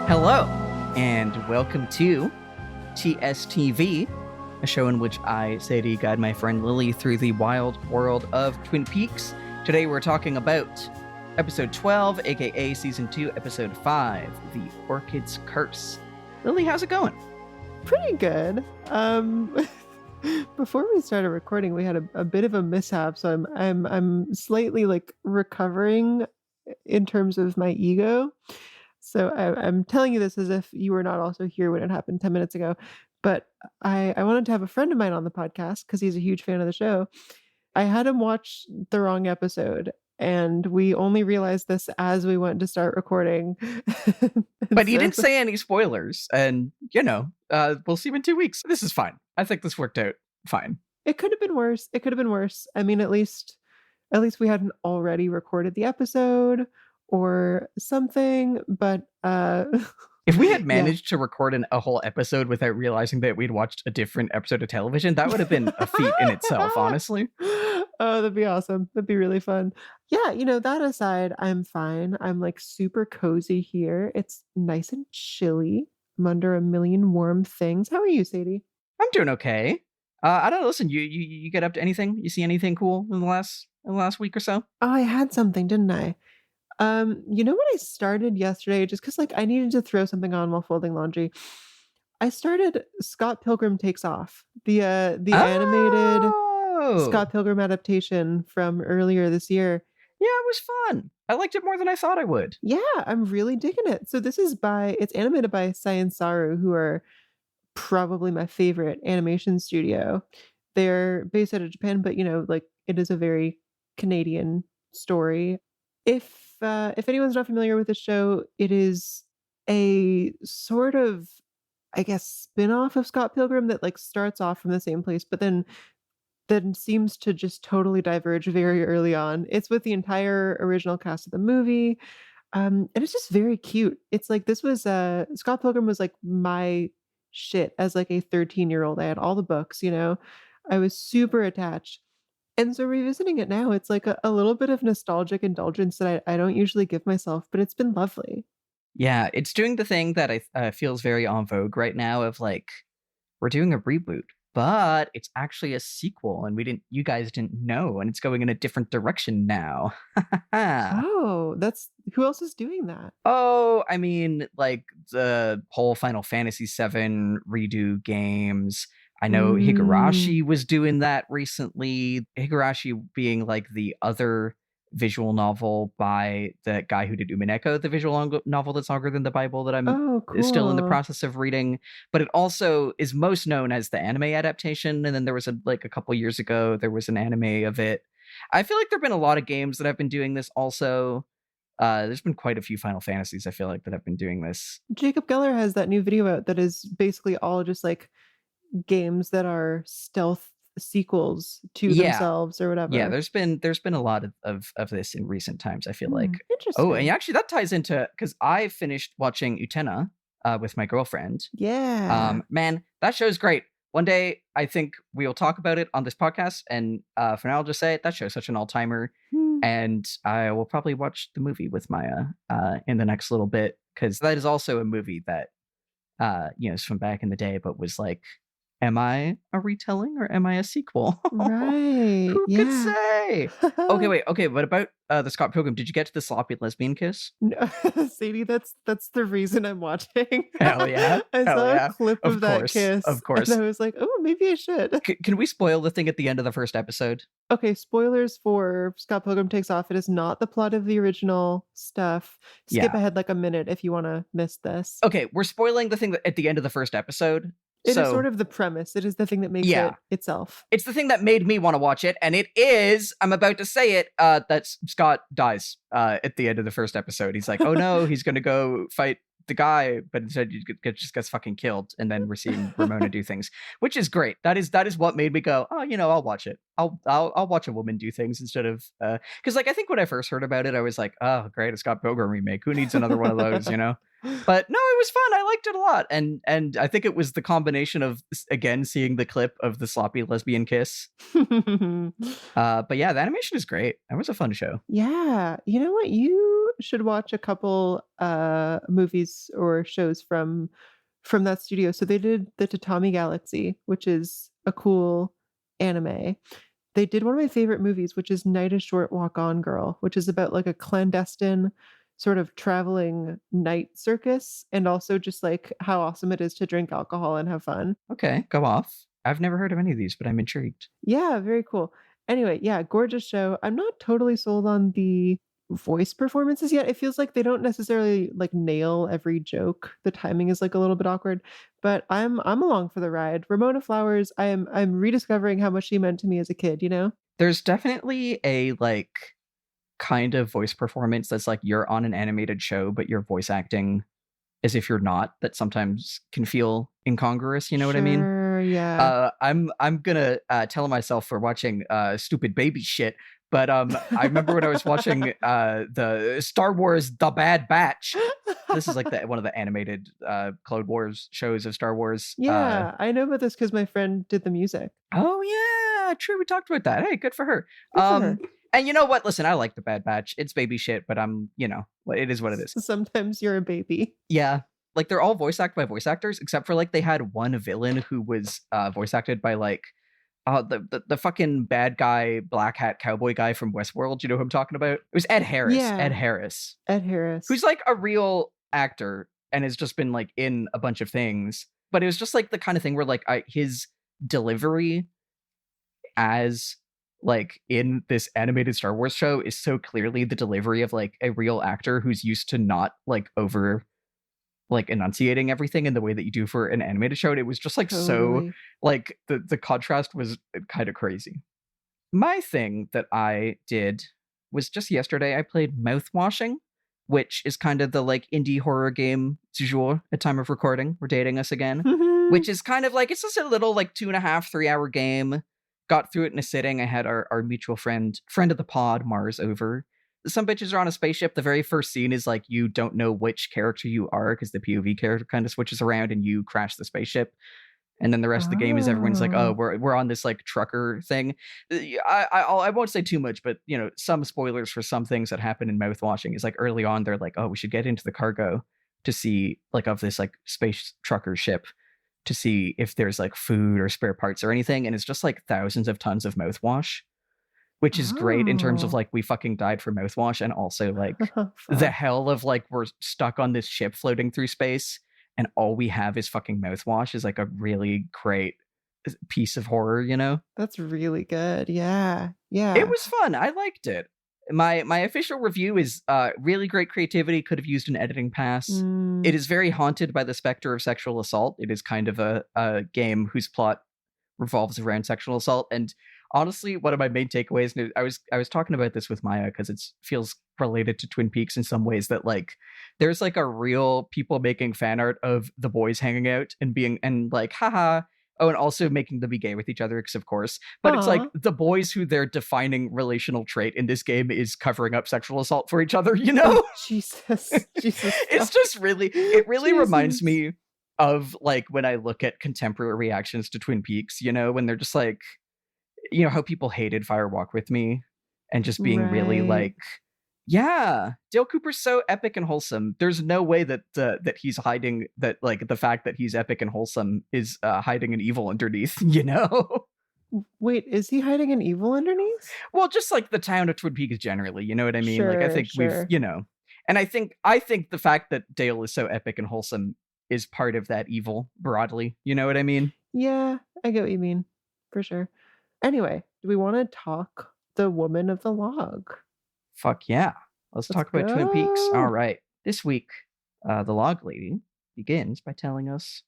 Hello, and welcome to TSTV, a show in which I, Sadie, guide my friend Lily through the wild world of Twin Peaks. Today we're talking about Episode 12, aka Season 2, Episode 5, The Orchid's Curse. Lily, how's it going? Pretty good. Before we started recording, we had a bit of a mishap, so I'm slightly recovering in terms of my ego. So I'm telling you this as if you were not also here when it happened 10 minutes ago. But I wanted to have a friend of mine on the podcast because he's a huge fan of the show. I had him watch the wrong episode, and we only realized this as we went to start recording. But he didn't say any spoilers, and, we'll see him in 2 weeks. This is fine. I think this worked out fine. It could have been worse. I mean, at least we hadn't already recorded the episode or something, but if we had managed to record a whole episode without realizing that we'd watched a different episode of television, that would have been a feat in itself, honestly. Oh, that'd be awesome. That'd be really fun. Yeah, that aside, I'm fine. I'm super cozy here. It's nice and chilly. I'm under a million warm things. How are you, Sadie? I'm doing okay. I don't know. Listen, you get up to anything? You see anything cool in the last week or so? Oh, I had something, didn't I? What I started yesterday, just because I needed to throw something on while folding laundry. I started Scott Pilgrim Takes Off, the animated Scott Pilgrim adaptation from earlier this year. Yeah, it was fun. I liked it more than I thought I would. Yeah, I'm really digging it. So this is it's animated by Science Saru, who are probably my favorite animation studio. They're based out of Japan, but it is a very Canadian story. If anyone's not familiar with the show, it is a sort of, I guess, spin-off of Scott Pilgrim that starts off from the same place, but then seems to just totally diverge very early on. It's with the entire original cast of the movie, and it's just very cute. It's this was Scott Pilgrim was my shit as a 13-year-old. I had all the books, I was super attached. And so revisiting it now, it's a little bit of nostalgic indulgence that I don't usually give myself, but it's been lovely. Yeah, it's doing the thing that feels very en vogue right now of we're doing a reboot, but it's actually a sequel, and you guys didn't know, and it's going in a different direction now. Oh, who else is doing that? Oh, I mean, the whole Final Fantasy VII redo games. I know Higurashi was doing that recently. Higurashi being the other visual novel by the guy who did Umineko, the visual novel that's longer than the Bible that I'm still in the process of reading. But it also is most known as the anime adaptation. And then there was a couple years ago, there was an anime of it. I feel like there have been a lot of games that have been doing this also. There's been quite a few Final Fantasies, I feel like, that have been doing this. Jacob Geller has that new video out that is basically all just games that are stealth sequels to themselves or whatever. Yeah, there's been a lot of this in recent times, I feel like. Interesting. Oh, and actually that ties into, because I finished watching Utena with my girlfriend. Yeah. Man, that show's great. One day I think we'll talk about it on this podcast, and for now I'll just say that show's such an all-timer. And I will probably watch the movie with Maya in the next little bit, because that is also a movie that is from back in the day, but was am I a retelling or am I a sequel? Right. Who could say? Okay, what about the Scott Pilgrim? Did you get to the sloppy lesbian kiss? No, Sadie, that's the reason I'm watching. Hell yeah. I saw a clip of that kiss. Of course. And I was like, oh, maybe I should. Can we spoil the thing at the end of the first episode? Okay, spoilers for Scott Pilgrim Takes Off. It is not the plot of the original stuff. Skip ahead a minute if you want to miss this. Okay, we're spoiling the thing at the end of the first episode. It is sort of the premise. It is the thing that makes it itself. It's the thing that made me want to watch it, and it is, I'm about to say it, that Scott dies at the end of the first episode. He's like, oh no, he's going to go fight the guy, but instead he just gets fucking killed, and then we're seeing Ramona do things, which is great. That is what made me go, oh, I'll watch it. I'll watch a woman do things instead of because I think when I first heard about it, I was like, oh great, a Scott Pilgrim remake. Who needs another one of those? But no, it was fun. I liked it a lot. And I think it was the combination of, again, seeing the clip of the sloppy lesbian kiss. But yeah, the animation is great. That was a fun show. Yeah. You know what? You should watch a couple movies or shows from that studio. So they did the Tatami Galaxy, which is a cool anime. They did one of my favorite movies, which is Night a Short Walk On Girl, which is about like a clandestine sort of traveling night circus, and also just like how awesome it is to drink alcohol and have fun. Okay, go off. I've never heard of any of these, but I'm intrigued. Yeah, very cool. Anyway, yeah, gorgeous show. I'm not totally sold on the voice performances yet. It feels like they don't necessarily like nail every joke. The timing is like a little bit awkward, but I'm along for the ride. Ramona Flowers, I'm rediscovering how much she meant to me as a kid, you know? There's definitely a like kind of voice performance that's like you're on an animated show, but you're voice acting as if you're not, that sometimes can feel incongruous, you know what I mean? Yeah. I'm gonna tell myself for watching stupid baby shit, but I remember when I was watching the Star Wars The Bad Batch. This is like one of the animated Clone Wars shows of Star Wars. Yeah, I know about this because my friend did the music. Oh yeah, true. We talked about that. Hey, good for her. Good for her. And you know what? Listen, I like The Bad Batch. It's baby shit, but it is what it is. Sometimes you're a baby. Yeah. Like they're all voice acted by voice actors, except for like they had one villain who was voice acted by like the fucking bad guy, black hat cowboy guy from Westworld. You know who I'm talking about? It was Ed Harris. Yeah. Ed Harris. Who's like a real actor and has just been like in a bunch of things. But it was just like the kind of thing where like his delivery as like in this animated Star Wars show is so clearly the delivery of like a real actor who's used to not like over like enunciating everything in the way that you do for an animated show. And it was just like totally. So like the contrast was kind of crazy. My thing that I did was just yesterday I played Mouthwashing, which is kind of the like indie horror game du jour at time of recording. We're dating us again, which is kind of like, it's just a little like 2.5, 3 hour game. Got through it in a sitting. I had our mutual friend of the pod, Mars, over. Some bitches are on a spaceship. The very first scene is like you don't know which character you are because the POV character kind of switches around and you crash the spaceship. And then the rest of the game is everyone's like, oh, we're on this like trucker thing. I won't say too much, but you know, some spoilers for some things that happen in Mouthwashing is like early on they're like, oh, we should get into the cargo to see like of this like space trucker ship to see if there's like food or spare parts or anything. And it's just like thousands of tons of mouthwash, which is great in terms of like we fucking died for mouthwash, and also like the hell of like we're stuck on this ship floating through space and all we have is fucking mouthwash is like a really great piece of horror, you know? That's really good. Yeah. It was fun. I liked it. My official review is really great creativity, could have used an editing pass. It is very haunted by the specter of sexual assault. It is kind of a game whose plot revolves around sexual assault. And honestly, one of my main takeaways, and I was talking about this with Maya because it feels related to Twin Peaks in some ways, that like there's like a real people making fan art of the boys hanging out and being and like haha. Oh, and also making them be gay with each other, because of course. But It's like the boys who their defining relational trait in this game is covering up sexual assault for each other, you know? Oh, Jesus. It's just really, it really reminds me of like when I look at contemporary reactions to Twin Peaks, you know, when they're just like, you know, how people hated Fire Walk with Me and just being really like, yeah, Dale Cooper's so epic and wholesome. There's no way that that he's hiding that, like the fact that he's epic and wholesome is hiding an evil underneath, you know? Wait, is he hiding an evil underneath? Well, just like the town of Twin Peaks generally, you know what I mean? Sure, like I think we've, you know, and I think the fact that Dale is so epic and wholesome is part of that evil broadly, you know what I mean? Yeah, I get what you mean, for sure. Anyway, do we want to talk the woman of the log? Fuck yeah. Let's talk about Twin Peaks. All right. This week, the log lady begins by telling us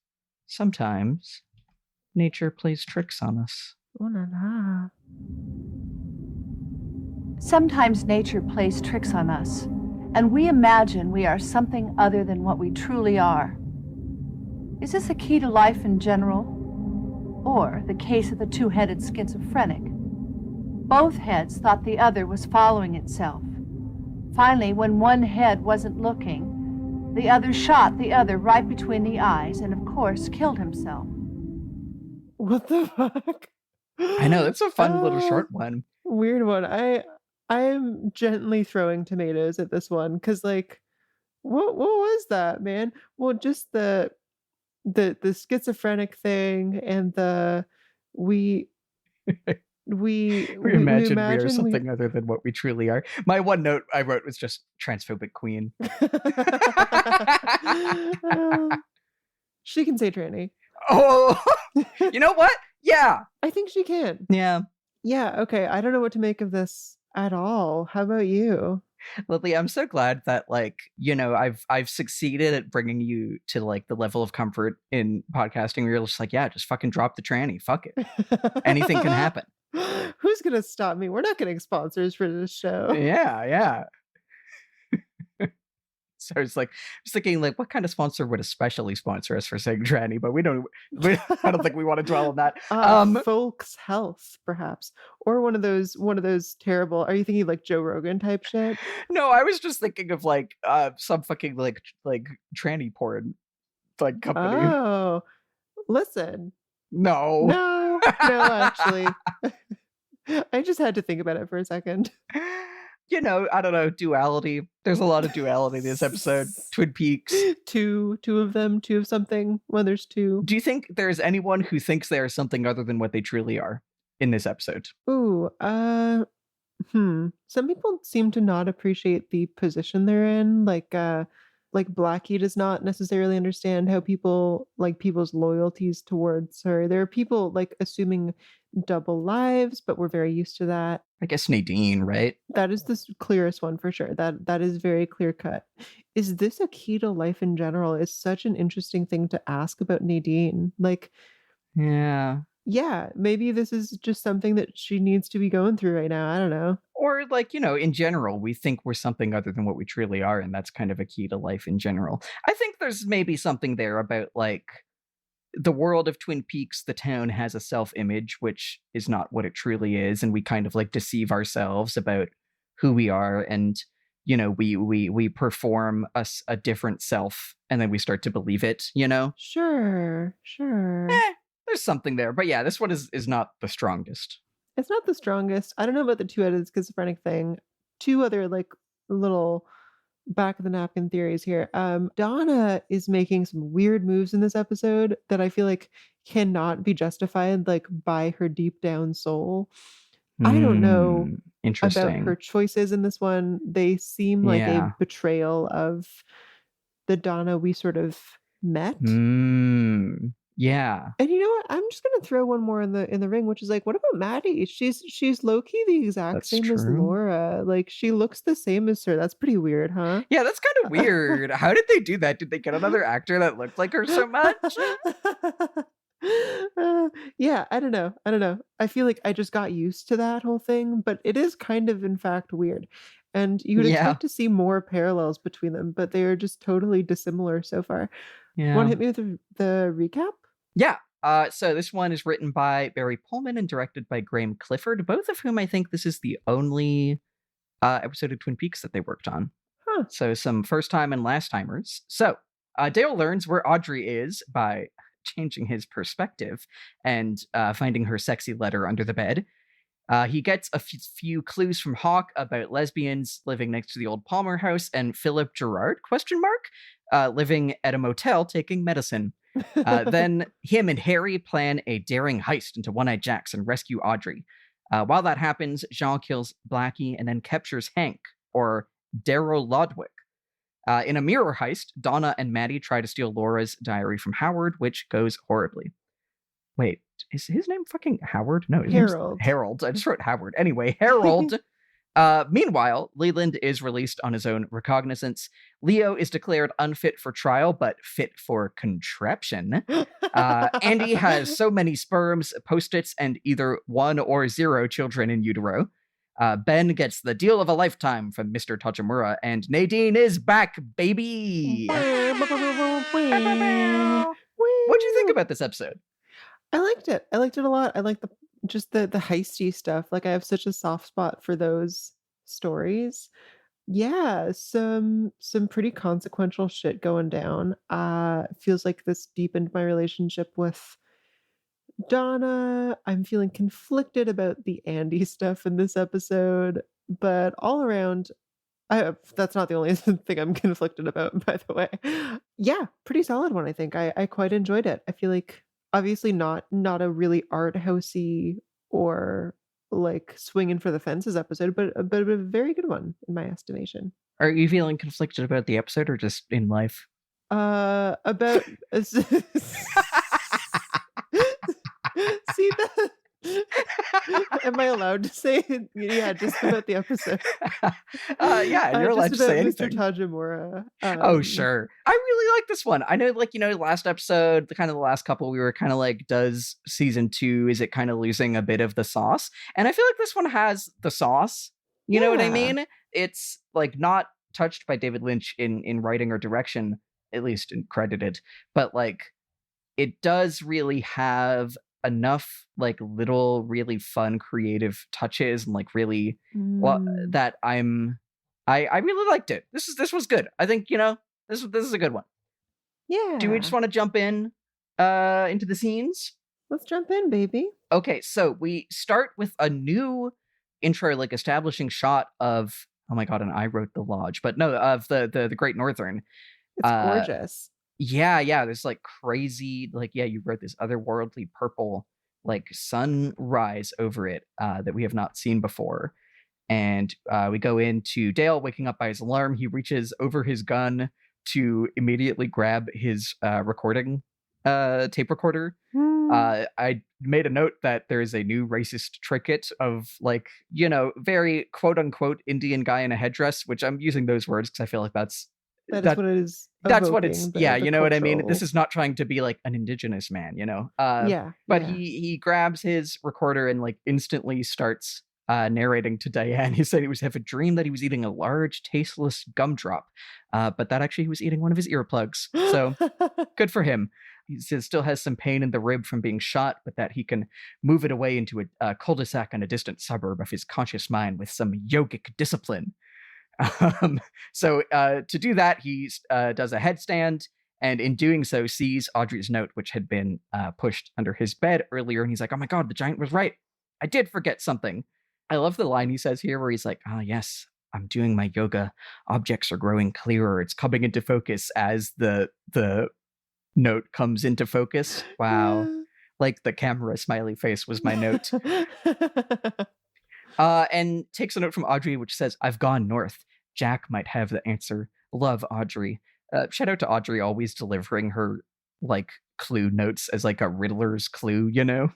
sometimes nature plays tricks on us. Oh, la, la. Sometimes nature plays tricks on us, and we imagine we are something other than what we truly are. Is this a key to life in general? Or the case of the two-headed schizophrenic? Both heads thought the other was following itself. Finally, when one head wasn't looking, The other shot the other right between the eyes and, of course, killed himself. What the fuck? I know, that's a fun little short one. Weird one. I am gently throwing tomatoes at this one because, like, what was that, man? Well, just the schizophrenic thing and the we We imagine we are imagine something other than what we truly are. My one note I wrote was just transphobic queen. She can say tranny. Oh, you know what? Yeah. I think she can. Yeah. Yeah, okay. I don't know what to make of this at all. How about you? Lily, I'm so glad that, like, you know, I've succeeded at bringing you to, like, the level of comfort in podcasting where you're just like, yeah, just fucking drop the tranny. Fuck it. Anything can happen. Who's gonna stop me? We're not getting sponsors for this show. Yeah. So I was thinking, like, what kind of sponsor would especially sponsor us for saying tranny? But I don't think we want to dwell on that. Folks Health, perhaps, or one of those terrible. Are you thinking like Joe Rogan type shit? No, I was just thinking of like some fucking like tranny porn like company. Oh, listen. No, actually. I just had to think about it for a second. You know, I don't know, duality. There's a lot of duality in this episode. Twin Peaks. Two of them, two of something. Well, there's two. Do you think there's anyone who thinks they are something other than what they truly are in this episode? Ooh, some people seem to not appreciate the position they're in. Like Blackie does not necessarily understand how people's loyalties towards her. There are people like assuming double lives, but we're very used to that. I guess Nadine, right? That is the clearest one for sure. That is very clear cut. Is this a key to life in general? Is such an interesting thing to ask about Nadine. Like, yeah, maybe this is just something that she needs to be going through right now. I don't know. Or like, you know, in general, we think we're something other than what we truly are, and that's kind of a key to life in general. I think there's maybe something there about like the world of Twin Peaks. The town has a self-image, which is not what it truly is, and we kind of like deceive ourselves about who we are, and you know, we perform a different self, and then we start to believe it. You know, sure. There's something there, but yeah, this one is not the strongest. It's not the strongest. I don't know about the two-headed schizophrenic thing. Two other like little back of the napkin theories here. Donna is making some weird moves in this episode that I feel like cannot be justified like by her deep down soul. I don't know about her choices in this one. They seem like a betrayal of the Donna we sort of met. Yeah. And you know what? I'm just gonna throw one more in the ring, which is like, what about Maddy? She's low-key the exact same as Laura. Like she looks the same as her. That's pretty weird, huh? Yeah, that's kind of weird. How did they do that? Did they get another actor that looked like her so much? Yeah, I don't know. I feel like I just got used to that whole thing, but it is kind of in fact weird. And you would expect to see more parallels between them, but they are just totally dissimilar so far. Yeah. Want to hit me with the recap? Yeah. So this one is written by Barry Pullman and directed by Graham Clifford, both of whom I think this is the only episode of Twin Peaks that they worked on. Huh. So some first time and last timers. So Dale learns where Audrey is by changing his perspective and finding her sexy letter under the bed. He gets a few clues from Hawk about lesbians living next to the old Palmer house and Philip Gerard, living at a motel taking medicine. Then him and Harry plan a daring heist into One-Eyed Jacks and rescue Audrey. While that happens, Jean kills Blackie and then captures Hank, or Daryl Lodwick. In a mirror heist, Donna and Maddy try to steal Laura's diary from Howard, which goes horribly. Wait, is his name fucking Howard? No, his Harold. Name's Harold. I just wrote Howard. Anyway, Harold. Meanwhile, Leland is released on his own recognizance. Leo is declared unfit for trial, but fit for contraption. Andy has so many sperms, post-its, and either 1 or 0 children in utero. Ben gets the deal of a lifetime from Mr. Tojamura, and Nadine is back, baby! What'd you think about this episode? I liked it. I liked it a lot. I like the heisty stuff. Like I have such a soft spot for those stories. Yeah, some pretty consequential shit going down. Feels like this deepened my relationship with Donna. I'm feeling conflicted about the Andy stuff in this episode, but all around, that's not the only thing I'm conflicted about, by the way. Yeah, pretty solid one, I think. I quite enjoyed it. I feel like obviously not a really art housey or like swinging for the fences episode, but a very good one in my estimation. Are you feeling conflicted about the episode or just in life? About see that? Am I allowed to say it? Yeah, just about the episode. Yeah, you're allowed Just to say about Mr. anything. Tojamura. Oh, sure. I really like this one. I know, like, last episode, the last couple, we were kind of like, does season 2, is it kind of losing a bit of the sauce? And I feel like this one has the sauce. You know what I Yeah. mean? It's like not touched by David Lynch in writing or direction, at least in credited, but like it does really have enough like little really fun creative touches and like really Mm. that I really liked it. This was good. I think this is a good one. Do we just Yeah. want to jump in into the scenes? Let's jump in, baby. Okay, so we start with a new intro, like establishing shot of, oh my god, and I wrote the lodge, but no, of the Great Northern. It's Uh, gorgeous. Yeah, there's like crazy, like, yeah, you wrote this otherworldly purple, like sunrise over it that we have not seen before. And we go into Dale waking up by his alarm. He reaches over his gun to immediately grab his recording tape recorder. I made a note that there is a new racist trinket of like, very quote unquote Indian guy in a headdress, which I'm using those words because I feel like that's That is what it is. that's what it's evoking, yeah, the you know what I mean? This cultural- is not trying to be like an indigenous man, Yeah. but yeah. he grabs his recorder and like instantly starts narrating to Diane. He said he was have a dream that he was eating a large tasteless gumdrop, but that actually he was eating one of his earplugs. So good for him. He says still has some pain in the rib from being shot, but that he can move it away into a cul-de-sac in a distant suburb of his conscious mind with some yogic discipline. So to do that, he does a headstand, and in doing so sees Audrey's note, which had been pushed under his bed earlier, and he's like, oh my god, the giant was right. I did forget something. I love the line he says here where he's like, oh yes, I'm doing my yoga. Objects are growing clearer. It's coming into focus as the note comes into focus. Wow. Like the camera smiley face was my note. And takes a note from Audrey, which says, I've gone north. Jack might have the answer. Love, Audrey. Shout out to Audrey, always delivering her, like, clue notes as, like, a Riddler's clue, Yeah,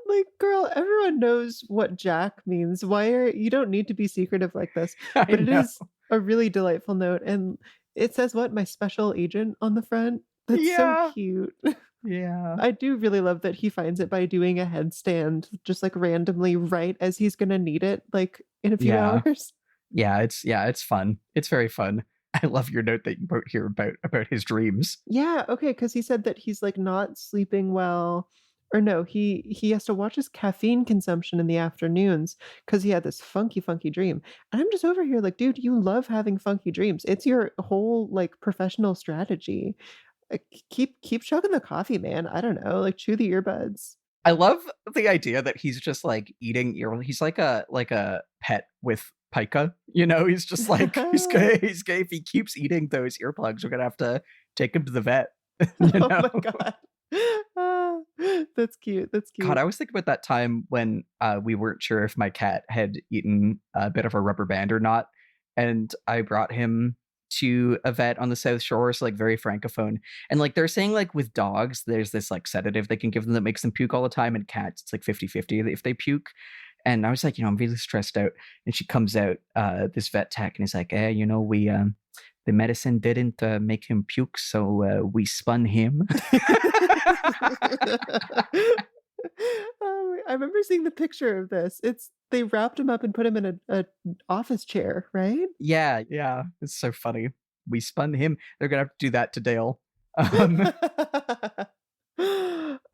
like, girl, everyone knows what Jack means. You don't need to be secretive like this. I But it know. is a really delightful note. And it says what? My special agent on the front. That's Yeah. so cute. Yeah. I do really love that he finds it by doing a headstand just like randomly right as he's gonna need it, like in a few Yeah. hours. Yeah, it's fun. It's very fun. I love your note that you wrote here about his dreams. Yeah, okay, because he said that he's like not sleeping well. Or no, he has to watch his caffeine consumption in the afternoons because he had this funky, funky dream. And I'm just over here like, dude, you love having funky dreams. It's your whole like professional strategy. Keep chugging the coffee, man. I don't know, like chew the earbuds. I love the idea that he's just like eating he's like a pet with pica, he's just like he's gonna if he keeps eating those earplugs, we're gonna have to take him to the vet. Oh my god. Ah, that's cute. That's cute. God, I was thinking about that time when we weren't sure if my cat had eaten a bit of a rubber band or not, and I brought him to a vet on the South Shore, so like very francophone. And like they're saying like with dogs, there's this like sedative they can give them that makes them puke all the time, and cats, it's like 50-50 if they puke. And I was like, I'm really stressed out. And she comes out, this vet tech, and he's like, we the medicine didn't make him puke, so we spun him. I remember seeing the picture of this. They wrapped him up and put him in a office chair, right? Yeah, it's so funny. We spun him. They're gonna have to do that to Dale. Um,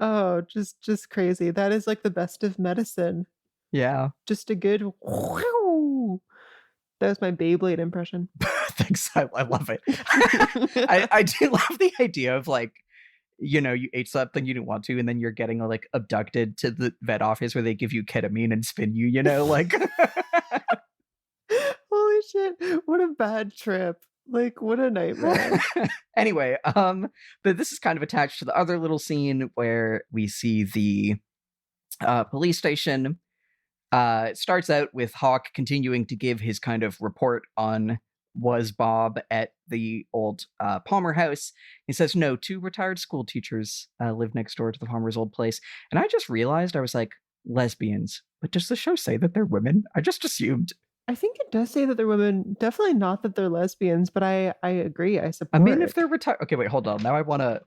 Oh, just crazy. That is like the best of medicine. yeah. Just a good whew. That was my Beyblade impression. Thanks. I love it. I do love the idea of like, you know, you ate something you didn't want to, and then you're getting like abducted to the vet office where they give you ketamine and spin you, you know, like. Holy shit. What a bad trip. Like, what a nightmare. Anyway, but this is kind of attached to the other little scene where we see the police station. It starts out with Hawk continuing to give his kind of report on was Bob at the old Palmer house. He says, no, 2 retired school teachers live next door to the Palmer's old place. And I just realized, I was like, lesbians. But does the show say that they're women? I just assumed. I think it does say that they're women. Definitely not that they're lesbians, but I agree. I support. I mean, if they're retired. Okay, wait, hold on. Now I want to.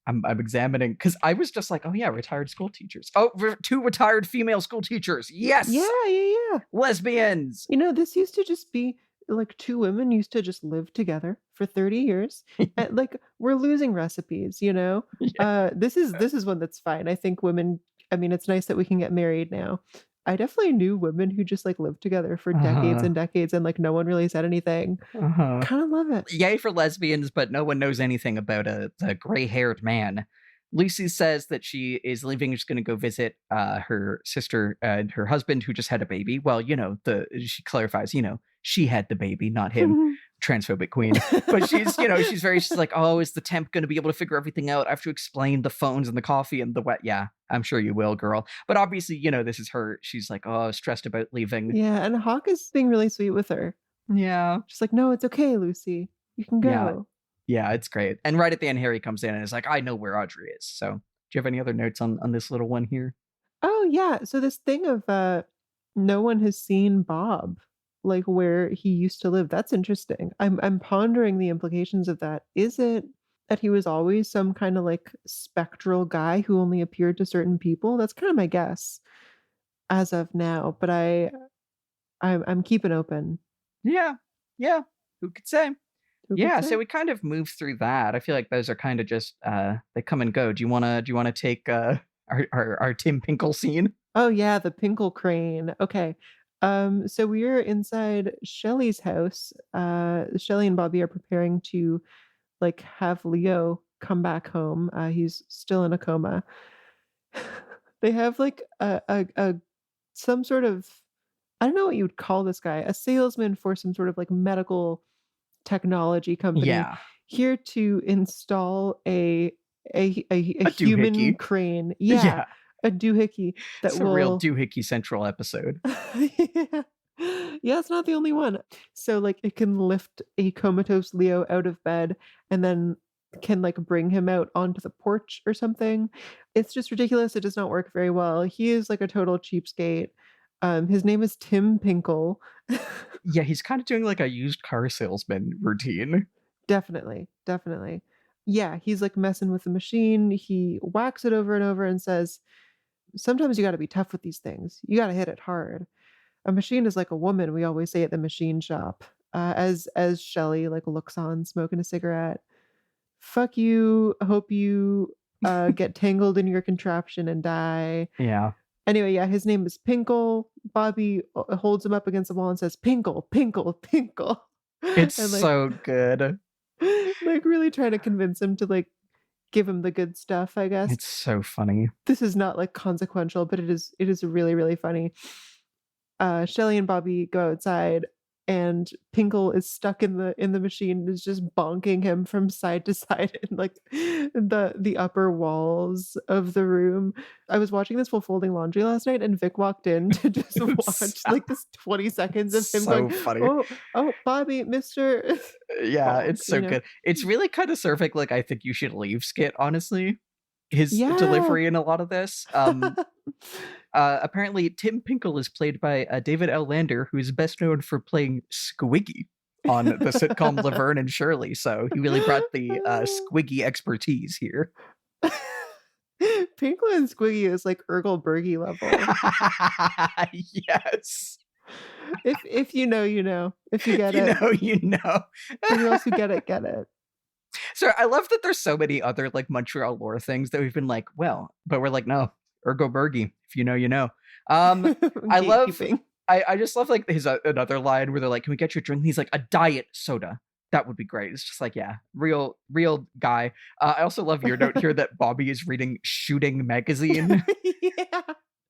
I'm examining because I was just like, oh yeah, retired school teachers. Oh, 2 retired female school teachers. Yes. Yeah. Lesbians. You know, this used to just be like 2 women used to just live together for 30 years. And, like, we're losing recipes, you know. Yeah. This is one that's fine. I think women. I mean, it's nice that we can get married now. I definitely knew women who just like lived together for decades and decades, and like no one really said anything. Kind of love it. Yay for lesbians, but no one knows anything about a gray-haired man. Lucy says that she is leaving, just going to go visit her sister and her husband, who just had a baby. Well, you know, she clarifies, you know, she had the baby, not him. Transphobic queen. But she's, you know, she's like, oh, is the temp going to be able to figure everything out? I have to explain the phones and the coffee and the wet. Yeah, I'm sure you will, girl. But obviously, you know, this is her. She's like, oh, stressed about leaving. Yeah, and Hawk is being really sweet with her. Yeah. She's like, no, it's okay, Lucy. You can go. Yeah, it's great. And right at the end, Harry comes in and is like, I know where Audrey is. So do you have any other notes on this little one here? Oh, yeah. So this thing of no one has seen Bob, like where he used to live. That's interesting. I'm pondering the implications of that. Is it that he was always some kind of like spectral guy who only appeared to certain people? That's kind of my guess as of now. But I'm keeping open. Yeah. Who could say? So we kind of move through that. I feel like those are kind of just they come and go. Do you wanna take our Tim Pinkle scene? Oh yeah, the Pinkle crane. Okay. So we're inside Shelley's house. Shelley and Bobby are preparing to like have Leo come back home. He's still in a coma. They have like a some sort of, I don't know what you would call this guy, a salesman for some sort of like medical technology company here to install a human doohickey crane. Yeah. A doohickey that it's a real doohickey central episode. Yeah, it's not the only one. So like it can lift a comatose Leo out of bed and then can like bring him out onto the porch or something. It's just ridiculous. It does not work very well. He is like a total cheapskate. His name is Tim Pinkle. Yeah, he's kind of doing like a used car salesman routine. Definitely. Yeah, he's like messing with the machine. He whacks it over and over and says, sometimes you got to be tough with these things. You got to hit it hard. A machine is like a woman, we always say at the machine shop. As Shelley like looks on smoking a cigarette. Fuck you. Hope you get tangled in your contraption and die. Yeah. Anyway, yeah, his name is Pinkle. Bobby holds him up against the wall and says, Pinkle, Pinkle, Pinkle. It's and, like, so good. Like really trying to convince him to like give him the good stuff, I guess. It's so funny. This is not like consequential, but it is really, really funny. Shelley and Bobby go outside and Pinkle is stuck in the machine and is just bonking him from side to side in like the upper walls of the room. I was watching this while folding laundry last night and Vic walked in to just watch like this 20 seconds of him so going, funny. Oh, Bobby, Mr. Yeah, it's so good. It's really kind of serving like I think you should leave skit, honestly. His delivery in a lot of this. Apparently, Tim Pinkle is played by David L. Lander, who's best known for playing Squiggy on the sitcom Laverne and Shirley. So he really brought the Squiggy expertise here. Pinkle and Squiggy is like Urkel Berge level. Yes. If you know, you know. If you get it. You know. Anyone else who get it. So I love that there's so many other like Montreal lore things that we've been like, well, but we're like, no, Ergo Berge. If you know, you know. I love I just love like his another line where they're like, "Can we get you a drink?" And he's like, "A diet soda." That would be great. It's just like, yeah, real guy. I also love your note here that Bobby is reading Shooting magazine. Yeah.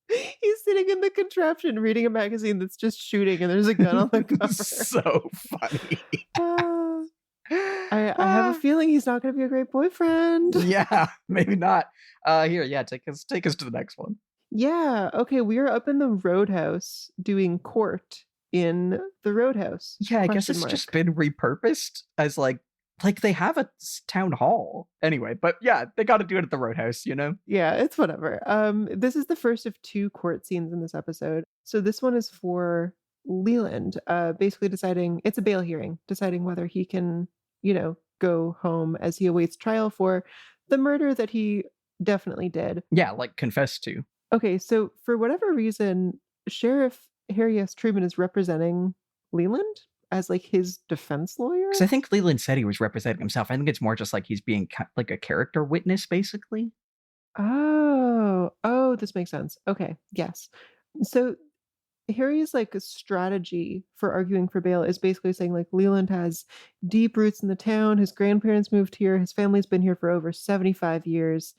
He's sitting in the contraption reading a magazine that's just shooting, and there's a gun on the cover. So funny. I have a feeling he's not going to be a great boyfriend. Yeah, maybe not. Here, yeah, take us to the next one. Yeah. Okay, we are up in the roadhouse doing court in the roadhouse. Yeah, I guess it's just been repurposed as like they have a town hall anyway, but yeah, they got to do it at the roadhouse, you know? Yeah, it's whatever. This is the first of 2 court scenes in this episode. So this one is for Leland, basically deciding, it's a bail hearing, deciding whether he can, go home as he awaits trial for the murder that he definitely did. Yeah, like confessed to. Okay, so for whatever reason, Sheriff Harry S. Truman is representing Leland as like his defense lawyer. Because I think Leland said he was representing himself. I think it's more just like he's being like a character witness, basically. Oh, this makes sense. Okay, yes. So Harry's like a strategy for arguing for bail is basically saying like Leland has deep roots in the town. His grandparents moved here. His family's been here for over 75 years.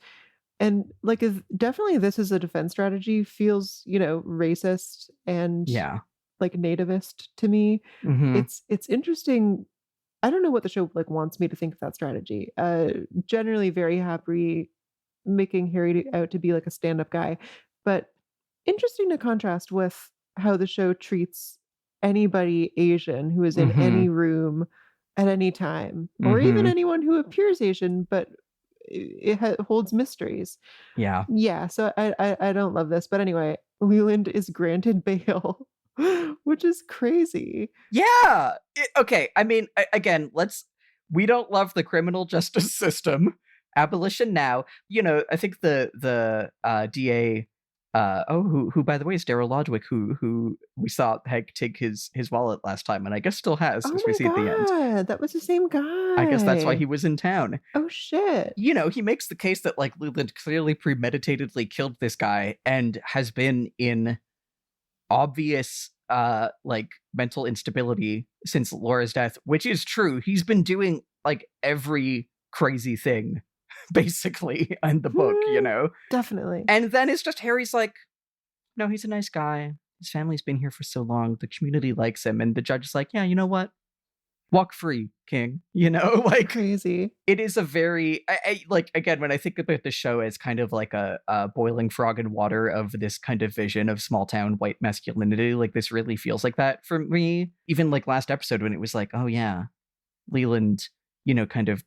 And like, definitely this is a defense strategy, feels, racist and like nativist to me. Mm-hmm. It's interesting. I don't know what the show like wants me to think of that strategy. Generally very happy making Harry out to be like a stand-up guy, but interesting to contrast with how the show treats anybody Asian who is in any room at any time, or even anyone who appears Asian, but it holds mysteries. Yeah, so I don't love this, but anyway, Leland is granted bail, which is crazy. Yeah. Okay, I mean, again, we don't love the criminal justice system. Abolition now. I think the DA who by the way is Daryl Lodwick, who we saw take his wallet last time, and I guess still has, as we see at the end. That was the same guy. I guess that's why he was in town. Oh shit. He makes the case that like Leland clearly premeditatedly killed this guy and has been in obvious like mental instability since Laura's death, which is true. He's been doing like every crazy thing basically in the book, Definitely. And then it's just Harry's like, no, he's a nice guy. His family's been here for so long. The community likes him. And the judge is like, yeah, you know what? Walk free, King. Like crazy. It is a very, I like, again, when I think about the show as kind of like a boiling frog in water of this kind of vision of small town white masculinity, like this really feels like that for me. Even like last episode when it was like, oh yeah, Leland, kind of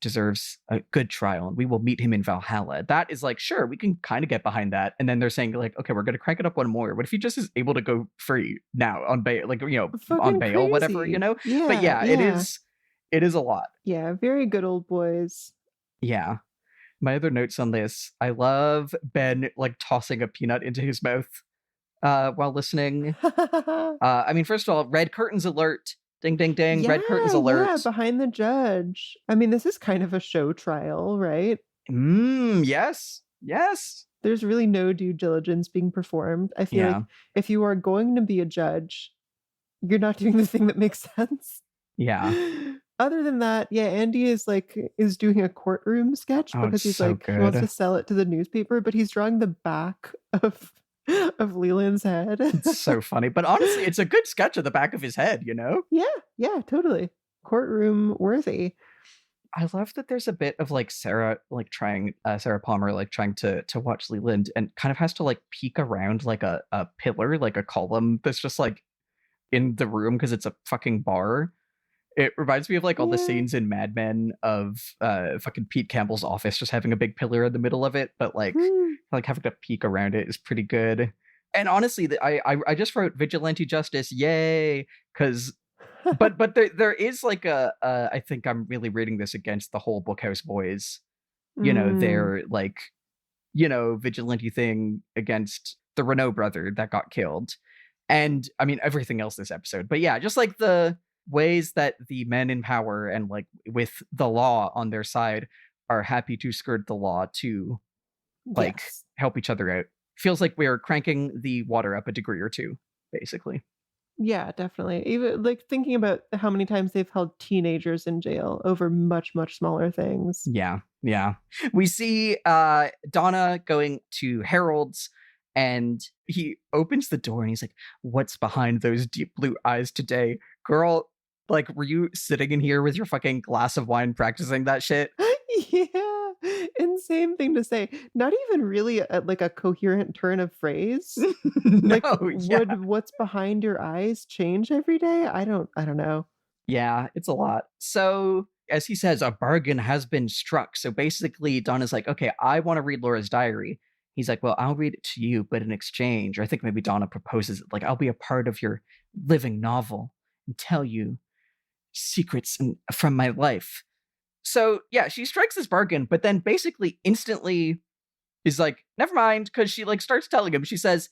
deserves a good trial and we will meet him in Valhalla. That is like, sure, we can kind of get behind that. And then they're saying like, okay, we're going to crank it up one more. What if he just is able to go free now on bail, like, on bail, crazy. whatever, Yeah, but yeah, it is a lot. Yeah. Very good old boys. Yeah. My other notes on this, I love Ben like tossing a peanut into his mouth while listening. I mean, first of all, red curtains alert. Ding, ding, ding. Red curtains alert. Yeah, behind the judge. I mean, this is kind of a show trial, right? Yes. There's really no due diligence being performed. I feel like if you are going to be a judge, you're not doing the thing that makes sense. Yeah. Other than that, yeah, Andy is doing a courtroom sketch because he's so he wants to sell it to the newspaper, but he's drawing the back of Leland's head. It's so funny, but honestly, it's a good sketch of the back of his head, Yeah, totally. Courtroom worthy. I love that there's a bit of like Sarah Palmer like trying to watch Leland and kind of has to like peek around like a pillar, like a column that's just like in the room because it's a fucking bar. It reminds me of like all the scenes in Mad Men of fucking Pete Campbell's office just having a big pillar in the middle of it, but like having to peek around it is pretty good. And honestly, I just wrote vigilante justice, yay, because but there is like I think I'm really reading this against the whole Bookhouse Boys, their like vigilante thing against the Renault brother that got killed, and I mean everything else this episode. But yeah, just like the ways that the men in power and like with the law on their side are happy to skirt the law to like help each other out. Feels like we're cranking the water up a degree or two. basically. Yeah, definitely. Even like thinking about how many times they've held teenagers in jail over much, much smaller things. Yeah, yeah. We see Donna going to Harold's, and he opens the door and he's like, "What's behind those deep blue eyes today? Girl, like, were you sitting in here with your fucking glass of wine practicing that shit?" Yeah, insane thing to say. Not even really like a coherent turn of phrase. Like, No, yeah. would what's behind your eyes change every day? I don't know. Yeah, it's a lot. So, as he says, a bargain has been struck. So basically, Donna's like, okay, I want to read Laura's diary. He's like, well, I'll read it to you, but in exchange, or I think maybe Donna proposes it, like, I'll be a part of your living novel and tell you secrets from my life. So, yeah, she strikes this bargain, but then basically instantly is like, never mind, because she like starts telling him, she says,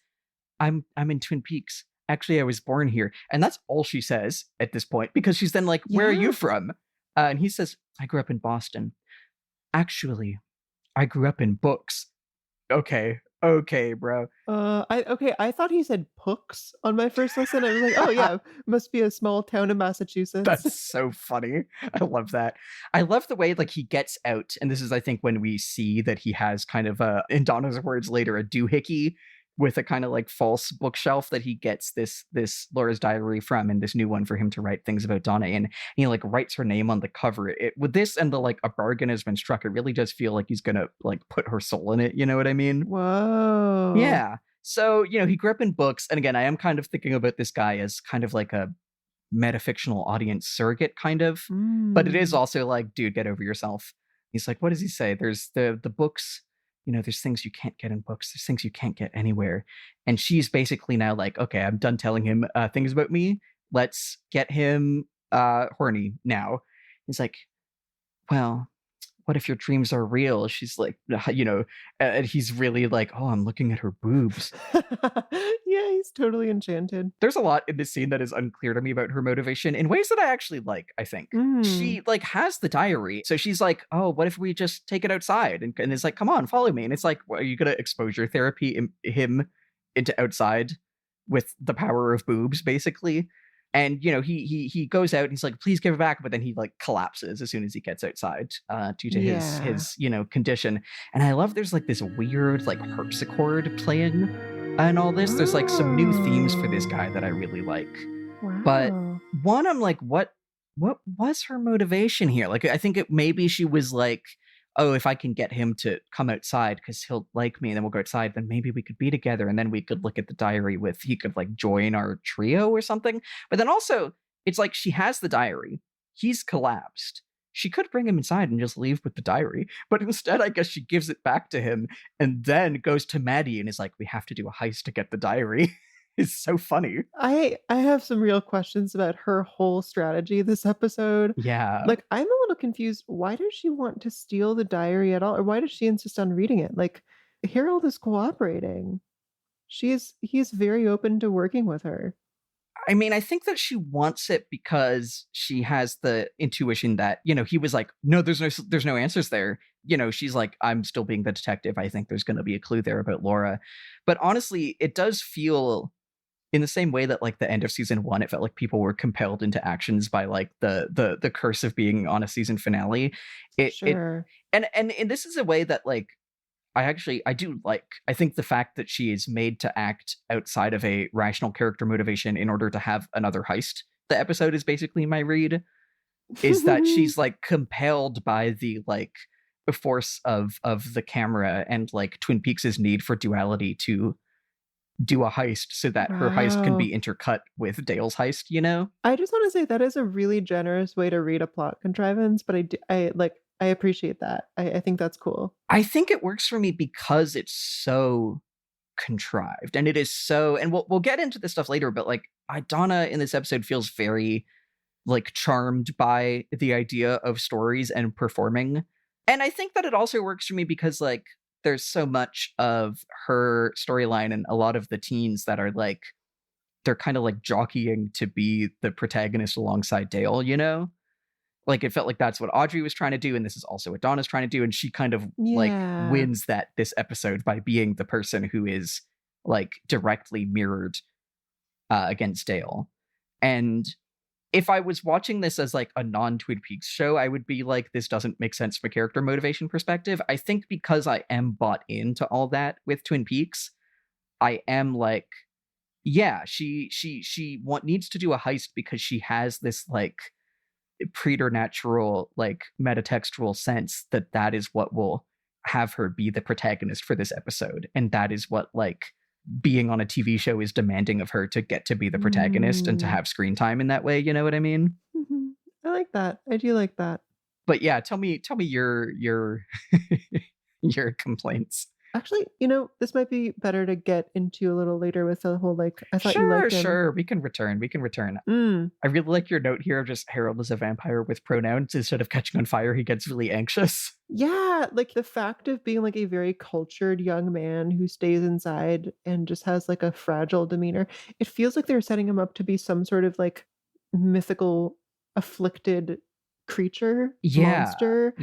I'm in Twin Peaks. Actually, I was born here. And that's all she says at this point, because she's then like, where are you Yeah. from? And he says, I grew up in Boston. Actually, I grew up in books. Okay, bro. I thought he said Pooks on my first listen. I was like, oh yeah, must be a small town in Massachusetts. That's so funny. I love that. I love the way like he gets out, and this is I think when we see that he has kind of in Donna's words later, a doohickey with a kind of like false bookshelf that he gets this Laura's diary from, and this new one for him to write things about Donna in. And he like writes her name on the cover. It with this and the like a bargain has been struck, it really does feel like he's gonna like put her soul in it, you know what I mean? Whoa. Yeah. So, he grew up in books, and again, I am kind of thinking about this guy as kind of like a metafictional audience surrogate kind of, but it is also like, dude, get over yourself. He's like, what does he say? There's the books, there's things you can't get in books, there's things you can't get anywhere. And she's basically now like, okay, I'm done telling him things about me, let's get him horny now. He's like, well, what if your dreams are real? She's like, and he's really like, oh, I'm looking at her boobs. Yeah, he's totally enchanted. There's a lot in this scene that is unclear to me about her motivation in ways that I actually like, I think. She like has the diary. So she's like, oh, what if we just take it outside? And it's like, come on, follow me. And it's like, well, are you going to exposure therapy him into outside with the power of boobs, basically? And, he goes out and he's like, please give it back. But then he like collapses as soon as he gets outside due to his condition. And I love there's like this weird like harpsichord playing and all this. There's like some new themes for this guy that I really like. Wow. But one, I'm like, what was her motivation here? Like, I think maybe she was like, oh, if I can get him to come outside because he'll like me and then we'll go outside, then maybe we could be together and then we could look at the diary he could like join our trio or something. But then also it's like she has the diary. He's collapsed. She could bring him inside and just leave with the diary. But instead, I guess she gives it back to him and then goes to Maddy and is like, we have to do a heist to get the diary. It's so funny. I have some real questions about her whole strategy this episode. Yeah. Like, I'm a little confused. Why does she want to steal the diary at all? Or why does she insist on reading it? Like, Harold is cooperating. He's very open to working with her. I mean, I think that she wants it because she has the intuition that, he was like, no, there's no answers there. She's like, I'm still being the detective. I think there's going to be a clue there about Laura. But honestly, it does feel in the same way that like the end of season 1, it felt like people were compelled into actions by like the curse of being on a season finale. Sure. And this is a way that like I do like. I think the fact that she is made to act outside of a rational character motivation in order to have another heist. The episode is basically my read, is that she's like compelled by the like force of the camera and like Twin Peaks' need for duality to do a heist so that her heist can be intercut with Dale's heist, I just want to say that is a really generous way to read a plot contrivance, but I appreciate that. I think that's cool. I think it works for me because it's so contrived and it is so, and we'll get into this stuff later, but like Donna in this episode feels very like charmed by the idea of stories and performing. And I think that it also works for me because like there's so much of her storyline and a lot of the teens that are like, they're kind of like jockeying to be the protagonist alongside Dale, Like it felt like that's what Audrey was trying to do, and this is also what Donna's trying to do, and she kind of like wins this episode by being the person who is like directly mirrored against Dale. And if I was watching this as like a non-Twin Peaks show, I would be like, this doesn't make sense from a character motivation perspective. I think because I am bought into all that with Twin Peaks, I am like, yeah, she needs to do a heist because she has this like preternatural, like metatextual sense that is what will have her be the protagonist for this episode, and that is what like being on a TV show is demanding of her to get to be the protagonist and to have screen time in that way. You know what I mean? Mm-hmm. I like that. I do like that. But yeah, tell me your your complaints. Actually, this might be better to get into a little later with the whole, like, I thought you liked him. Sure. We can return. I really like your note here of just Harold is a vampire with pronouns. Instead of catching on fire, he gets really anxious. Yeah, like the fact of being like a very cultured young man who stays inside and just has like a fragile demeanor. It feels like they're setting him up to be some sort of like mythical, afflicted creature, monster,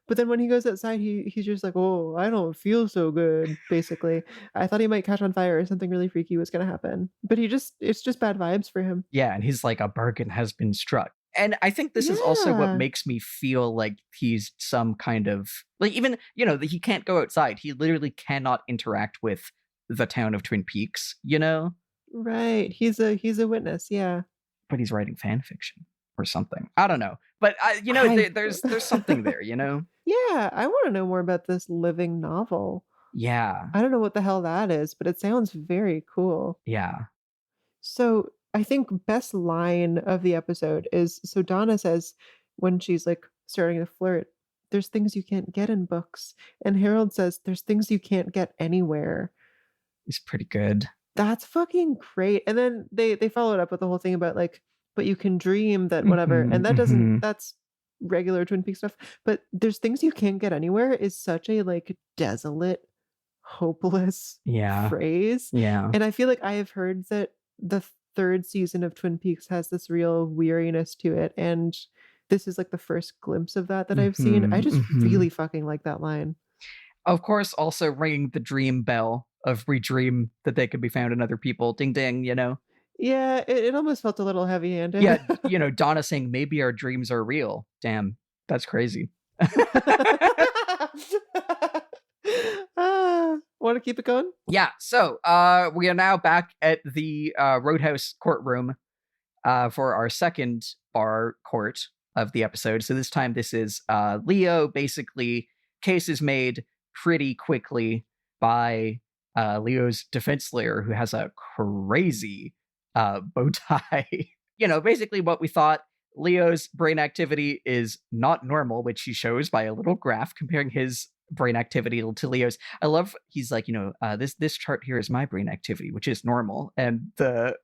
but then when he goes outside, he's just like, oh, I don't feel so good, basically. I thought he might catch on fire or something really freaky was gonna happen, but it's just bad vibes for him. Yeah, and he's like, a bargain has been struck. And I think this is also what makes me feel like he's some kind of like, even he can't go outside, he literally cannot interact with the town of Twin Peaks, right, he's a witness, but he's writing fan fiction or something. I don't know. But there's something there, Yeah, I want to know more about this living novel. Yeah. I don't know what the hell that is, but it sounds very cool. Yeah. So I think best line of the episode is, so Donna says when she's like starting to flirt, there's things you can't get in books. And Harold says there's things you can't get anywhere. It's pretty good. That's fucking great. And then they follow it up with the whole thing about like, but you can dream that whatever. And that doesn't, that's regular Twin Peaks stuff. But there's things you can't get anywhere is such a like desolate, hopeless phrase. Yeah. And I feel like I have heard that the third season of Twin Peaks has this real weariness to it. And this is like the first glimpse of that I've seen. I just really fucking like that line. Of course, also ringing the dream bell of we dream that they could be found in other people. Ding, ding, Yeah, it almost felt a little heavy-handed. Yeah, Donna saying maybe our dreams are real. Damn, that's crazy. Want to keep it going? Yeah, so we are now back at the Roadhouse courtroom for our second bar court of the episode. So this time this is Leo. Basically, case is made pretty quickly by Leo's defense lawyer, who has a crazy bow tie. Basically what we thought. Leo's brain activity is not normal, which he shows by a little graph comparing his brain activity to Leo's. I love, he's like, this chart here is my brain activity, which is normal. And the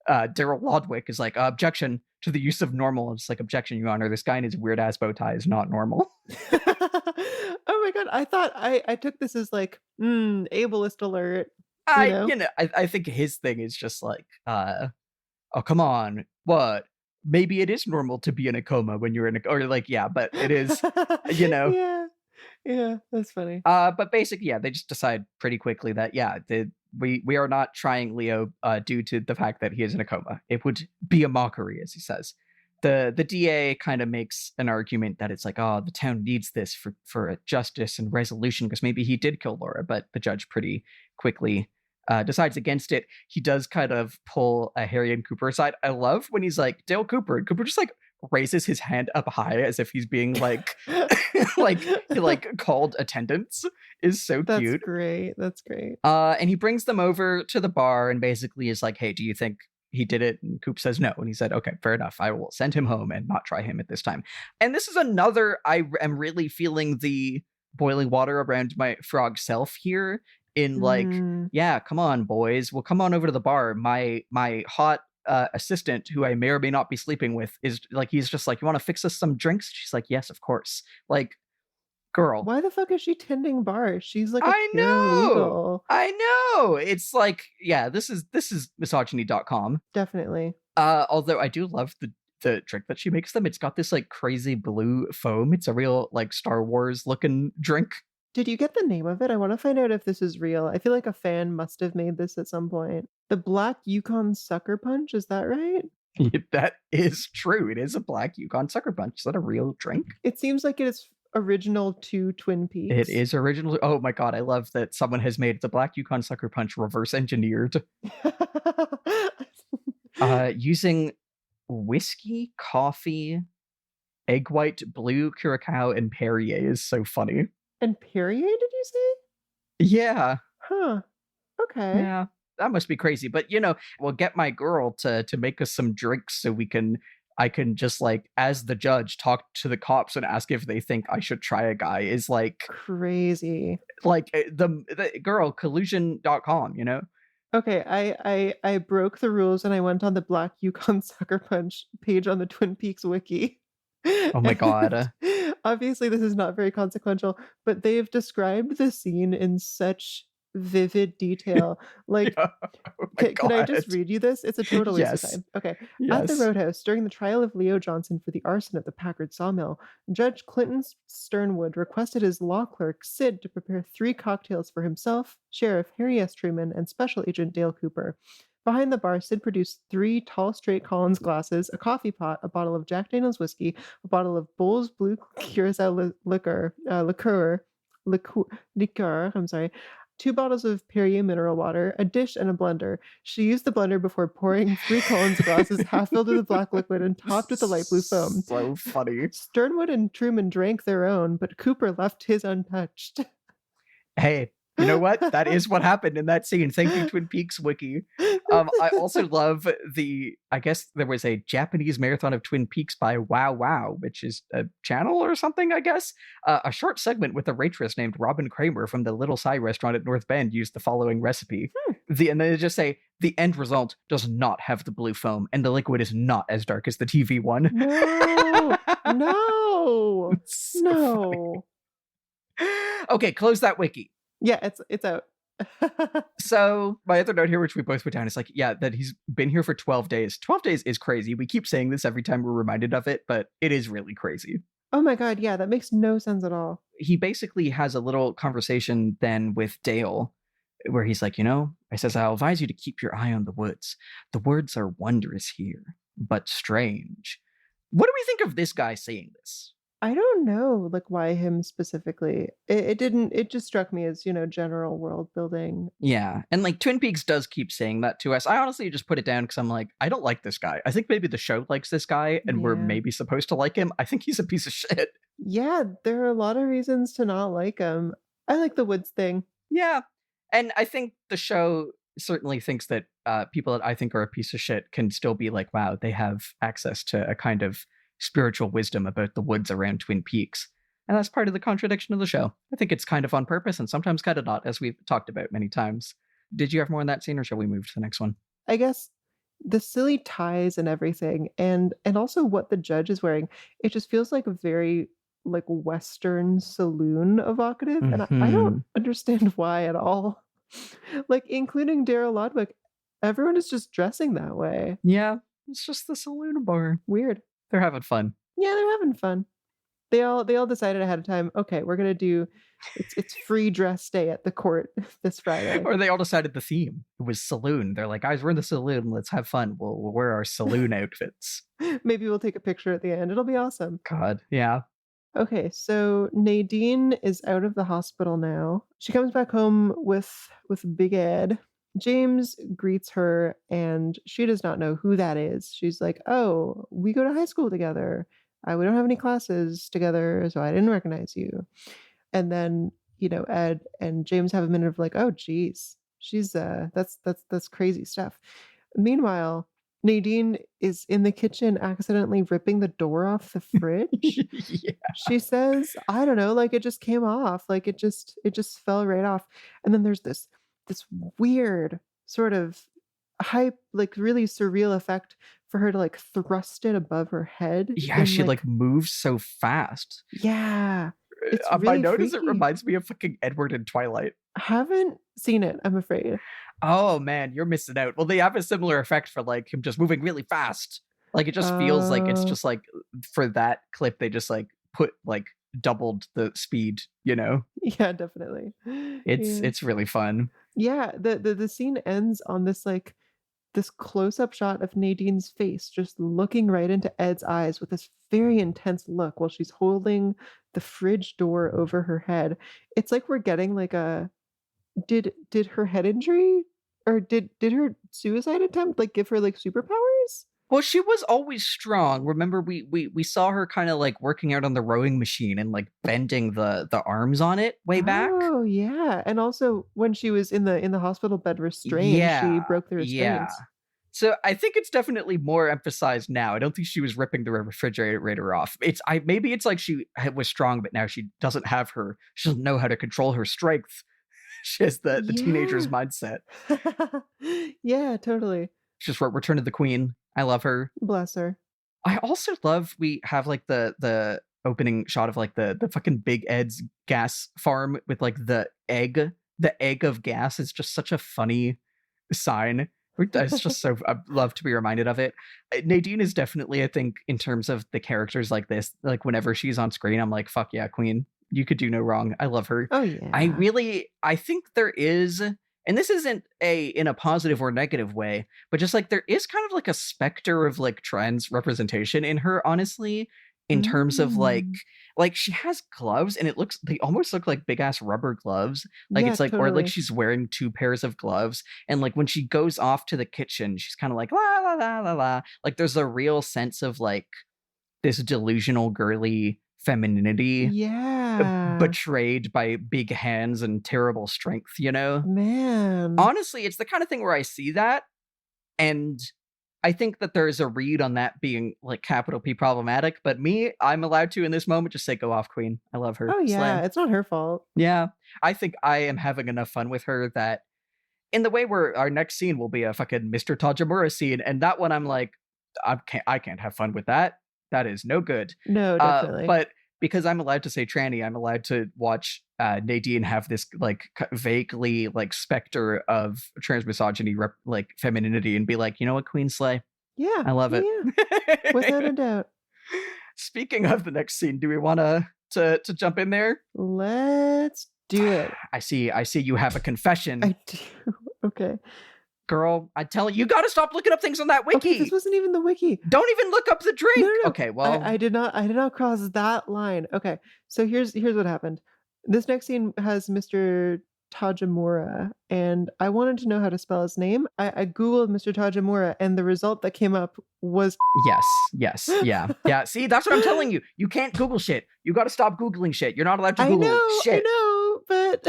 Daryl Lodwick is like, objection to the use of normal. It's like, objection, Your Honor, this guy in his weird ass bow tie is not normal. Oh my god, I thought I took this as like ableist alert. I think his thing is just like, oh come on, what? Maybe it is normal to be in a coma when you're in a, or like, yeah, but it is, Yeah, that's funny. But basically, they just decide pretty quickly that we are not trying Leo due to the fact that he is in a coma. It would be a mockery, as he says. The DA kind of makes an argument that it's like, oh, the town needs this for justice and resolution because maybe he did kill Laura, but the judge pretty quickly decides against it. He does kind of pull a Harry and Cooper aside. I love when he's like, Dale Cooper, and Cooper just like raises his hand up high as if he's being like like called attendance. Is so cute. That's great. And he brings them over to the bar and basically is like, hey, do you think he did it? And Coop says no. And he said, okay, fair enough. I will send him home and not try him at this time. And this is another, I am really feeling the boiling water around my frog self here in like, yeah, come on, boys. Well, come on over to the bar. My hot assistant, who I may or may not be sleeping with, is like, he's just like, you want to fix us some drinks? She's like, yes, of course. Like, girl, why the fuck is she tending bars? She's like, I know. It's like, yeah, this is misogyny.com. Definitely. Although I do love the drink that she makes them. It's got this like crazy blue foam. It's a real like Star Wars looking drink. Did you get the name of it? I want to find out if this is real. I feel like a fan must have made this at some point. The Black Yukon Sucker Punch, is that right? That is true. It is a Black Yukon Sucker Punch. Is that a real drink? It seems like it is original to Twin Peaks. It is original. Oh my god, I love that someone has made the Black Yukon Sucker Punch reverse engineered. Using whiskey, coffee, egg white, blue curacao, and Perrier is so funny. And Perrier, did you say? Yeah. Huh. Okay. Yeah. That must be crazy. But we'll get my girl to make us some drinks so I can just like, as the judge, talk to the cops and ask if they think I should try a guy is like crazy. Like the girl, collusion.com, Okay, I broke the rules and I went on the Black Yukon Sucker Punch page on the Twin Peaks wiki. Oh my god. Obviously, this is not very consequential, but they've described the scene in such vivid detail. Like, Yeah. Oh my can I just God. read you this? It's a total waste Yes. of time. Okay. At Yes. the Roadhouse, during the trial of Leo Johnson for the arson at the Packard sawmill, Judge Clinton Sternwood requested his law clerk, Sid, to prepare 3 cocktails for himself, Sheriff Harry S. Truman, and Special Agent Dale Cooper. Behind the bar, Sid produced 3 tall, straight Collins glasses, a coffee pot, a bottle of Jack Daniels whiskey, a bottle of Bull's Blue Curacao liqueur, I'm sorry, 2 bottles of Perrier mineral water, a dish, and a blender. She used the blender before pouring 3 Collins glasses half filled with the black liquid and topped with the light blue foam. So funny. Sternwood and Truman drank their own, but Cooper left his untouched. Hey, you know what? That is what happened in that scene. Thank you, Twin Peaks Wiki. I also love I guess there was a Japanese marathon of Twin Peaks by Wow Wow, which is a channel or something, I guess. A short segment with a waitress named Robin Kramer from the Little Sai restaurant at North Bend used the following recipe. And then they just say, the end result does not have the blue foam, and the liquid is not as dark as the TV one. No, no, So no. funny. Okay, close that wiki. Yeah, it's out. So my other note here, which we both put down, is like, yeah, that he's been here for 12 days. 12 days is crazy. We keep saying this every time we're reminded of it, but it is really crazy. Oh my god, yeah, that makes no sense at all. He basically has a little conversation then with Dale where he's like, I says, I'll advise you to keep your eye on the woods. The woods are wondrous here, but strange. What do we think of this guy saying this? I don't know, like, why him specifically. It just struck me as, general world building. Yeah, and like Twin Peaks does keep saying that to us. I honestly just put it down because I'm like, I don't like this guy. I think maybe the show likes this guy and we're Yeah. maybe supposed to like him. I think he's a piece of shit. Yeah, there are a lot of reasons to not like him. I like the woods thing. Yeah, and I think the show certainly thinks that people that I think are a piece of shit can still be like, wow, they have access to a kind of spiritual wisdom about the woods around Twin Peaks. And that's part of the contradiction of the show. I think it's kind of on purpose and sometimes kind of not, as we've talked about many times. Did you have more in that scene, or shall we move to the next one? I guess the silly ties and everything, and also what the judge is wearing, it just feels like a very like Western saloon evocative, and I don't understand why at all. Like, including Daryl Lodwick, everyone is just dressing that way. Yeah, it's just the saloon bar. Weird. They're having fun. Yeah, they're having fun. They all decided ahead of time, okay, we're gonna do it's free dress day at the court this Friday. Or they all decided the theme. It was saloon. They're like, guys, we're in the saloon. Let's have fun. We'll wear our saloon outfits. Maybe we'll take a picture at the end. It'll be awesome. God, yeah. Okay, so Nadine is out of the hospital now. She comes back home with Big Ed. James greets her, and she does not know who that is. She's like, oh, we go to high school together. We don't have any classes together, so I didn't recognize you. And then, Ed and James have a minute of like, oh, geez, she's that's crazy stuff. Meanwhile, Nadine is in the kitchen accidentally ripping the door off the fridge. Yeah. She says, I don't know, like it just came off, like it just fell right off. And then there's this weird sort of hype, like really surreal effect for her to like thrust it above her head. Yeah, and, she like moves so fast. Yeah. It's My really note is it freaky. reminds me of fucking Edward in Twilight. Haven't seen it, I'm afraid. Oh man, you're missing out. Well, they have a similar effect for like him just moving really fast. Like it just feels like it's just like for that clip they just like put like doubled the speed, you know? Yeah, definitely. It's really fun. Yeah, the scene ends on this like this close-up shot of Nadine's face just looking right into Ed's eyes with this very intense look while she's holding the fridge door over her head. It's like we're getting like a did her head injury or did her suicide attempt like give her like superpowers? Well, she was always strong. Remember, we saw her kind of like working out on the rowing machine and like bending the arms on it way back. Oh yeah, and also when she was in the hospital bed restrained, she broke the restraints. Yeah. So I think it's definitely more emphasized now. I don't think she was ripping the refrigerator off. Maybe it's like she was strong, but now she doesn't have she doesn't know how to control her strength. She has the teenager's mindset. Yeah, totally. She just wrote Return of the Queen. I love her. Bless her. I also love we have like the opening shot of like the fucking Big Ed's gas farm with like the egg of gas is just such a funny sign. It's just so I love to be reminded of it. Nadine is definitely, I think, in terms of the characters like this, like whenever she's on screen, I'm like, fuck yeah, queen. You could do no wrong. I love her. Oh yeah. I think there is, and this isn't in a positive or negative way, but just like there is kind of like a specter of like trans representation in her, honestly, in terms of like she has gloves and they almost look like big ass rubber gloves. Like it's like, totally. Or like she's wearing 2 pairs of gloves. And like when she goes off to the kitchen, she's kind of like, la, la, la, la, la. Like there's a real sense of like this delusional girly femininity. Yeah. Betrayed by big hands and terrible strength, you know? Man. Honestly, it's the kind of thing where I see that and I think that there's a read on that being like capital P problematic, but I'm allowed to in this moment just say go off queen. I love her. Oh yeah, Slam. It's not her fault. Yeah. I think I am having enough fun with her that in the way where our next scene will be a fucking Mr Tojamura scene, and that one I'm like, I can't have fun with that. That is no good. No, definitely. But because I'm allowed to say tranny, I'm allowed to watch Nadine have this like vaguely like specter of trans misogyny, like femininity, and be like, you know what, Queen Slay? Yeah, I love it. Yeah. Without a doubt. Speaking of the next scene, do we want to jump in there? Let's do it. I see you have a confession. I do. Okay. Girl, I tell you gotta stop looking up things on that wiki. Okay, this wasn't even the wiki. Don't even look up the drink. No. Okay, well, I did not cross that line. Okay, so here's what happened. This next scene has Mr. Tojamura, and I wanted to know how to spell his name. I googled Mr. Tojamura, and the result that came up was yes, yeah. See, that's what I'm telling you. You can't Google shit. You got to stop Googling shit. You're not allowed to Google shit. I know, but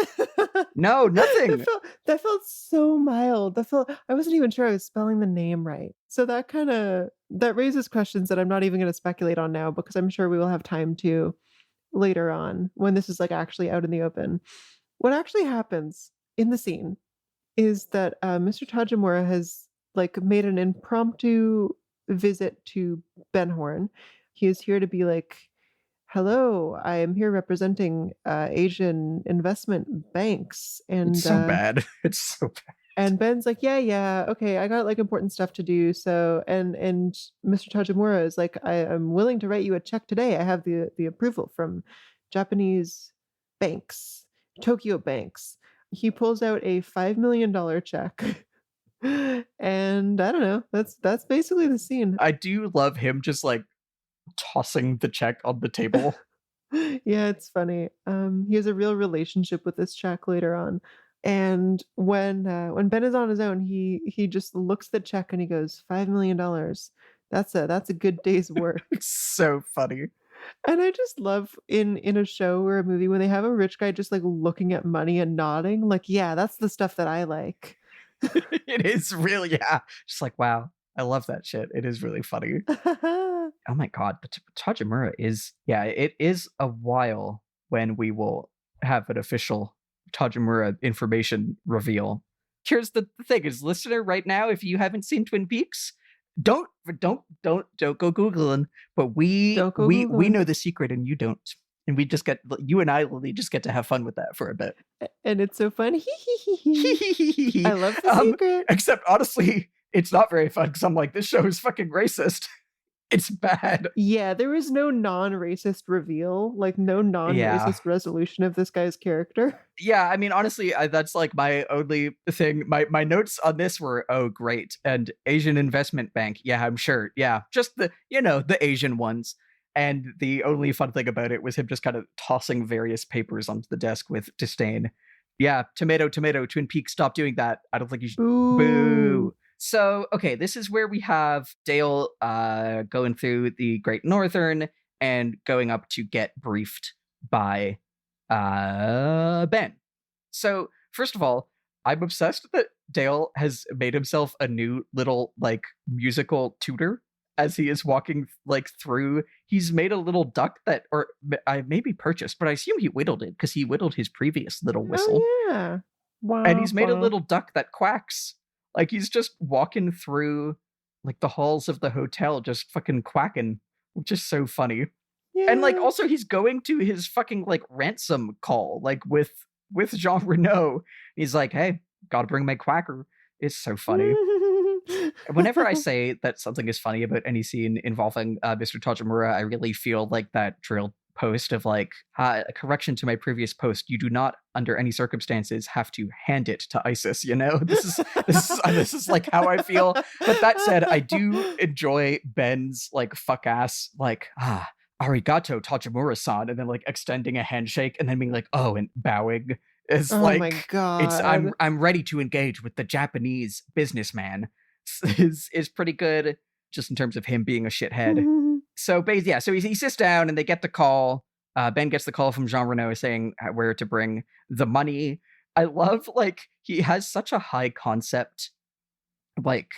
no, nothing. That felt so mild. I wasn't even sure I was spelling the name right. So that raises questions that I'm not even going to speculate on now because I'm sure we will have time to later on when this is like actually out in the open. What actually happens in the scene is that Mr. Tojamura has like made an impromptu visit to Ben Horn. He is here to be like, hello, I am here representing Asian investment banks. And it's so bad. It's so bad. And Ben's like, yeah, okay, I got like important stuff to do. So, and Mr. Tojamura is like, I'm willing to write you a check today. I have the approval from Japanese banks. Tokyo banks. He pulls out a $5 million check. And I don't know. That's basically the scene. I do love him just like tossing the check on the table. Yeah, it's funny. He has a real relationship with this check later on. And when Ben is on his own, he just looks at the check and he goes, $5 million. That's a good day's work. It's so funny. And I just love in a show or a movie when they have a rich guy just like looking at money and nodding, like, yeah, that's the stuff that I like. It is really, yeah. Just like, wow, I love that shit. It is really funny. Oh my God. But Tojamura it is a while when we will have an official Tojamura information reveal. Here's the thing is, listener, right now, if you haven't seen Twin Peaks, don't go Googling, but we know the secret and you don't. And you and I literally just get to have fun with that for a bit. And it's so fun. I love the secret. Except honestly, it's not very fun because I'm like, this show is fucking racist. It's bad. Yeah, there was no non-racist reveal, like no non-racist resolution of this guy's character. Yeah, I mean, honestly, that's like my only thing. My notes on this were, oh, great. And Asian investment bank. Yeah, I'm sure. Yeah, just the Asian ones. And the only fun thing about it was him just kind of tossing various papers onto the desk with disdain. Yeah, tomato, Twin Peaks, stop doing that. I don't think you should. Boo. So, okay, this is where we have Dale going through the Great Northern and going up to get briefed by Ben. So, first of all, I'm obsessed that Dale has made himself a new little, like, musical tutor as he is walking, like, through. He's made a little duck that, or I maybe purchased, but I assume he whittled it because he whittled his previous little whistle. Oh, yeah. Wow. And he's made a little duck that quacks. Like, he's just walking through, like, the halls of the hotel, just fucking quacking, which is so funny. Yeah. And, like, also he's going to his fucking, like, ransom call, like, with Jean Reno. He's like, hey, gotta bring my quacker. It's so funny. Whenever I say that something is funny about any scene involving Mr. Tojamura, I really feel like that drilled post of like, a correction to my previous post, you do not under any circumstances have to hand it to ISIS, this is like how I feel. But that said, I do enjoy Ben's like fuck ass, like, arigato Tojamura-san, and then like extending a handshake and then being like, oh, and bowing is like, my God. It's I'm ready to engage with the Japanese businessman is pretty good just in terms of him being a shithead. So he sits down and they get the call. Ben gets the call from Jean Reno saying where to bring the money. I love, like, he has such a high concept, like,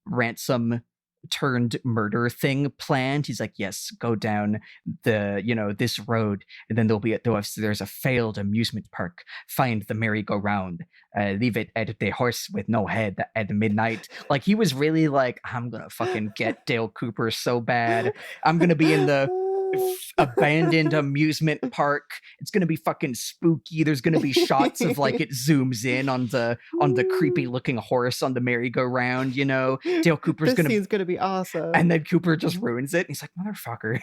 ransom turned murder thing planned. He's like, yes, go down this road, and then there's a failed amusement park. Find the merry-go-round. Leave it at the horse with no head at midnight. Like, he was really like, I'm gonna fucking get Dale Cooper so bad. I'm gonna be in the abandoned amusement park. It's gonna be fucking spooky. There's gonna be shots of like it zooms in on the creepy looking horse on the merry-go-round. Dale Cooper's scene's gonna be awesome. And then Cooper just ruins it. And he's like, motherfucker.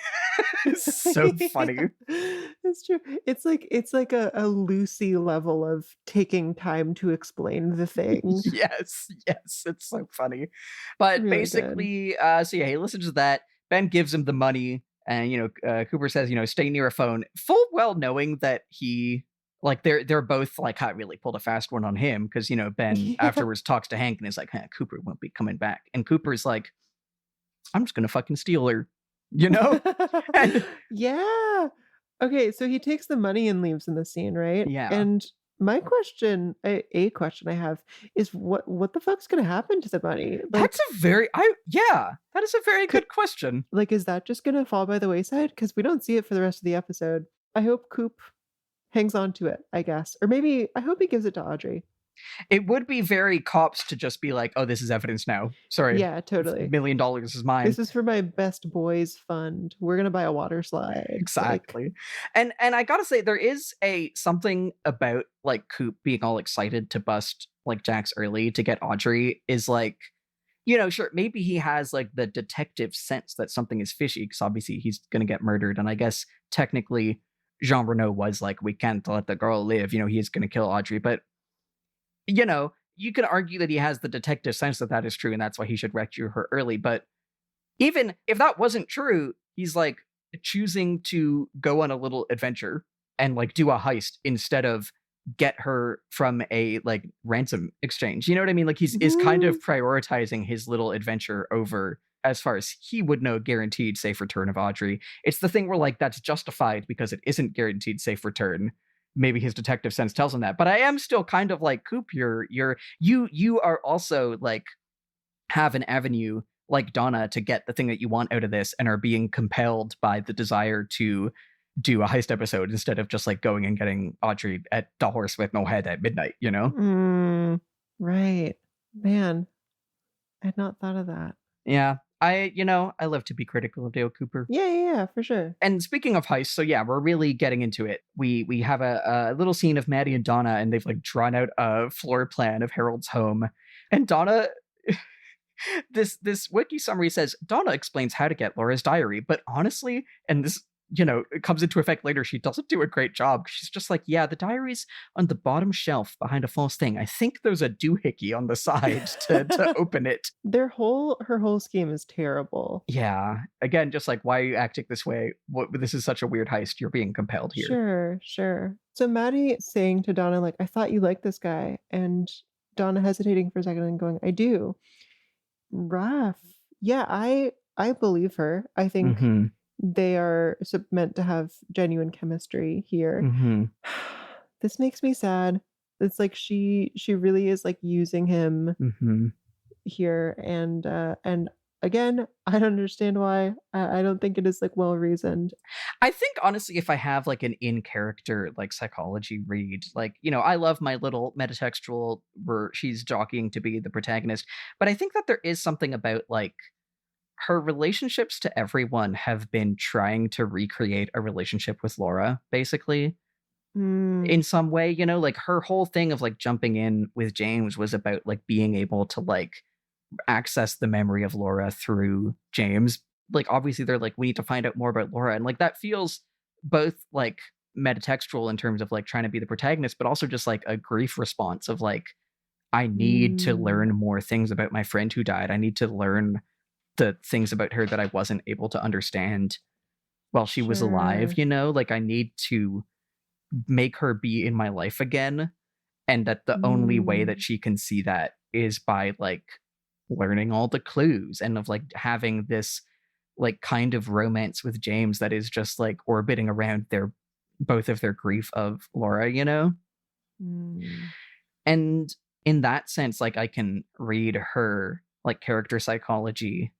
It's so funny. It's true. It's like a Lucy level of taking time to explain the thing. Yes, it's so funny. But really basically, he listens to that. Ben gives him the money. And, Cooper says, stay near a phone, full well knowing that he, like, they're both, like, really pulled a fast one on him. Because, Ben afterwards talks to Hank and is like, Cooper won't be coming back. And Cooper's like, I'm just going to fucking steal her, And, yeah. Okay, so he takes the money and leaves in the scene, right? Yeah. And my question, a question I have is what the fuck's gonna happen to the money? Like, that is a very good question. Like, is that just gonna fall by the wayside? Because we don't see it for the rest of the episode. I hope Coop hangs on to it, I guess. Or maybe I hope he gives it to Audrey. It would be very cops to just be like, oh, this is evidence now. Sorry. Yeah, totally. $1 million is mine. This is for my best boys fund. We're going to buy a water slide. Exactly. Like, and I gotta say, there is something about like Coop being all excited to bust like Jax early to get Audrey is like, sure, maybe he has like the detective sense that something is fishy because obviously he's going to get murdered. And I guess technically Jean Reno was like, we can't let the girl live. He is going to kill Audrey. But you can argue that he has the detective sense that is true, and that's why he should rescue her early. But even if that wasn't true, he's like choosing to go on a little adventure and like do a heist instead of get her from a like ransom exchange. You know what I mean? Like is kind of prioritizing his little adventure over, as far as he would know, guaranteed safe return of Audrey. It's the thing where like that's justified because it isn't guaranteed safe return. Maybe his detective sense tells him that, but I am still kind of like, Coop, you are also like have an avenue like Donna to get the thing that you want out of this and are being compelled by the desire to do a heist episode instead of just like going and getting Audrey at the horse with no head at midnight, Right. Man, I had not thought of that. Yeah. I love to be critical of Dale Cooper. Yeah, for sure. And speaking of heists, so we're really getting into it. We have a little scene of Maddy and Donna, and they've like drawn out a floor plan of Harold's home. And Donna, This wiki summary says Donna explains how to get Laura's diary, but honestly, and this, it comes into effect later, she doesn't do a great job. She's just like, yeah, the diary's on the bottom shelf behind a false thing. I think there's a doohickey on the side to open it. Her whole scheme is terrible. Yeah. Again, just like, why are you acting this way? This is such a weird heist. You're being compelled here. Sure. So Maddy saying to Donna, like, I thought you liked this guy. And Donna hesitating for a second and going, I do. Rough. Yeah, I believe her. I think they are meant to have genuine chemistry here. This makes me sad. It's like she really is like using him here, and again, I don't understand why. I don't think it is like well reasoned. I think honestly, if I have like an in character like psychology read, like, I love my little metatextual where she's jockeying to be the protagonist, but I think that there is something about like her relationships to everyone have been trying to recreate a relationship with Laura, basically, in some way, like her whole thing of like jumping in with James was about like being able to like access the memory of Laura through James. Like, obviously they're like, we need to find out more about Laura. And like, that feels both like metatextual in terms of like trying to be the protagonist, but also just like a grief response of like, I need to learn more things about my friend who died. I need to learn the things about her that I wasn't able to understand while she was alive, like I need to make her be in my life again. And that the only way that she can see that is by like learning all the clues and of like having this like kind of romance with James that is just like orbiting around both of their grief of Laura, And in that sense, like I can read her like character psychology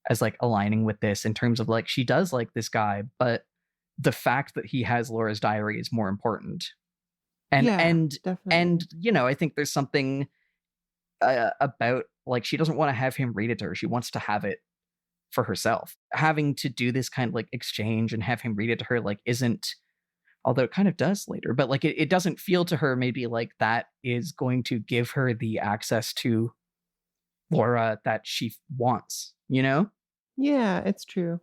as like aligning with this in terms of like she does like this guy, but the fact that he has Laura's diary is more important. And I think there's something about like she doesn't want to have him read it to her. She wants to have it for herself. Having to do this kind of like exchange and have him read it to her like isn't, although it kind of does later, but like it doesn't feel to her maybe like that is going to give her the access to Laura that she wants, Yeah, it's true.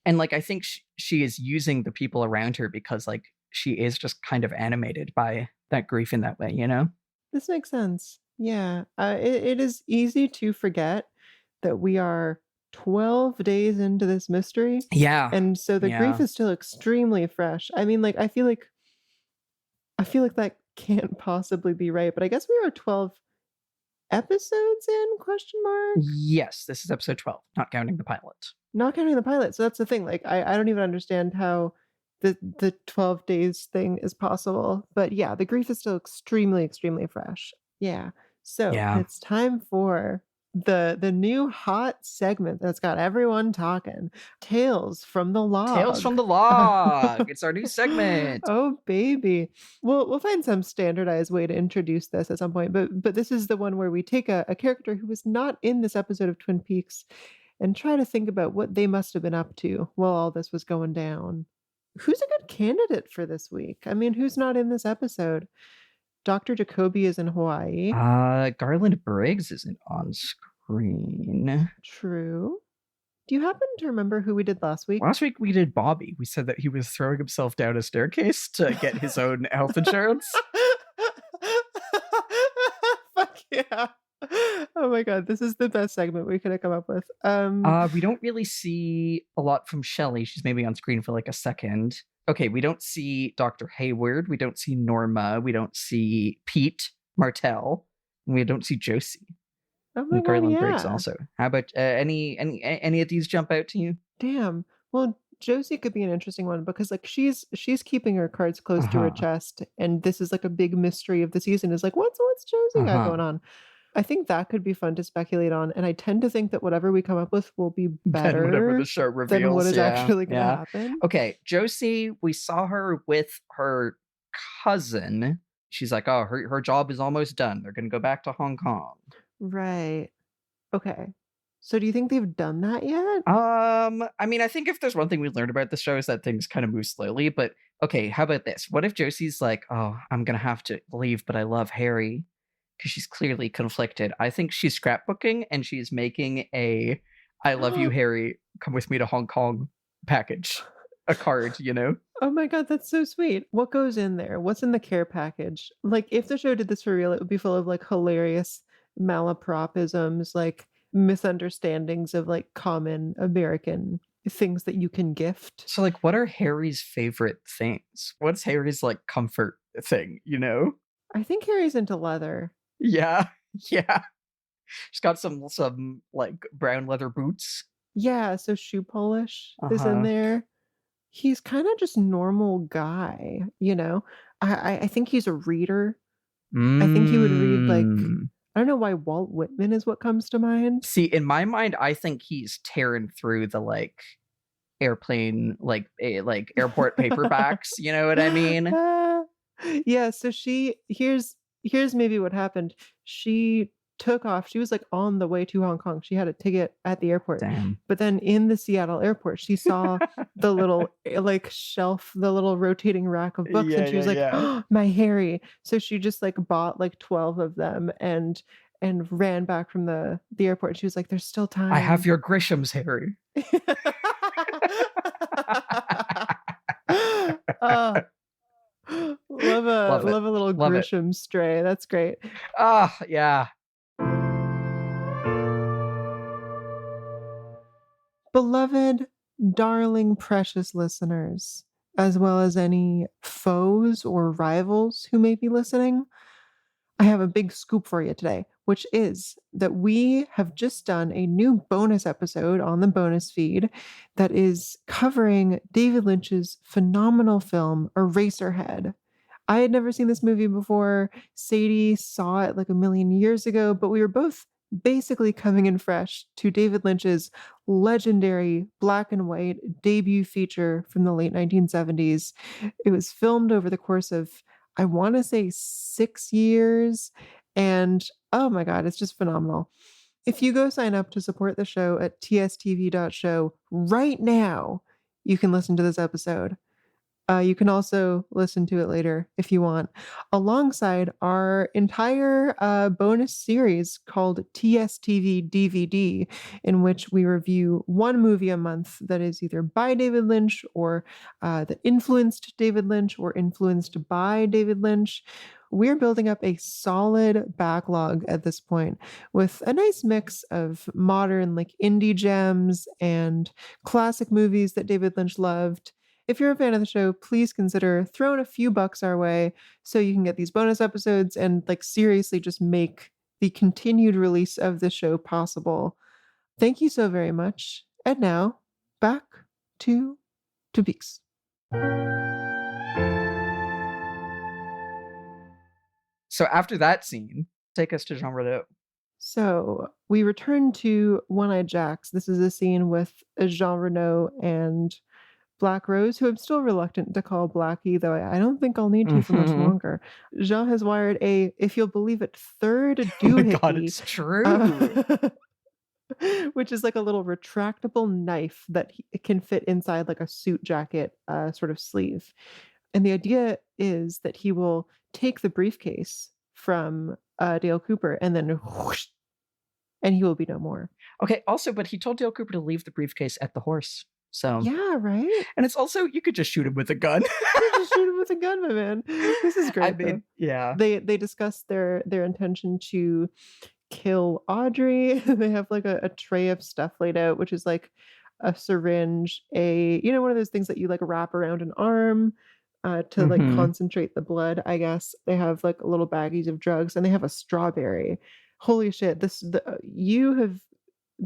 And like I think she is using the people around her because like she is just kind of animated by that grief in that way, This makes sense. Yeah, it is easy to forget that we are 12 days into this mystery. Yeah. And so the grief is still extremely fresh. I mean, like I feel like that can't possibly be right, but I guess we are 12 episodes in, question mark? Yes, this is episode 12, not counting the pilot. So that's the thing. Like I don't even understand how the 12 days thing is possible. But yeah, the grief is still extremely, extremely fresh. Yeah. So it's time for the new hot segment that's got everyone talking. Tales from the Log. It's our new segment. Oh baby. We'll find some standardized way to introduce this at some point, but this is the one where we take a character who was not in this episode of Twin Peaks and try to think about what they must have been up to while all this was going down. Who's a good candidate for this week? I mean, who's not in this episode? Dr. Jacoby is in Hawaii. Garland Briggs isn't on screen. True. Do you happen to remember who we did last week? Last week we did Bobby. We said that he was throwing himself down a staircase to get his own health insurance. Fuck yeah. Oh my god, this is the best segment we could have come up with. We don't really see a lot from Shelley. She's maybe on screen for like a second. Okay, we don't see Dr. Hayward. We don't see Norma. We don't see Pete Martell. And we don't see Josie. Oh my god, Garland Briggs also. How about any of these jump out to you? Damn. Well, Josie could be an interesting one because like she's keeping her cards close to her chest, and this is like a big mystery of the season. Is like what's Josie got going on? I think that could be fun to speculate on, and I tend to think that whatever we come up with will be better than whatever the show reveals. Than what is actually going to happen. Okay, Josie, we saw her with her cousin. She's like, oh, her job is almost done. They're going to go back to Hong Kong. Right. Okay. So do you think they've done that yet? I mean, I think if there's one thing we learned about the show is that things kind of move slowly. But okay, how about this? What if Josie's like, oh, I'm going to have to leave, but I love Harry. because she's clearly conflicted. I think she's scrapbooking and she's making a "I love you, Harry. Come with me to Hong Kong" package, a card. Oh my god, that's so sweet. What goes in there? What's in the care package? Like, if the show did this for real, it would be full of like hilarious malapropisms, like misunderstandings of like common American things that you can gift. So, like, what are Harry's favorite things? What's Harry's like comfort thing? I think Harry's into leather. Yeah, yeah. She's got some like brown leather boots. Yeah, so shoe polish is in there. He's kind of just normal guy, I think he's a reader. I think he would read like, I don't know why Walt Whitman is what comes to mind. See, in my mind, I think he's tearing through the like airplane, like airport paperbacks. You know what I mean? Yeah. So here's maybe what happened. She took off. She was like on the way to Hong Kong. She had a ticket at the airport. Damn. But then in the Seattle airport, she saw the little like shelf, the little rotating rack of books, and she was like, "Oh, my Harry." So she just like bought like 12 of them and ran back from the airport. She was like, "There's still time. I have your Grisham's, Harry." Love a little Grisham stray. That's great. Yeah. Beloved, darling, precious listeners, as well as any foes or rivals who may be listening, I have a big scoop for you today, which is that we have just done a new bonus episode on the bonus feed that is covering David Lynch's phenomenal film, Eraserhead. I had never seen this movie before. Sadie saw it like a million years ago, but we were both basically coming in fresh to David Lynch's legendary black and white debut feature from the late 1970s. It was filmed over the course of, I want to say, 6 years. And oh my God, it's just phenomenal. If you go sign up to support the show at tstv.show right now, you can listen to this episode. You can also listen to it later if you want, alongside our entire bonus series called TSTV DVD, in which we review one movie a month that is either by David Lynch or that influenced David Lynch or influenced by David Lynch. We're building up a solid backlog at this point with a nice mix of modern, like indie gems and classic movies that David Lynch loved. If you're a fan of the show, please consider throwing a few bucks our way so you can get these bonus episodes and like seriously just make the continued release of the show possible. Thank you so very much. And now back to Beaks. So after that scene, take us to Jean Renault. So we return to One-Eyed Jacks. This is a scene with Jean Renault and Black Rose, who I'm still reluctant to call Blackie, though I don't think I'll need to for much longer. Jean has wired a, if you'll believe it, third doohickey. Oh my God, it's true. Which is like a little retractable knife that it can fit inside like a suit jacket sort of sleeve. And the idea is that he will take the briefcase from Dale Cooper and then whoosh, and he will be no more. Okay, also, but he told Dale Cooper to leave the briefcase at the horse. So yeah, right. And it's also, you could just shoot him with a gun. You just shoot him with a gun, my man. This is great. I mean, yeah. They discuss their intention to kill Audrey. They have like a tray of stuff laid out, which is like a syringe, one of those things that you like wrap around an arm to like concentrate the blood, I guess. They have like little baggies of drugs, and they have a strawberry. Holy shit. You have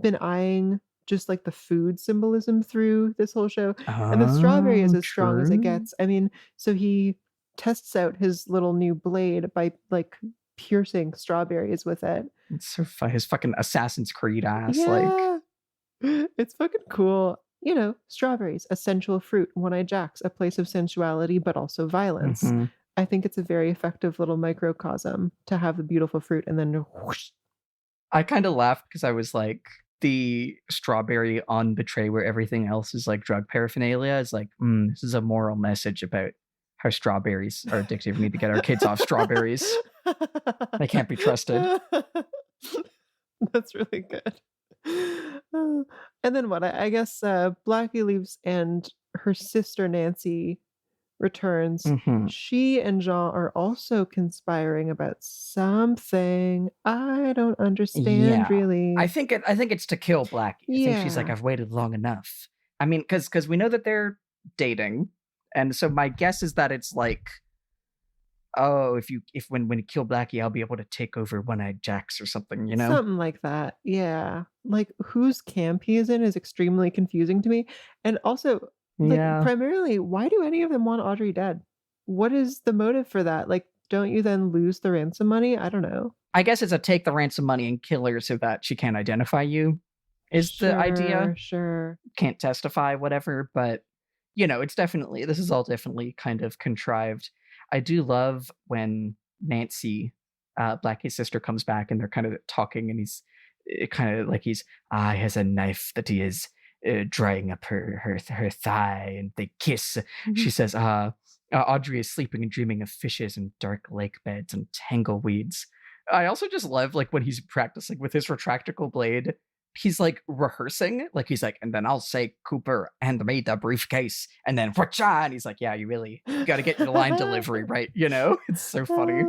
been eyeing just like the food symbolism through this whole show. And the strawberry is as strong as it gets. I mean, so he tests out his little new blade by like piercing strawberries with it. It's so fun. His fucking Assassin's Creed ass. Yeah. It's fucking cool. Strawberries, a sensual fruit. One-Eyed Jacks, a place of sensuality, but also violence. I think it's a very effective little microcosm to have the beautiful fruit and then whoosh. I kind of laughed because I was like, the strawberry on the tray where everything else is like drug paraphernalia is like, this is a moral message about how strawberries are addictive. We need to get our kids off strawberries. They can't be trusted. That's really good. And then what? I guess Blackie leaves and her sister Nancy returns. Mm-hmm. She and Jean are also conspiring about something. I don't understand really. I think it's to kill Blackie. I think she's like, Yeah. I've waited long enough. I mean, because we know that they're dating, and so my guess is that it's like, oh, when you kill Blackie, I'll be able to take over One-Eyed Jacks or something, you know? Something like that. Yeah. Like whose camp he is in is extremely confusing to me. And also, like Yeah. primarily, why do any of them want Audrey dead? What is the motive for that? Like, don't you then lose the ransom money? I don't know. I guess it's a take the ransom money and kill her so that she can't identify you is the idea. Sure. Can't testify, whatever, but this is all definitely kind of contrived. I do love when Nancy, Blackie's sister, comes back and they're kind of talking, and he's kind of like he has a knife that he is drying up her thigh, and they kiss. She says, Audrey is sleeping and dreaming of fishes and dark lake beds and tangleweeds. I also just love like when he's practicing with his retractable blade. He's like rehearsing, like he's like, and then I'll say, Cooper, hand me the briefcase, and then whatcha, and he's like, yeah, you got to get your line delivery right, It's so funny.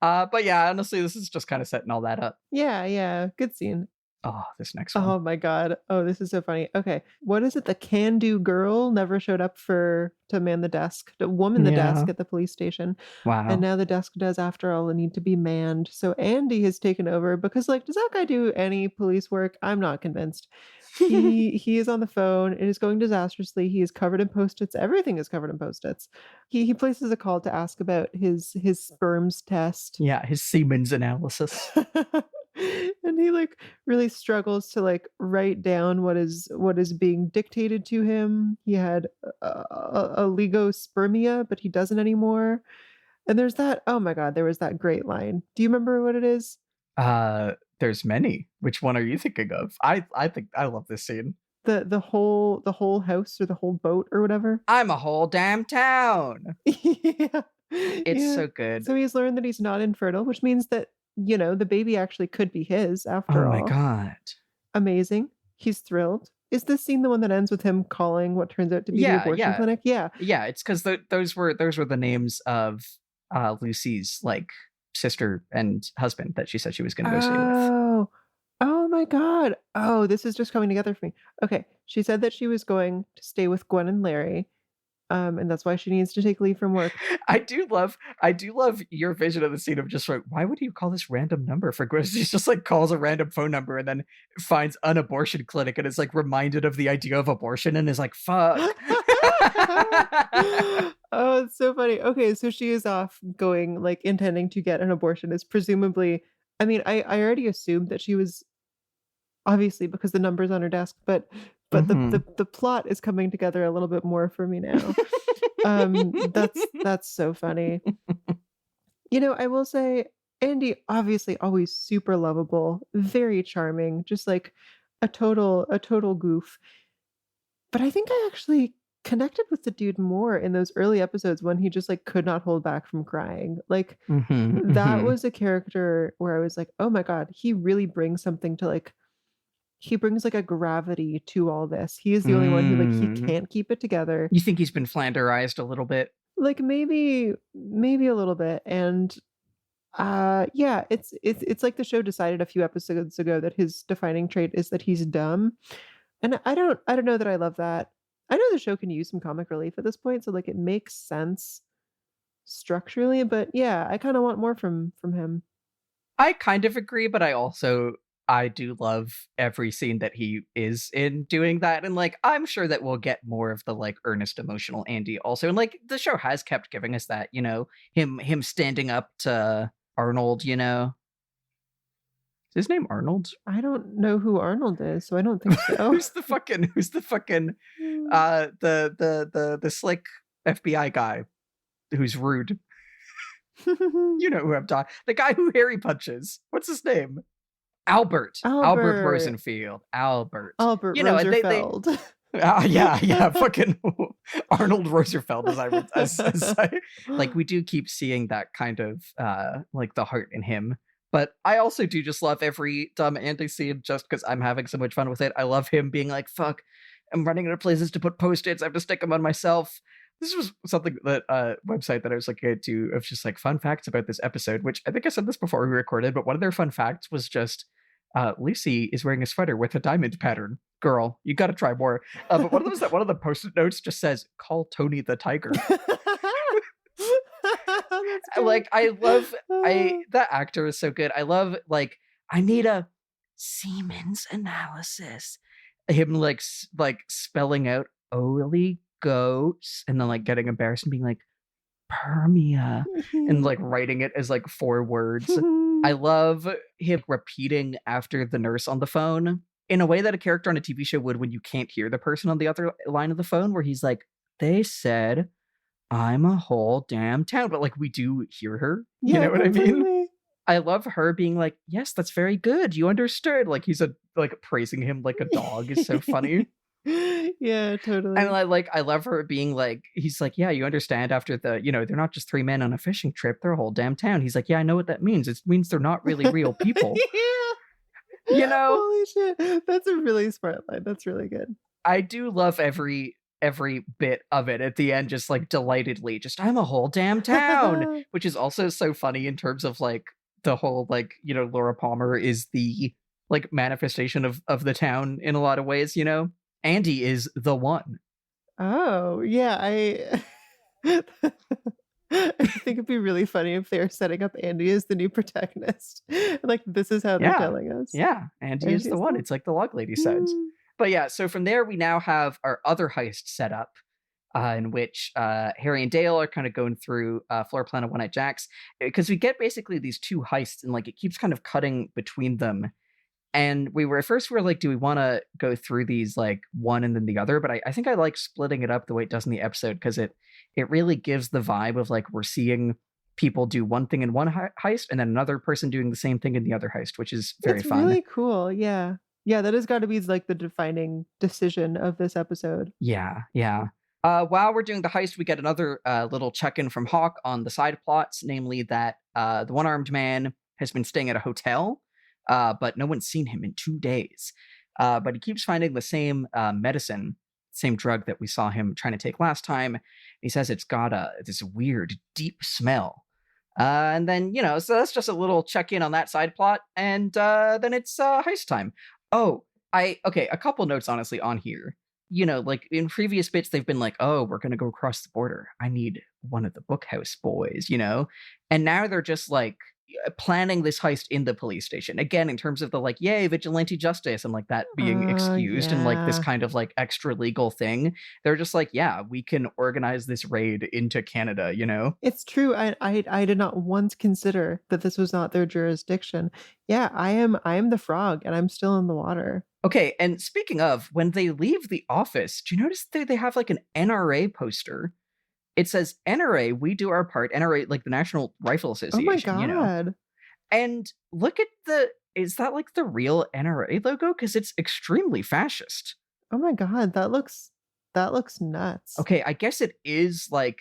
But yeah, honestly, this is just kind of setting all that up. Yeah, good scene. Oh, this next one. Oh my god. Oh, this is so funny. Okay, what is it? The can-do girl never showed up to man the desk, to woman the desk at the police station. Wow. And now the desk does, after all, need to be manned. So Andy has taken over because, like, does that guy do any police work? I'm not convinced. He is on the phone. It is going disastrously. He is covered in Post-its. Everything is covered in Post-its. He places a call to ask about his sperms test. Yeah, his Siemens analysis. And he like really struggles to like write down what is being dictated to him. He had a oligospermia, but he doesn't anymore. And there's that. Oh my god, there was that great line. Do you remember what it is? There's many. Which one are you thinking of? I think I love this scene. The whole house or the whole boat or whatever. I'm a whole damn town. Yeah. It's so good. So he's learned that he's not infertile, which means that the baby actually could be his after all. Oh my god. Amazing. He's thrilled. Is this scene the one that ends with him calling what turns out to be the abortion clinic? Yeah. Yeah, it's because those were the names of Lucy's like sister and husband that she said she was going to go stay with. Oh my god. Oh, this is just coming together for me. Okay, she said that she was going to stay with Gwen and Larry. And that's why she needs to take leave from work. I do love your vision of the scene of just like, why would you call this random number for Gwen? She just like calls a random phone number and then finds an abortion clinic and is like reminded of the idea of abortion and is like, fuck. Oh, it's so funny. Okay, so she is off going, like intending to get an abortion. Is presumably, I mean, I already assumed that she was, obviously because the number's on her desk, but the plot is coming together a little bit more for me now. That's so funny. I will say Andy, obviously always super lovable, very charming, just like a total goof. But I think I actually connected with the dude more in those early episodes when he just like could not hold back from crying. Like that was a character where I was like, oh my god, he really brings something to like. He brings like a gravity to all this. He is the only one who like he can't keep it together. You think he's been Flanderized a little bit? Like maybe a little bit. And yeah, it's like the show decided a few episodes ago that his defining trait is that he's dumb. And I don't know that I love that. I know the show can use some comic relief at this point, so like it makes sense structurally, but yeah, I kind of want more from him. I kind of agree, but I do love every scene that he is in doing that. And like, I'm sure that we'll get more of the like earnest emotional Andy also. And like the show has kept giving us that, him standing up to Arnold, Is his name Arnold? I don't know who Arnold is, so I don't think so. who's the fucking the slick FBI guy who's rude? You know who I'm talking. The guy who Harry punches. What's his name? Albert Rosenfield. Albert. Rosenfeld. Yeah, fucking Arnold Roosevelt, like we do keep seeing that kind of like the heart in him. But I also do just love every dumb Andy scene just because I'm having so much fun with it. I love him being like, fuck, I'm running out of places to put Post-its. I have to stick them on myself. This was something that website that I was looking into of just like fun facts about this episode, which I think I said this before we recorded, but one of their fun facts was just Lucy is wearing a sweater with a diamond pattern. Girl, you got to try more. But one of them is that one of the Post-it notes just says, "Call Tony the Tiger." Like I love that actor is so good. I love like I need a Siemens analysis. Him like spelling out oligos and then like getting embarrassed and being like Permia and like writing it as like 4 words. I love him repeating after the nurse on the phone in a way that a character on a TV show would when you can't hear the person on the other line of the phone, where he's like, they said I'm a whole damn town, but like we do hear her. You know what I mean? I love her being like, yes, that's very good. You understood. Like he's like praising him like a dog is so funny. Yeah, totally. And I love her being like, he's like, yeah, you understand after the, they're not just 3 men on a fishing trip, they're a whole damn town. He's like, yeah, I know what that means. It means they're not really real people. Yeah. Holy shit. That's a really smart line. That's really good. I do love every bit of it at the end, just like delightedly, just I'm a whole damn town, which is also so funny in terms of like the whole like, Laura Palmer is the like manifestation of the town in a lot of ways, Andy is the one. Oh, yeah. I think it'd be really funny if they're setting up Andy as the new protagonist. Like, this is how they're telling us. Yeah, Andy is the one. It's like the log lady says. But yeah, so from there, we now have our other heist set up, in which Harry and Dale are kind of going through floor plan of One Night Jack's, because we get basically these 2 heists, and like it keeps kind of cutting between them. And we were like, do we want to go through these like one and then the other? But I think I like splitting it up the way it does in the episode, because it really gives the vibe of like we're seeing people do one thing in one heist and then another person doing the same thing in the other heist, which is very fun. Really cool. Yeah. Yeah, that has got to be like the defining decision of this episode. Yeah. While we're doing the heist, we get another little check-in from Hawk on the side plots, namely that the one-armed man has been staying at a hotel, but no one's seen him in 2 days. But he keeps finding the same medicine, same drug that we saw him trying to take last time. He says it's got this weird, deep smell. And then, so that's just a little check-in on that side plot. And then it's heist time. Oh, a couple notes, honestly, on here. Like in previous bits, they've been like, oh, we're going to go across the border. I need one of the Bookhouse boys, And now they're just like planning this heist in the police station. Again, in terms of the like, yay, vigilante justice and like that being excused and like this kind of like extra legal thing. They're just like, yeah, we can organize this raid into Canada, It's true. I did not once consider that this was not their jurisdiction. Yeah, I am the frog and I'm still in the water. Okay, and speaking of, when they leave the office, do you notice they have like an NRA poster? It says NRA, we do our part. NRA, like the National Rifle Association. Oh my God. And look at is that like the real NRA logo? Because it's extremely fascist. Oh my God, that looks nuts. Okay, I guess it is like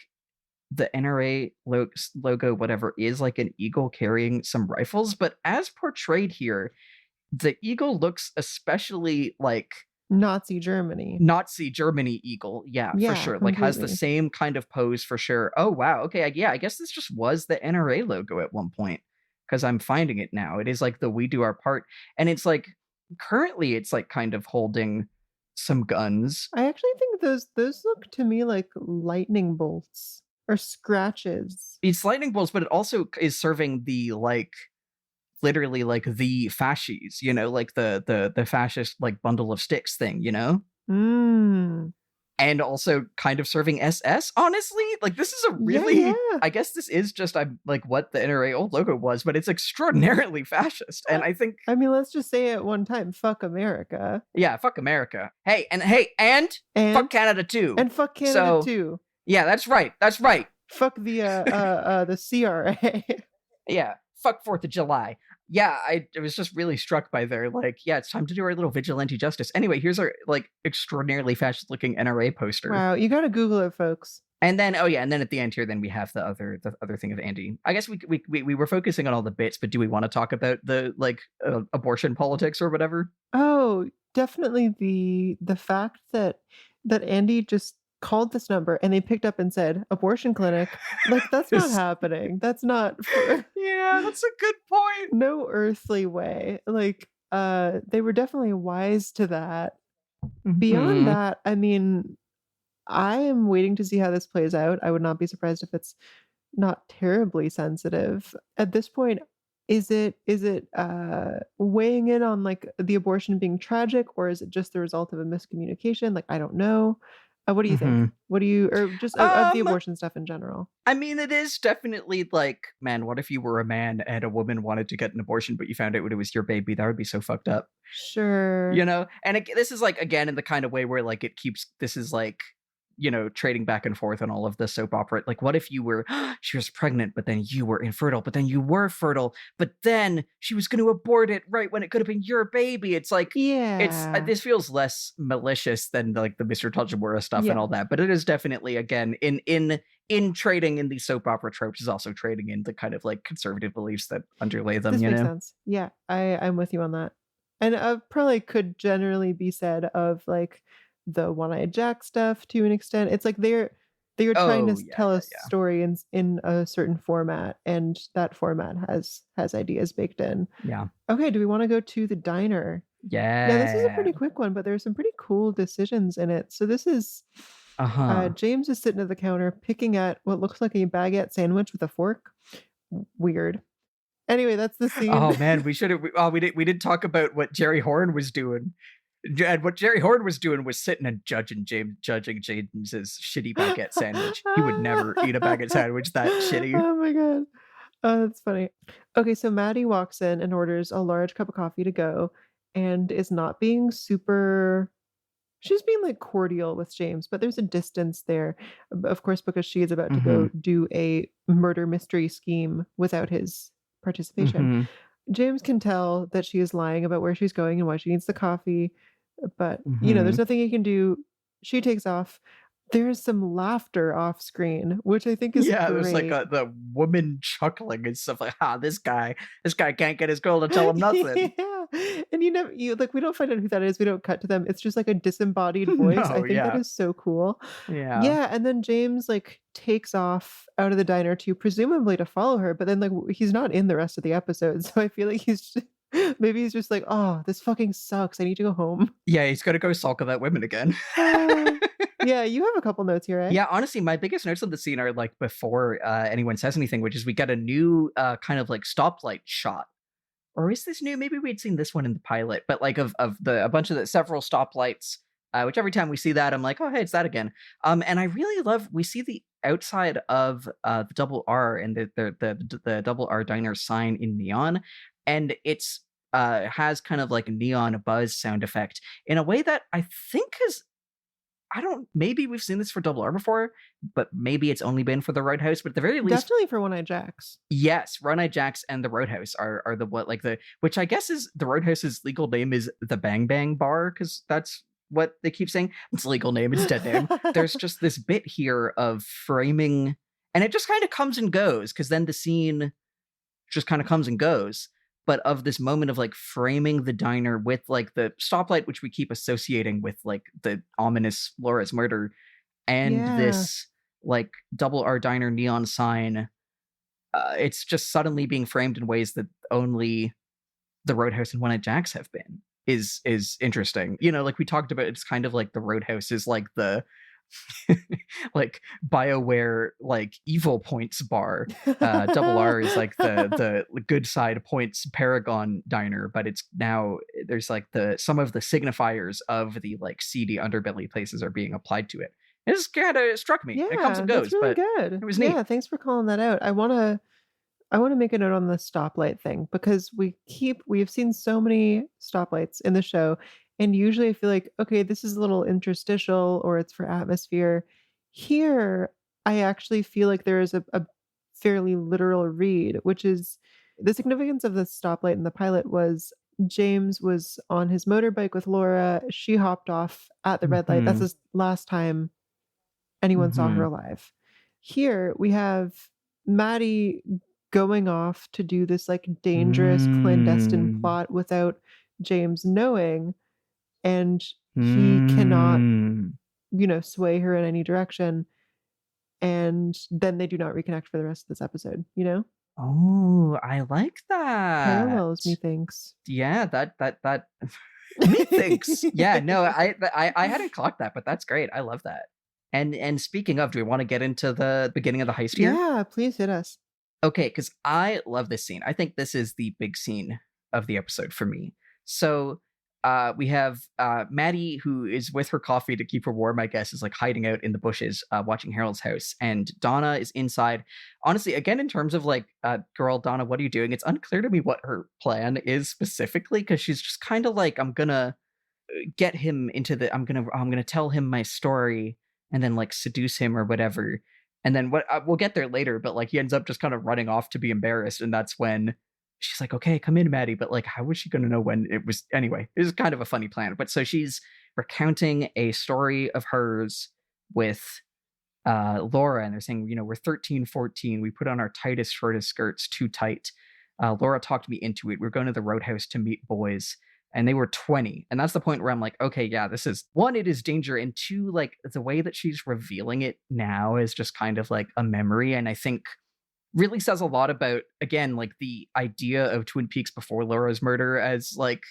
the NRA logo, whatever, is like an eagle carrying some rifles. But as portrayed here, the eagle looks especially like Nazi Germany eagle. Yeah, for sure. Completely. Like has the same kind of pose for sure. Oh, wow. Okay. I guess this just was the NRA logo at one point, because I'm finding it now. It is like the we do our part. And it's like currently it's like kind of holding some guns. I actually think those look to me like lightning bolts or scratches. It's lightning bolts, but it also is serving the like literally like the fascies, like the fascist like bundle of sticks thing, and also kind of serving SS, honestly. Like this is a really I guess this is just like what the NRA old logo was, but it's extraordinarily fascist. And I think let's just say it one time, fuck America. Yeah, fuck America. And fuck Canada too. And fuck Canada too. Yeah, that's right. Fuck the CRA. Yeah, fuck 4th of July. Yeah, I was just really struck by their like, yeah, it's time to do our little vigilante justice. Anyway, here's our like extraordinarily fascist looking NRA poster. Wow, you gotta Google it, folks. And then, oh yeah, and then at the end here, then we have the other thing of Andy. I guess we were focusing on all the bits, but do we want to talk about the like abortion politics or whatever? Oh, definitely the fact that Andy just called this number and they picked up and said abortion clinic. Like that's not happening. That's not Yeah, that's a good point. No earthly way. Like they were definitely wise to that. Beyond that, I mean, I am waiting to see how this plays out. I would not be surprised if it's not terribly sensitive. At this point, is it weighing in on like the abortion being tragic, or is it just the result of a miscommunication? Like I don't know. What do you think? What do you, or just of the abortion stuff in general? I mean, it is definitely like, man, what if you were a man and a woman wanted to get an abortion, but you found out it was your baby? That would be so fucked up. Sure. You know? And this is like, again, in the kind of way where like it keeps, this is like, you know, trading back and forth on all of the soap opera. Like, what if you were, she was pregnant, but then you were infertile, but then you were fertile, but then she was going to abort it right when it could have been your baby. It's like, yeah, this feels less malicious than like the Mr. Tojamura stuff and all that. But it is definitely, again, in trading in these soap opera tropes is also trading in the kind of like conservative beliefs that underlay them. This you makes know? sense. Yeah, I'm with you on that. And probably could generally be said of like the One-Eyed Jack stuff to an extent. It's like they're trying to tell a story in a certain format, and that format has ideas baked in. Yeah. Okay, do we want to go to the diner? Yeah. Yeah, this is a pretty quick one, but there's some pretty cool decisions in it. So this is James is sitting at the counter picking at what looks like a baguette sandwich with a fork. Weird. Anyway, that's the scene. Oh man, we did talk about what Jerry Horn was doing. And what Jerry Horn was doing was sitting and judging James's shitty baguette sandwich. He would never eat a baguette sandwich that shitty. Oh my god. Oh, that's funny. Okay, so Maddy walks in and orders a large cup of coffee to go and is not being super... She's being like cordial with James, but there's a distance there, of course, because she is about to go do a murder mystery scheme without his participation. James can tell that she is lying about where she's going and why she needs the coffee, but you know, there's nothing he can do. She takes off. There's some laughter off screen, which I think is great. There's like the woman chuckling and stuff like, this guy can't get his girl to tell him nothing. And you like, we don't find out who that is. We don't cut to them. It's just like a disembodied voice. I think that is so cool. Yeah. And then James like takes off out of the diner presumably to follow her, but then like he's not in the rest of the episode. So I feel like maybe he's just like, oh, this fucking sucks. I need to go home. Yeah, he's gonna go sulk at that women again. Yeah, you have a couple notes here, right? Yeah, honestly, my biggest notes of the scene are like before anyone says anything, which is we get a new kind of like stoplight shot. Or is this new? Maybe we'd seen this one in the pilot, but like of a bunch of the several stoplights, which every time we see that, I'm like, oh, hey, it's that again. And I really love, we see the outside of the double R and the double R diner sign in neon, and it's has kind of like a neon buzz sound effect in a way that I think maybe we've seen this for Double R before, but maybe it's only been for the Roadhouse, but at the very least... Definitely for One-Eyed Jacks. Yes, One-Eyed Jacks and the Roadhouse are which I guess is the Roadhouse's legal name is the Bang Bang Bar, because that's what they keep saying. It's legal name, it's dead name. There's just this bit here of framing, and it just kind of comes and goes, because then the scene just kind of comes and goes. But of this moment of like framing the diner with like the stoplight, which we keep associating with like the ominous Laura's murder, and this like double R diner neon sign, it's just suddenly being framed in ways that only the Roadhouse and One-Eyed Jacks have been, is interesting. You know, like we talked about, it's kind of like the Roadhouse is like the like BioWare like evil points bar. Double R is like the good side points Paragon diner, but it's now there's like some of the signifiers of the like seedy underbelly places are being applied to it. It just kind of struck me. It comes and goes, really but good. It was neat. Yeah, thanks for calling that out. I want to make a note on the stoplight thing, because we've seen so many stoplights in the show. And usually I feel like, okay, this is a little interstitial or it's for atmosphere. Here, I actually feel like there is a fairly literal read, which is The significance of the stoplight in the pilot was James was on his motorbike with Laura. She hopped off at the red light. That's the last time anyone saw her alive. Here we have Maddy going off to do this like dangerous clandestine plot without James knowing, and he cannot, sway her in any direction. And then they do not reconnect for the rest of this episode, Oh, I like that. Parallels, methinks. Yeah, that methinks. Yeah, no, I hadn't clocked that, but that's great. I love that. And speaking of, do we want to get into the beginning of the heist here? Yeah, please hit us. Okay, because I love this scene. I think this is the big scene of the episode for me. So we have Maddy, who is with her coffee to keep her warm, I guess, is like hiding out in the bushes watching Harold's house. And Donna is inside. Honestly, again, in terms of like, girl, Donna, what are you doing? It's unclear to me what her plan is specifically, because she's just kind of like, I'm going to get him into the, I'm going to tell him my story and then like seduce him or whatever. And then we'll get there later, but like he ends up just kind of running off to be embarrassed. And that's when she's like, okay, come in, Maddy. But like, how was she going to know when it was? Anyway, it was kind of a funny plan. But so she's recounting a story of hers with Laura. And they're saying, we're 13, 14. We put on our tightest, shortest skirts, too tight. Laura talked me into it. We're going to the roadhouse to meet boys. And they were 20. And that's the point where I'm like, okay, yeah, this is, one, it is danger. And two, like the way that she's revealing it now is just kind of like a memory. And I think really says a lot about, again, like the idea of Twin Peaks before Laura's murder as like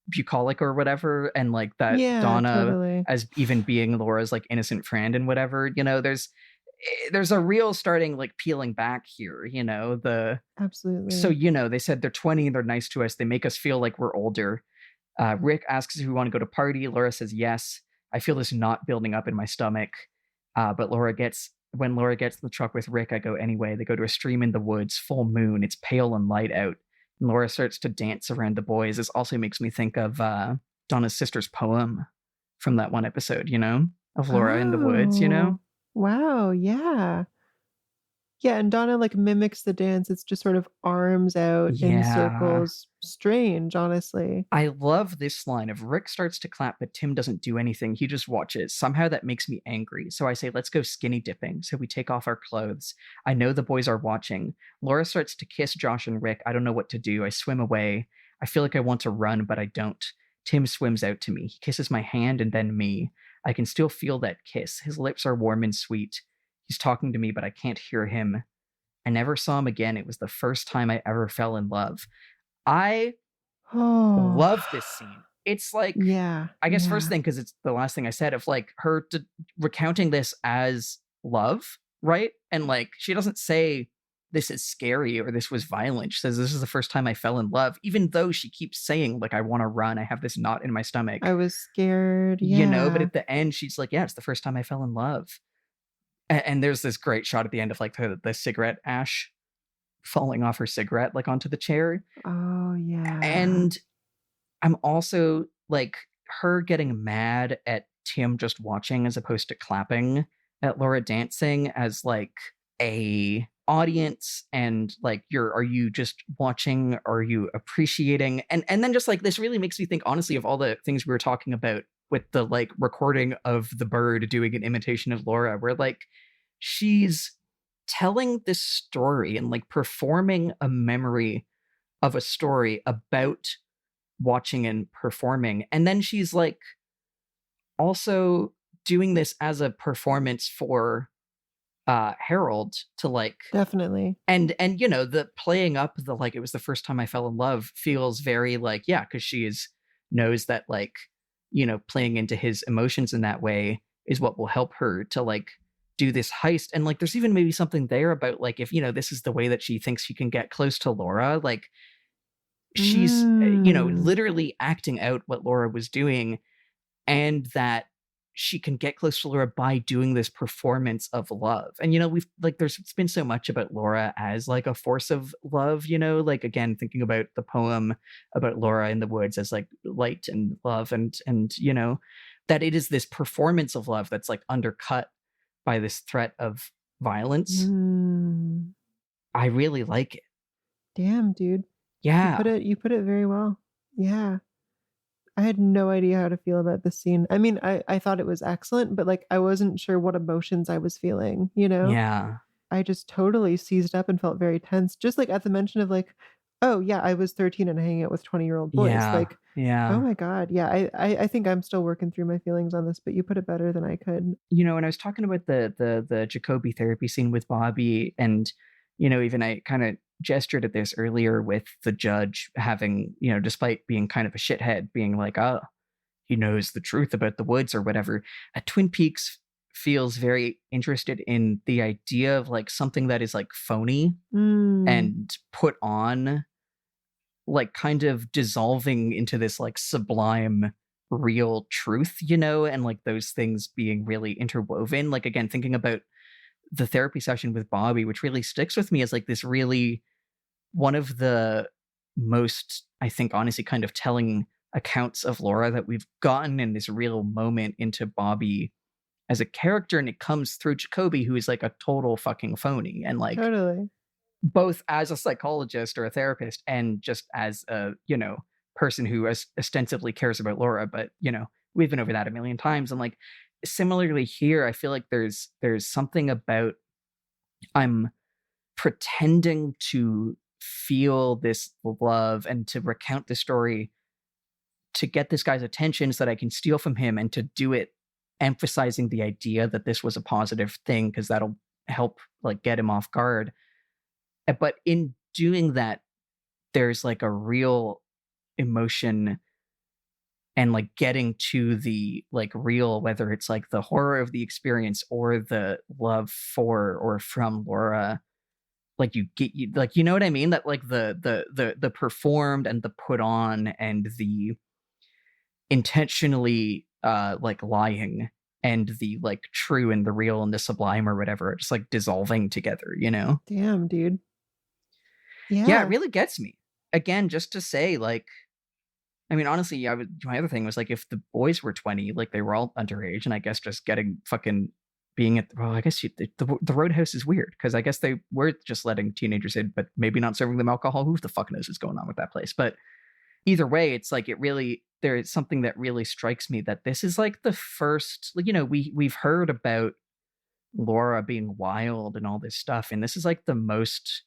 bucolic or whatever. And like that Donna totally. as even being Laura's like innocent friend and whatever, there's a real starting like peeling back here, Absolutely. So, they said they're 20 and they're nice to us. They make us feel like we're older. Rick asks if we want to go to party. Laura says yes. I feel this knot building up in my stomach. But when Laura gets in the truck with Rick, I go anyway. They go to a stream in the woods, full moon. It's pale and light out. And Laura starts to dance around the boys. This also makes me think of Donna's sister's poem from that one episode, of Laura in the woods, Wow, yeah. Yeah, and Donna like mimics the dance. It's just sort of arms out in circles. Strange, honestly. I love this line of Rick starts to clap, but Tim doesn't do anything. He just watches. Somehow that makes me angry. So I say, let's go skinny dipping. So we take off our clothes. I know the boys are watching. Laura starts to kiss Josh and Rick. I don't know what to do. I swim away. I feel like I want to run, but I don't. Tim swims out to me. He kisses my hand and then me. I can still feel that kiss. His lips are warm and sweet. He's talking to me, but I can't hear him. I never saw him again. It was the first time I ever fell in love. I love this scene. It's like, I guess first thing, because it's the last thing I said, of like her recounting this as love, right? And like, she doesn't say this is scary or this was violent. She says, this is the first time I fell in love, even though she keeps saying like, I want to run. I have this knot in my stomach. I was scared. But at the end, she's like, yeah, it's the first time I fell in love. And there's this great shot at the end of like the cigarette ash falling off her cigarette, like onto the chair. Oh, yeah. And I'm also like her getting mad at Tim just watching as opposed to clapping at Laura dancing as like a audience, and like are you just watching? Are you appreciating? And then just like this really makes me think honestly of all the things we were talking about with the like recording of the bird doing an imitation of Laura, where like she's telling this story and like performing a memory of a story about watching and performing. And then she's like also doing this as a performance for Harold to like definitely. And the playing up the like it was the first time I fell in love feels very like, yeah, because she knows that like, playing into his emotions in that way is what will help her to like do this heist. And like there's even maybe something there about like if this is the way that she thinks she can get close to Laura, like she's literally acting out what Laura was doing, and that she can get close to Laura by doing this performance of love. And we've like there's been so much about Laura as like a force of love, like again thinking about the poem about Laura in the woods as like light and love, and that it is this performance of love that's like undercut by this threat of violence. I really like it. Damn, dude. Yeah. You put it very well. Yeah. I had no idea how to feel about this scene. I mean, I thought it was excellent, but like I wasn't sure what emotions I was feeling, you know? Yeah. I just totally seized up and felt very tense. Just like at the mention of like, oh yeah, I was 13 and hanging out with 20-year-old boys. Yeah. Like, oh Yeah. my God. Yeah, I think I'm still working through my feelings on this, but you put it better than I could. You know, when I was talking about the Jacoby therapy scene with Bobby, and even I kind of gestured at this earlier with the judge having, despite being kind of a shithead, being like, oh, he knows the truth about the woods or whatever. Twin Peaks feels very interested in the idea of like something that is like phony and put on, like kind of dissolving into this like sublime real truth, and like those things being really interwoven. Like, again, thinking about the therapy session with Bobby, which really sticks with me as like this really one of the most, I think, honestly, kind of telling accounts of Laura that we've gotten in this real moment into Bobby as a character. And it comes through Jacoby, who is like a total fucking phony, and like Totally. both as a psychologist or a therapist and just as a, person who ostensibly cares about Laura. But, we've been over that a million times. And like, similarly here, I feel like there's something about I'm pretending to feel this love and to recount the story to get this guy's attention so that I can steal from him, and to do it emphasizing the idea that this was a positive thing because that'll help like get him off guard. But in doing that, there's like a real emotion and like getting to the like real, whether it's like the horror of the experience or the love for or from Laura. Like you like, you know what I mean? That like the performed and the put on and the intentionally like lying and the like true and the real and the sublime or whatever, just like dissolving together, Damn, dude. Yeah, it really gets me. Again, just to say, like, I mean, honestly, my other thing was like, if the boys were 20, like they were all underage, and I guess just getting fucking being at, well, I guess the Roadhouse is weird because I guess they were just letting teenagers in, but maybe not serving them alcohol. Who the fuck knows what's going on with that place? But either way, it's like there is something that really strikes me that this is like the first, we've heard about Laura being wild and all this stuff, and this is like the most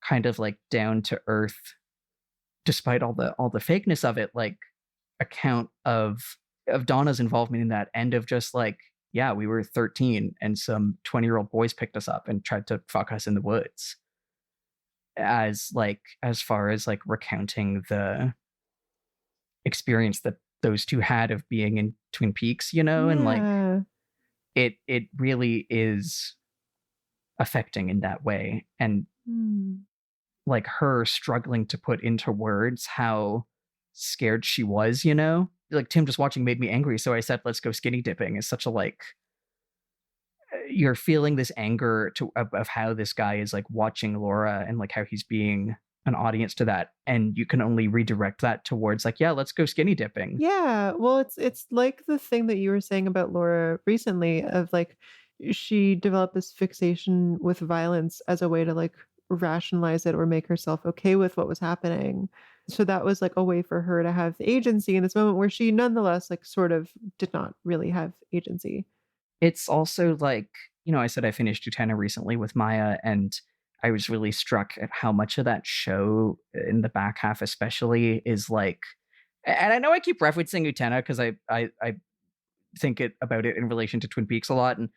kind of like down to earth, despite all the fakeness of it, like account of Donna's involvement in that, end of just like, yeah, we were 13 and some 20-year-old boys picked us up and tried to fuck us in the woods, as far as like recounting the experience that those two had of being in Twin Peaks, and like it really is affecting in that way. And like her struggling to put into words how scared she was, like Tim just watching made me angry, so I said let's go skinny dipping is such a like, you're feeling this anger of how this guy is like watching Laura and like how he's being an audience to that, and you can only redirect that towards like, yeah, let's go skinny dipping. Yeah, well, it's like the thing that you were saying about Laura recently of like she developed this fixation with violence as a way to like rationalize it or make herself okay with what was happening. So that was like a way for her to have agency in this moment where she nonetheless like sort of did not really have agency. It's also like, I said I finished Utena recently with Maya, and I was really struck at how much of that show in the back half especially is like, and I know I keep referencing Utena because I think about it in relation to Twin Peaks a lot, and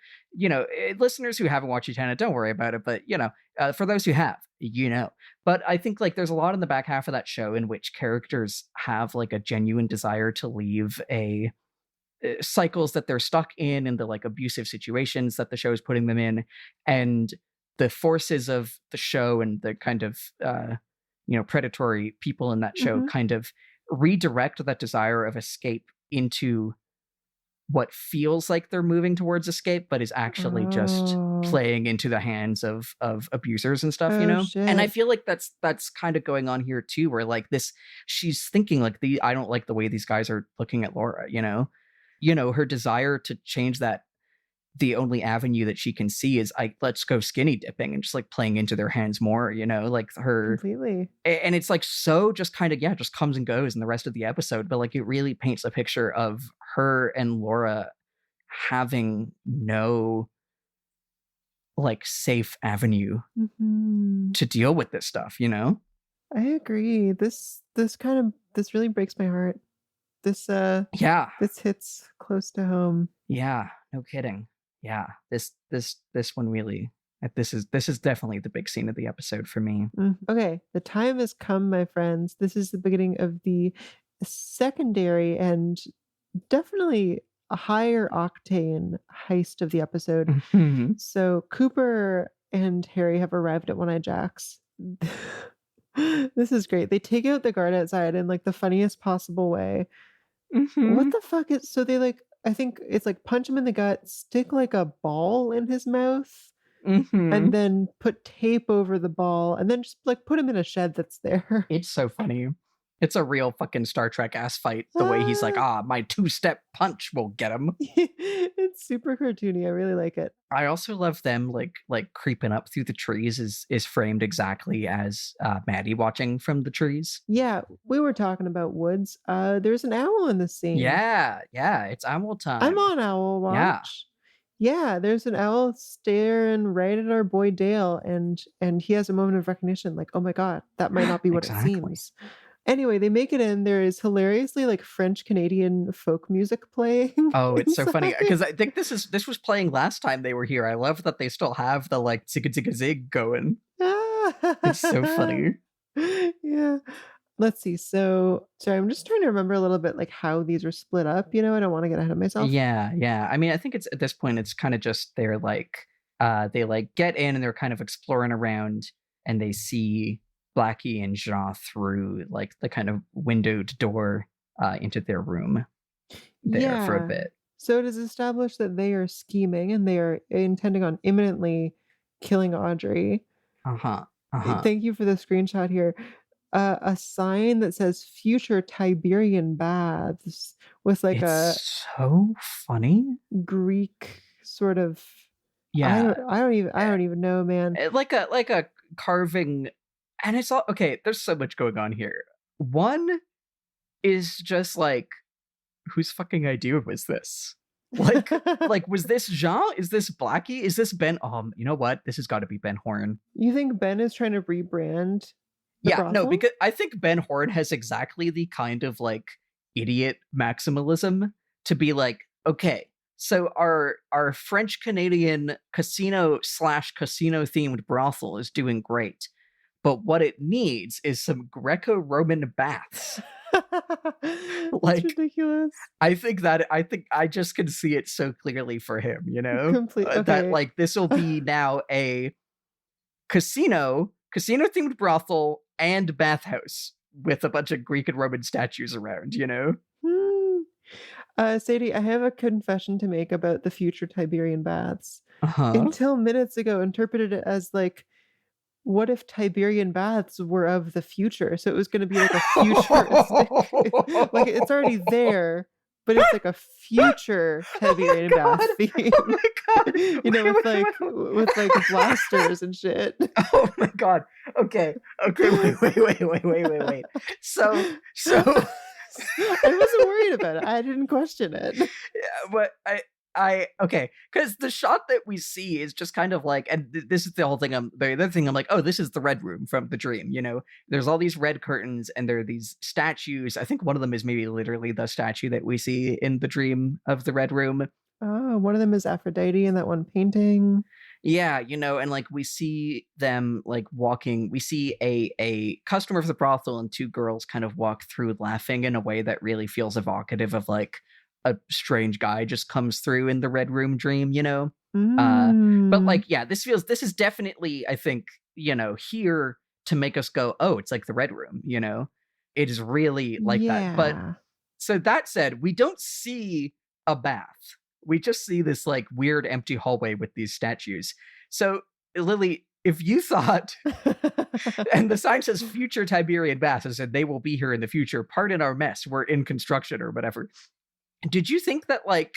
listeners who haven't watched Utena, don't worry about it, but for those who have, but I think like there's a lot in the back half of that show in which characters have like a genuine desire to leave a cycles that they're stuck in and the like abusive situations that the show is putting them in, and the forces of the show and the kind of predatory people in that show kind of redirect that desire of escape into what feels like they're moving towards escape, but is actually just playing into the hands of abusers and stuff, Shit. And I feel like that's kind of going on here too, where like this, she's thinking like I don't like the way these guys are looking at Laura, her desire to change that the only avenue that she can see is let's go skinny dipping and just like playing into their hands more, you know, like her Completely. and it's like so just kind of just comes and goes in the rest of the episode, but like it really paints a picture of her and Laura having no like safe avenue to deal with this stuff, you know? I agree. This really breaks my heart. This hits close to home. Yeah, no kidding. Yeah, this one really, this is definitely the big scene of the episode for me. Okay, the time has come, my friends. This is the beginning of the secondary and definitely a higher octane heist of the episode. So Cooper and Harry have arrived at One-Eye Jack's. This is great. They take out the guard outside in like the funniest possible way. What the fuck is so they like I think it's like punch him in the gut, stick like a ball in his mouth, and then put tape over the ball, and then just like put him in a shed that's there. It's so funny. It's a real fucking Star Trek ass fight. The way he's like, my 2-step punch will get him. It's super cartoony. I really like it. I also love them like creeping up through the trees is framed exactly as Maddy watching from the trees. Yeah, we were talking about woods. There's an owl in the scene. Yeah, it's owl time. I'm on owl watch. Yeah, there's an owl staring right at our boy Dale, and he has a moment of recognition, like, oh my god, that might not be what it seems. Anyway, they make it in. There is hilariously like French Canadian folk music playing. Oh, it's so funny because I think this was playing last time they were here. I love that they still have the like zigga zigga zig going. It's so funny. Yeah. Let's see. So, sorry, I'm just trying to remember a little bit like how these are split up. You know, I don't want to get ahead of myself. Yeah. I mean, I think it's at this point it's kind of just they're like they like get in and they're kind of exploring around and they see Blackie and Jean through like the kind of windowed door into their room there for a bit. So it is established that they are scheming and they are intending on imminently killing Audrey. Thank you for the screenshot here. A sign that says future Tiberian baths with like so funny Greek sort of I don't even know, man. Like a carving. And it's all okay. There's so much going on here. One is just like, whose fucking idea was this? Like, was this Jean? Is this Blackie? Is this Ben? You know what? This has got to be Ben Horn. You think Ben is trying to rebrand? No, because I think Ben Horn has exactly the kind of like idiot maximalism to be like, okay, so our French Canadian casino themed brothel is doing great. But what it needs is some Greco-Roman baths. Like ridiculous. I think I just can see it so clearly for him, you know? Completely. That like this will be now a casino themed brothel and bathhouse with a bunch of Greek and Roman statues around, you know? Sadie, I have a confession to make about the future Tiberian baths. Until minutes ago, interpreted it as like, what if Tiberian baths were of the future? So it was going to be like a futuristic, like it's already there, but it's like a future Tiberian bath theme. Oh my god! You know, with like blasters and shit. Oh my god! Okay. Wait. So. I wasn't worried about it. I didn't question it. Yeah, but okay, because the shot that we see is just kind of like, and this is the whole thing. The other thing I'm like, oh, this is the red room from the dream. You know, there's all these red curtains and there are these statues. I think one of them is maybe literally the statue that we see in the dream of the red room. Oh, one of them is Aphrodite in that one painting. Yeah, you know, and like we see them like walking. We see a customer of the brothel and two girls kind of walk through laughing in a way that really feels evocative of like a strange guy just comes through in the red room dream, you know? But like, yeah, this is definitely, I think, you know, here to make us go, oh, it's like the red room, you know? It is really like that. But so that said, we don't see a bath. We just see this like weird empty hallway with these statues. So Lily, if you thought, and the sign says future Tiberian baths, I said they will be here in the future, pardon our mess, we're in construction or whatever. Did you think that like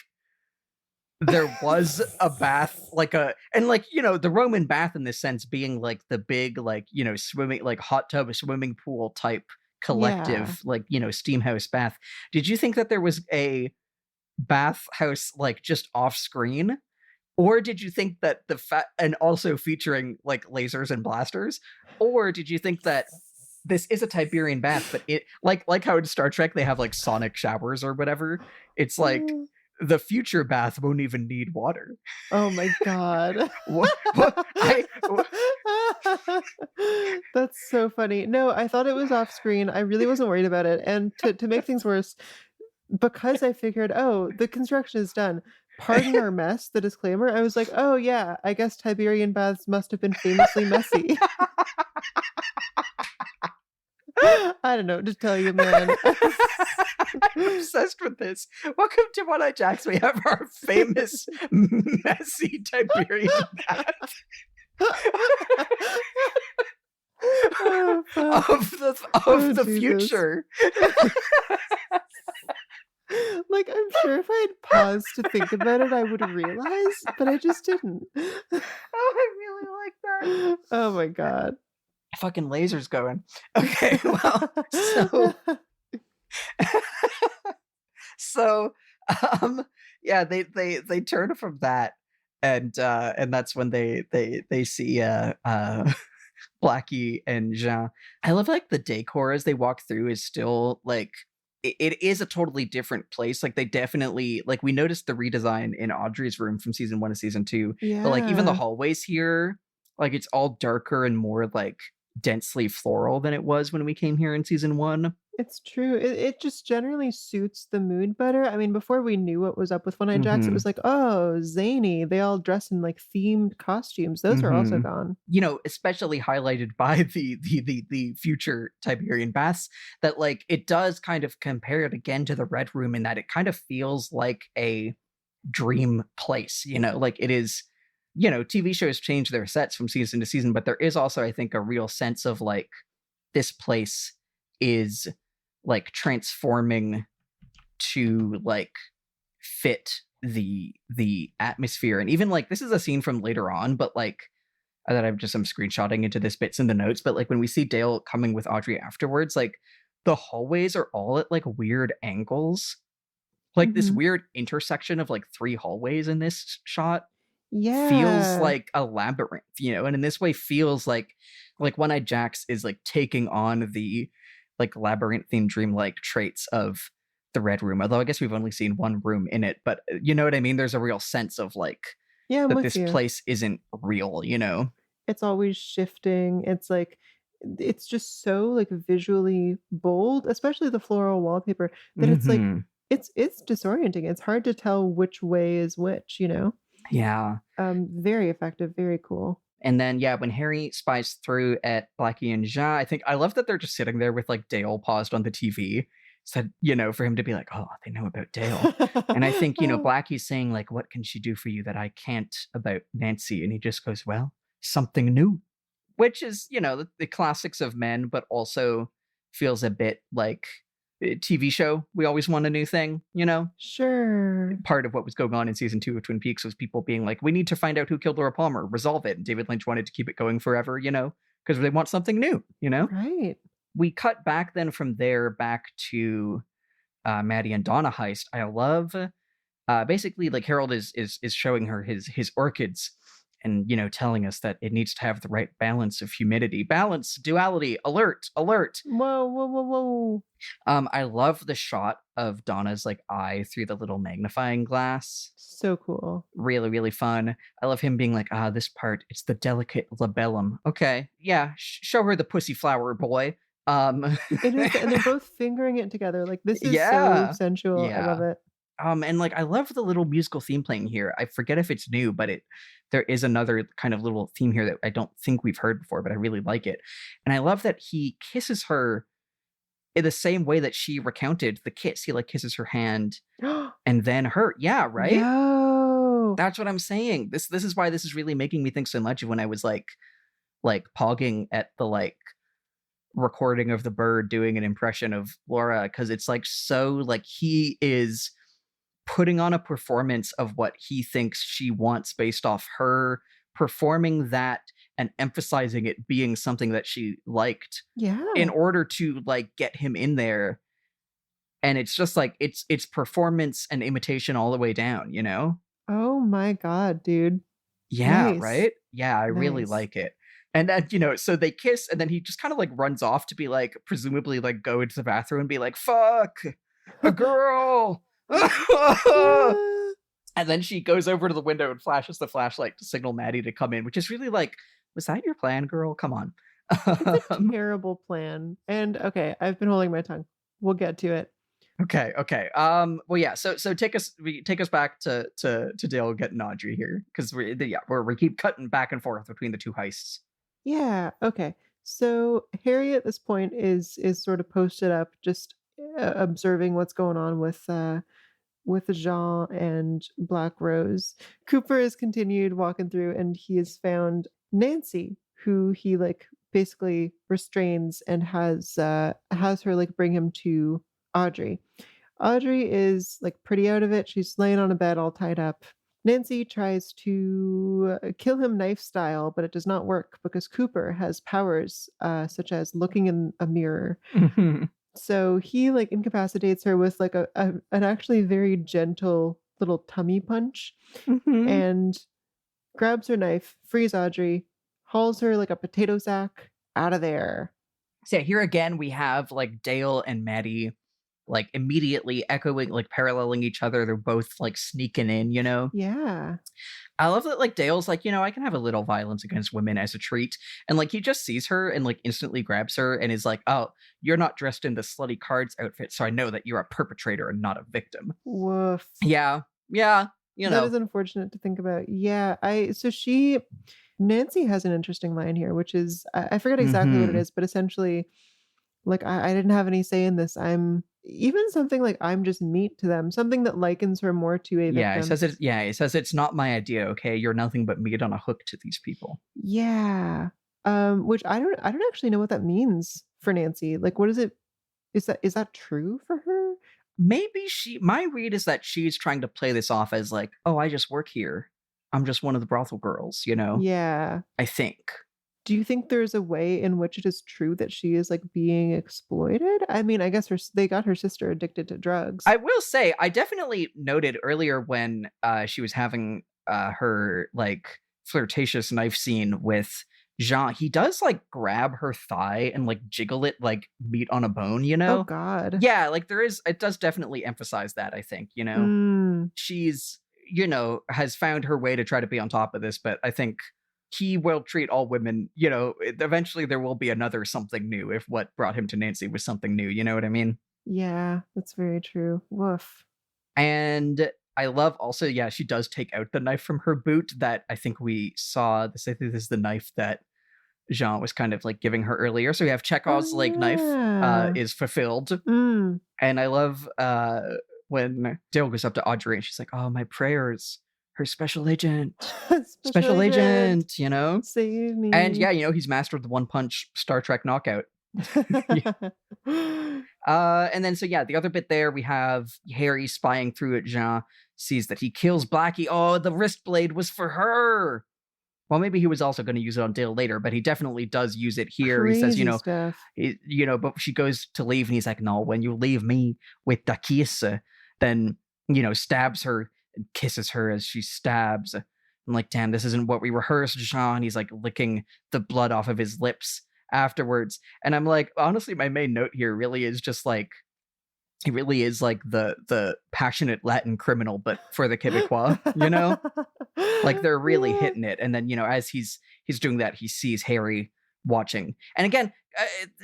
there was a bath, like the Roman bath in this sense being like the big, like, swimming, like hot tub, swimming pool type collective, like, steam house bath. Did you think that there was a bathhouse like just off screen? Or did you think that and also featuring like lasers and blasters? Or did you think that this is a Tiberian bath, but it like how in Star Trek they have like sonic showers or whatever? It's like the future bath won't even need water. Oh my god. What? That's so funny. No, I thought it was off screen. I really wasn't worried about it. And to make things worse, because I figured, oh, the construction is done. Pardon our mess, the disclaimer. I was like, oh yeah, I guess Tiberian baths must have been famously messy. I don't know, just tell you, man. I'm obsessed with this. Welcome to One Eye Jacks. We have our famous messy Tiberian bath. of the future. Like, I'm sure if I had paused to think about it, I would have realized, but I just didn't. Oh, I really like that. Oh my god. Fucking lasers going. Okay, well, so yeah, they turn from that, and that's when they see Blackie and Jean. I love like the decor as they walk through is still like it is a totally different place. Like they definitely, like, we noticed the redesign in Audrey's room from season 1 to season 2. Yeah. But like even the hallways here, like it's all darker and more like densely floral than it was when we came here in season 1. It's true. It just generally suits the mood better. I mean, before we knew what was up with One Eye Jacks, it was like, oh, zany. They all dress in like themed costumes. Those are also gone. Especially highlighted by the future Tiberian baths, that like it does kind of compare it again to the Red Room in that it kind of feels like a dream place, like it is. TV shows change their sets from season to season, but there is also, I think, a real sense of like this place is like transforming to like fit the atmosphere. And even like this is a scene from later on, but like that I'm screenshotting into this bits in the notes, but like when we see Dale coming with Audrey afterwards, like the hallways are all at like weird angles, like this weird intersection of like 3 hallways in this shot. Yeah, feels like a labyrinth, and in this way feels like One Eye Jacks is like taking on the like labyrinthine dreamlike traits of the Red Room, although I guess we've only seen one room in it, but you know what I mean, there's a real sense of like that this place isn't real. It's always shifting. It's like it's just so like visually bold, especially the floral wallpaper, that it's like it's disorienting. It's hard to tell which way is which. Yeah. Very effective, very cool. And then, yeah, when Harry spies through at Blackie and Jean, I love that they're just sitting there with like Dale paused on the TV, said, for him to be like, oh, they know about Dale. And I think, Blackie's saying like, what can she do for you that I can't about Nancy? And he just goes, well, something new, which is, the classics of men, but also feels a bit like TV show. We always want a new thing, Sure. Part of what was going on in season 2 of Twin Peaks was people being like, we need to find out who killed Laura Palmer, resolve it. And David Lynch wanted to keep it going forever, because they want something new, Right. We cut back then from there back to Maddy and Donna heist. I love basically like Harold is showing her his orchids and telling us that it needs to have the right balance of humidity, balance, duality, alert. Whoa. I love the shot of Donna's like eye through the little magnifying glass. So cool. Really, really fun. I love him being like, this part, it's the delicate labellum. Okay, yeah, show her the pussy flower, boy. It is, and they're both fingering it together. Like this is so sensual. Yeah. I love it. And like I love the little musical theme playing here. I forget if it's new, but there is another kind of little theme here that I don't think we've heard before, but I really like it. And I love that he kisses her in the same way that she recounted the kiss. He like kisses her hand and then her. Yeah, right? Yo. That's what I'm saying. This is why this is really making me think so much of when I was like pogging at the like recording of the bird doing an impression of Laura, because it's like so like he is putting on a performance of what he thinks she wants based off her performing that and emphasizing it being something that she liked Yeah. in order to like get him in there. And it's just like it's performance and imitation all the way down, you know? Oh my God, dude. Yeah, Nice. right? Yeah, I really Nice. like it. And then, you know, so they kiss and then he just kind of like runs off to be like, presumably like go into the bathroom and be like, fuck, a girl. And then she goes over to the window and flashes the flashlight to signal Maddy to come in, which is really like, was that your plan, girl? Come on. It's a terrible plan. And okay, I've been holding my tongue. We'll get to it. Okay. Well, yeah. So take us back to Dale getting Audrey here because we keep cutting back and forth between the two heists. Yeah. Okay. So Harry at this point is sort of posted up, just observing what's going on with Jean and Black Rose. Cooper has continued walking through, and he has found Nancy, who he like basically restrains and has her like bring him to Audrey. Audrey is like pretty out of it. She's laying on a bed all tied up. Nancy tries to kill him knife style, but it does not work because Cooper has powers such as looking in a mirror. So he like incapacitates her with like an actually very gentle little tummy punch and grabs her knife, frees Audrey, hauls her like a potato sack out of there. So yeah, here again we have like Dale and Maddy like immediately echoing, like paralleling each other. They're both like sneaking in, you know? Yeah. I love that like Dale's like, you know, I can have a little violence against women as a treat. And like he just sees her and like instantly grabs her and is like, oh, you're not dressed in the slutty cards outfit, so I know that you're a perpetrator and not a victim. Woof. Yeah. You know. That is unfortunate to think about. Yeah. Nancy has an interesting line here, which is I forget exactly what it is, but essentially like I didn't have any say in this. I'm even something like I'm just meat to them, something that likens her more to a victim. It says it's not my idea, okay? You're nothing but meat on a hook to these people. Yeah. Which I don't actually know what that means for Nancy. Like what is it? Is that true for her? Maybe my read is that she's trying to play this off as like, oh, I just work here. I'm just one of the brothel girls, you know? Yeah. I think. Do you think there's a way in which it is true that she is like being exploited? I mean, I guess they got her sister addicted to drugs. I will say, I definitely noted earlier when she was having her like flirtatious knife scene with Jean, he does like grab her thigh and like jiggle it like meat on a bone, you know? Oh God. Yeah, like it does definitely emphasize that, I think, you know? She's, you know, has found her way to try to be on top of this, but I think he will treat all women, you know, eventually there will be another something new if what brought him to Nancy was something new, you know what I mean? Yeah, that's very true. Woof. And I love also, yeah, she does take out the knife from her boot that I think we saw. I think this is the knife that Jean was kind of like giving her earlier. So we have Chekhov's like knife is fulfilled. And I love when Dale goes up to Audrey and she's like, oh, my prayers. Her special agent, special agent, you know? Save me. And yeah, you know, he's mastered the one punch Star Trek knockout. And then, so yeah, the other bit there, we have Harry spying through at Jean, sees that he kills Blackie. Oh, the wrist blade was for her. Well, maybe he was also going to use it on Dale later, but he definitely does use it here. Crazy he says, you know, stuff. But she goes to leave and he's like, no, when you leave me with the kiss, then, you know, stabs her. And kisses her as she stabs. I'm like, damn, this isn't what we rehearsed, Jean. He's like licking the blood off of his lips afterwards. And I'm like, honestly, my main note here really is just like, he really is like the passionate Latin criminal, but for the Quebecois, you know? Like they're really hitting it. And then, you know, as he's doing that, he sees Harry watching. And again,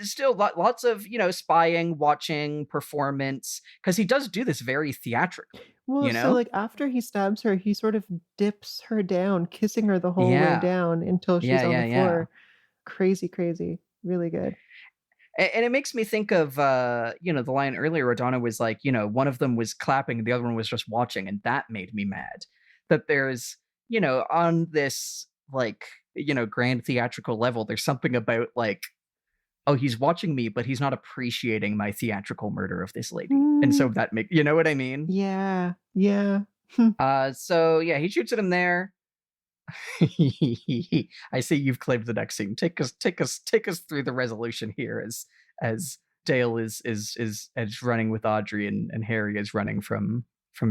still lots of, you know, spying, watching, performance, because he does do this very theatrically. Well, you know? so like after he stabs her, he sort of dips her down, kissing her the whole way down until she's on the floor. Crazy, really good. And it makes me think of, you know, the line earlier where Donna was like, you know, one of them was clapping and the other one was just watching. And that made me mad that there's, you know, on this like, you know, grand theatrical level, there's something about like, oh, he's watching me, but he's not appreciating my theatrical murder of this lady. And so that make, you know what I mean? Yeah. Yeah. So yeah, he shoots at him there. I see you've claimed the next scene. Take us through the resolution here as Dale is running with Audrey and Harry is running from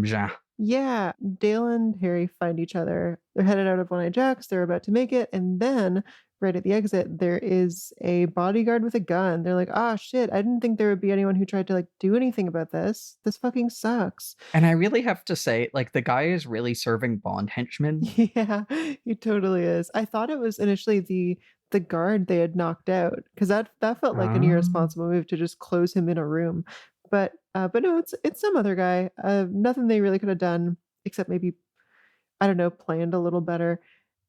Jean. Yeah, Dale and Harry find each other. They're headed out of One Eye Jack's. They're about to make it, and then right at the exit, there is a bodyguard with a gun. They're like, "Ah, shit! I didn't think there would be anyone who tried to like do anything about this. This fucking sucks." And I really have to say, like, the guy is really serving Bond henchmen. Yeah, he totally is. I thought it was initially the guard they had knocked out because that felt like an irresponsible move to just close him in a room. But no, it's some other guy. Nothing they really could have done except maybe, I don't know, planned a little better.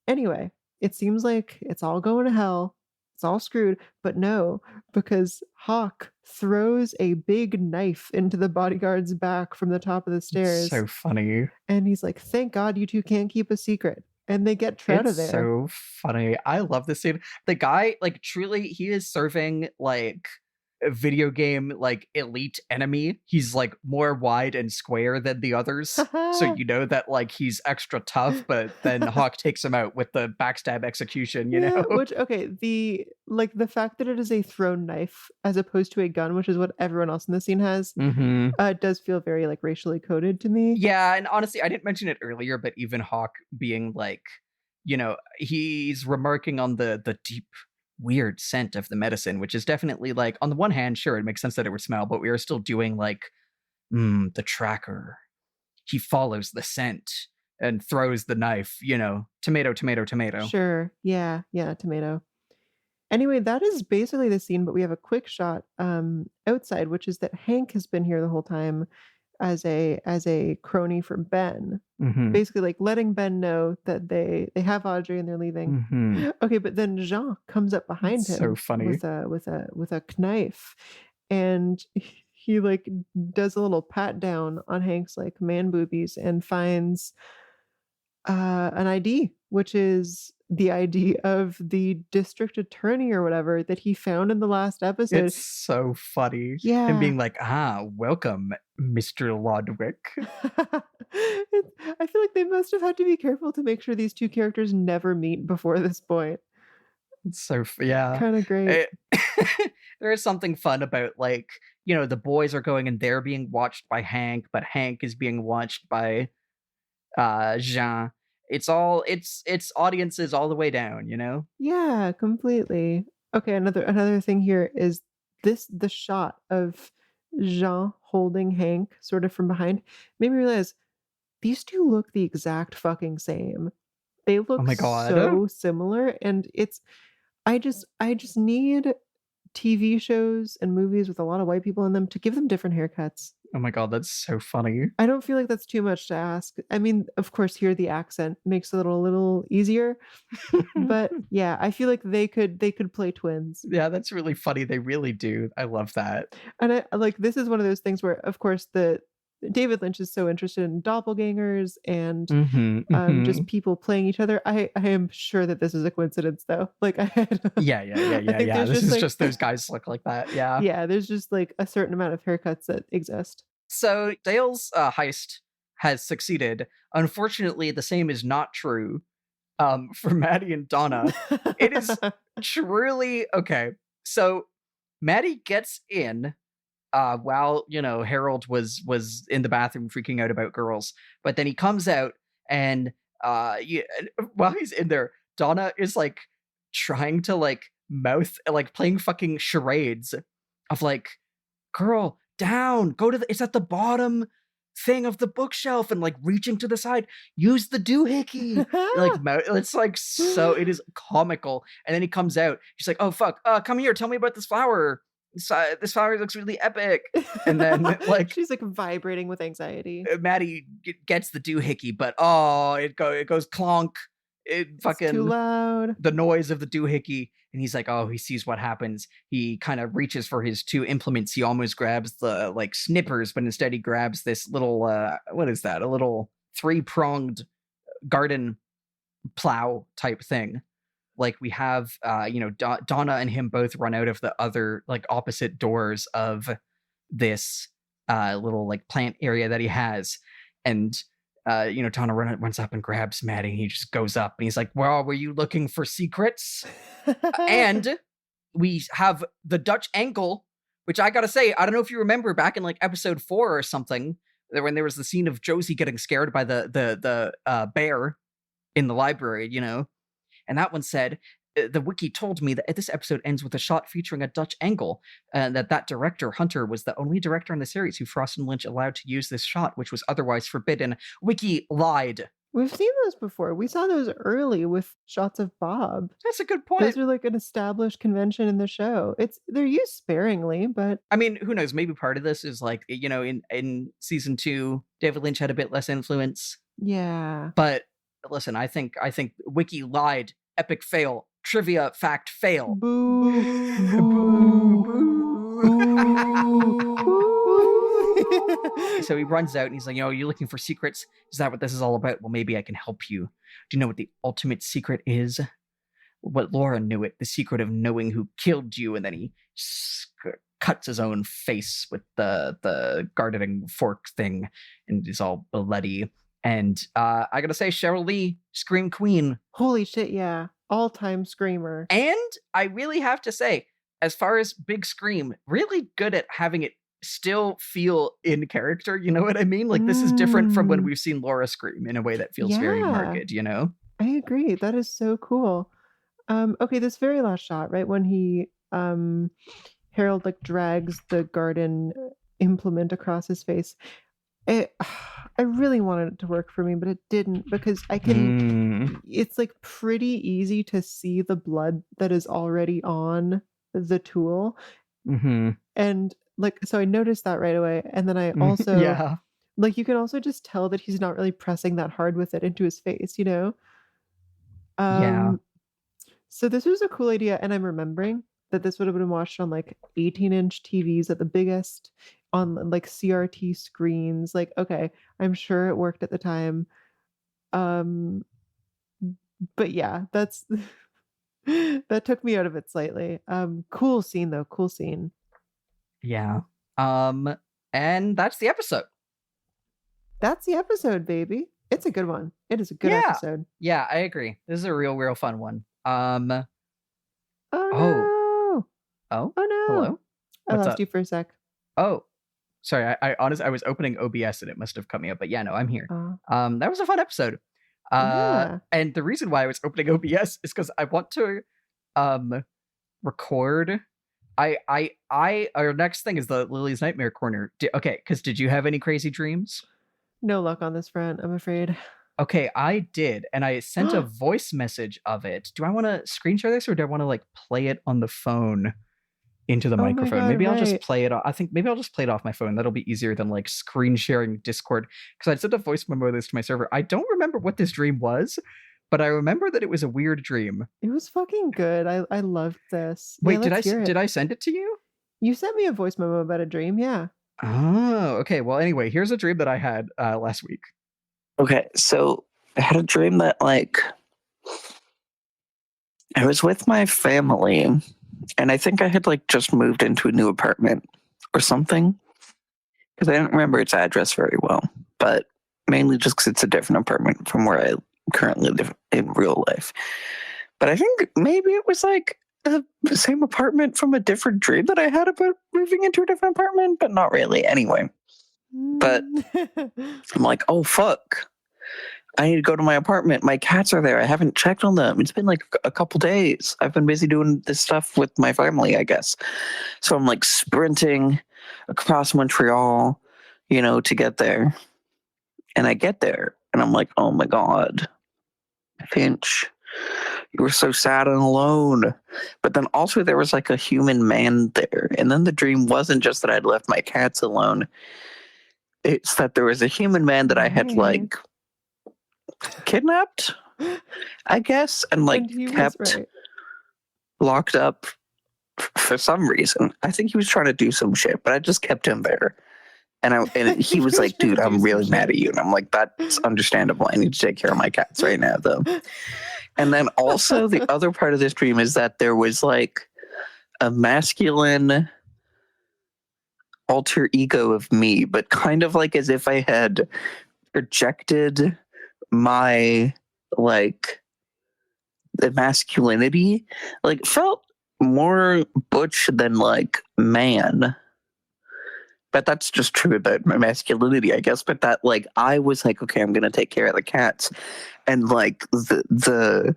Anyway, it seems like it's all going to hell. It's all screwed. But no, because Hawk throws a big knife into the bodyguard's back from the top of the stairs. So funny. And he's like, "Thank God you two can't keep a secret." And they get out of there. So funny. I love this scene. The guy, like, truly, he is serving like a video game like elite enemy. He's like more wide and square than the others, so you know that like he's extra tough. But then Hawk takes him out with the backstab execution. You know, which the fact that it is a thrown knife as opposed to a gun, which is what everyone else in the scene has, does feel very like racially coded to me. Yeah, and honestly, I didn't mention it earlier, but even Hawk being like, you know, he's remarking on the deep weird scent of the medicine, which is definitely like, on the one hand, sure, it makes sense that it would smell, but we are still doing like the tracker. He follows the scent and throws the knife, you know, tomato. Sure. Yeah, tomato. Anyway, that is basically the scene, but we have a quick shot outside, which is that Hank has been here the whole time as a crony for Ben. Basically like letting Ben know that they have Audrey and they're leaving. Okay, but then Jean comes up behind him so funny with a knife, and he like does a little pat down on Hank's like man boobies and finds an ID, which is the ID of the district attorney or whatever that he found in the last episode. It's so funny. Yeah. And being like, welcome, Mr. Lodwick. I feel like they must have had to be careful to make sure these two characters never meet before this point. It's so, yeah. Kind of great. There is something fun about, like, you know, the boys are going and they're being watched by Hank, but Hank is being watched by Jean. It's audiences all the way down, you know? Yeah, completely. Okay, another thing here is the shot of Jean holding Hank sort of from behind made me realize these two look the exact fucking same. They look so similar, and I just need TV shows and movies with a lot of white people in them to give them different haircuts. Oh my God, that's so funny. I don't feel like that's too much to ask. I mean, of course, here the accent makes it a little easier, but yeah, I feel like they could play twins. Yeah, that's really funny. They really do. I love that. And I like, this is one of those things where, of course, David Lynch is so interested in doppelgangers and just people playing each other. I am sure that this is a coincidence, though. Like, yeah. This is just those guys look like that. Yeah. Yeah, there's just like a certain amount of haircuts that exist. So Dale's heist has succeeded. Unfortunately, the same is not true for Maddy and Donna. It is truly okay. So Maddy gets in while, you know, Harold was in the bathroom freaking out about girls, but then he comes out and while he's in there, Donna is like trying to like mouth, like playing fucking charades of like, girl, down, it's at the bottom thing of the bookshelf, and like reaching to the side, use the doohickey. Like, it's like, so it is comical. And then he comes out, she's like, oh fuck, come here, tell me about this flower. This flower looks really epic. And then like she's like vibrating with anxiety. Maddy gets the doohickey, but it goes clonk. It's fucking too loud. The noise of the doohickey, and he's like, he sees what happens. He kind of reaches for his two implements. He almost grabs the like snippers, but instead he grabs this little what is that? A little 3-pronged garden plow type thing. Like we have, Donna and him both run out of the other like opposite doors of this little like plant area that he has, and Donna runs up and grabs Maddy, and he just goes up and he's like, well, were you looking for secrets? And we have the Dutch angle, which I gotta say, I don't know if you remember back in like episode 4 or something, when there was the scene of Josie getting scared by the bear in the library, and that one said, the wiki told me that this episode ends with a shot featuring a Dutch angle, and that director, Hunter, was the only director in the series who Frost and Lynch allowed to use this shot, which was otherwise forbidden. Wiki lied. We've seen those before. We saw those early with shots of Bob. That's a good point. Those are like an established convention in the show. They're used sparingly, but I mean, who knows? Maybe part of this is like, in season 2, David Lynch had a bit less influence. Yeah. But listen, I think Wiki lied. Epic fail. Trivia fact fail. Boo. So he runs out and he's like, you're looking for secrets? Is that what this is all about? Well, maybe I can help you. Do you know what the ultimate secret is? What Laura knew it, the secret of knowing who killed you. And then he cuts his own face with the gardening fork thing, and he's all bloody. And I gotta say, Cheryl Lee, Scream Queen. Holy shit, yeah. All-time screamer. And I really have to say, as far as Big Scream, really good at having it still feel in character, you know what I mean? Like, this is different from when we've seen Laura scream in a way that feels very marked, I agree. That is so cool. Okay, this very last shot, right? When he, Harold, like, drags the garden implement across his face. I really wanted it to work for me, but it didn't, because it's like pretty easy to see the blood that is already on the tool. Mm-hmm. And like, so I noticed that right away. And then I also, like, you can also just tell that he's not really pressing that hard with it into his face, So this was a cool idea. And I'm remembering that this would have been watched on like 18-inch TVs at the biggest, on like CRT screens. Like, okay, I'm sure it worked at the time. But yeah, that's that took me out of it slightly. Cool scene though, cool scene. Yeah. And that's the episode. That's the episode, baby. It's a good one. It is a good episode. Yeah, I agree. This is a real fun one. Oh no. Oh no. Hello? I lost you for a sec. Oh, sorry. I honestly, I was opening OBS and it must have cut me up, but yeah, no, I'm here. That was a fun episode. And the reason why I was opening OBS is because I want to record. Our next thing is the Lily's Nightmare Corner. Because did you have any crazy dreams? No luck on this front, I'm afraid. Okay, I did, and I sent a voice message of it. Do I want to screen share this, or do I want to like play it on the phone into the microphone? God, maybe I'll just play it. I think maybe I'll just play it off my phone. That'll be easier than like screen sharing Discord. Because I sent a voice memo of this to my server. I don't remember what this dream was, but I remember that it was a weird dream. It was fucking good. I loved this. Wait, did I send it to you? You sent me a voice memo about a dream, yeah. Oh, okay. Well, anyway, here's a dream that I had last week. Okay, so I had a dream that, like, I was with my family, and I think I had, like, just moved into a new apartment or something, because I don't remember its address very well, but mainly just because it's a different apartment from where I currently live in real life. But I think maybe it was, like, the same apartment from a different dream that I had about moving into a different apartment, but not really. Anyway. But I'm like, oh, fuck. I need to go to my apartment. My cats are there. I haven't checked on them. It's been like a couple days. I've been busy doing this stuff with my family, I guess. So I'm like sprinting across Montreal, to get there. And I get there and I'm like, oh my God, Finch, you were so sad and alone. But then also there was like a human man there. And then the dream wasn't just that I'd left my cats alone. It's that there was a human man that I had like kidnapped, I guess, and like kept locked up for some reason. I think he was trying to do some shit, but I just kept him there. And he was like, dude, I'm really mad at you. And I'm like, that's understandable. I need to take care of my cats right now, though. And then also the other part of this dream is that there was like a masculine alter ego of me, but kind of like as if I had projected my like the masculinity, like felt more butch than like man. But that's just true about my masculinity, I guess. But that like I was like, okay, I'm gonna take care of the cats, and like the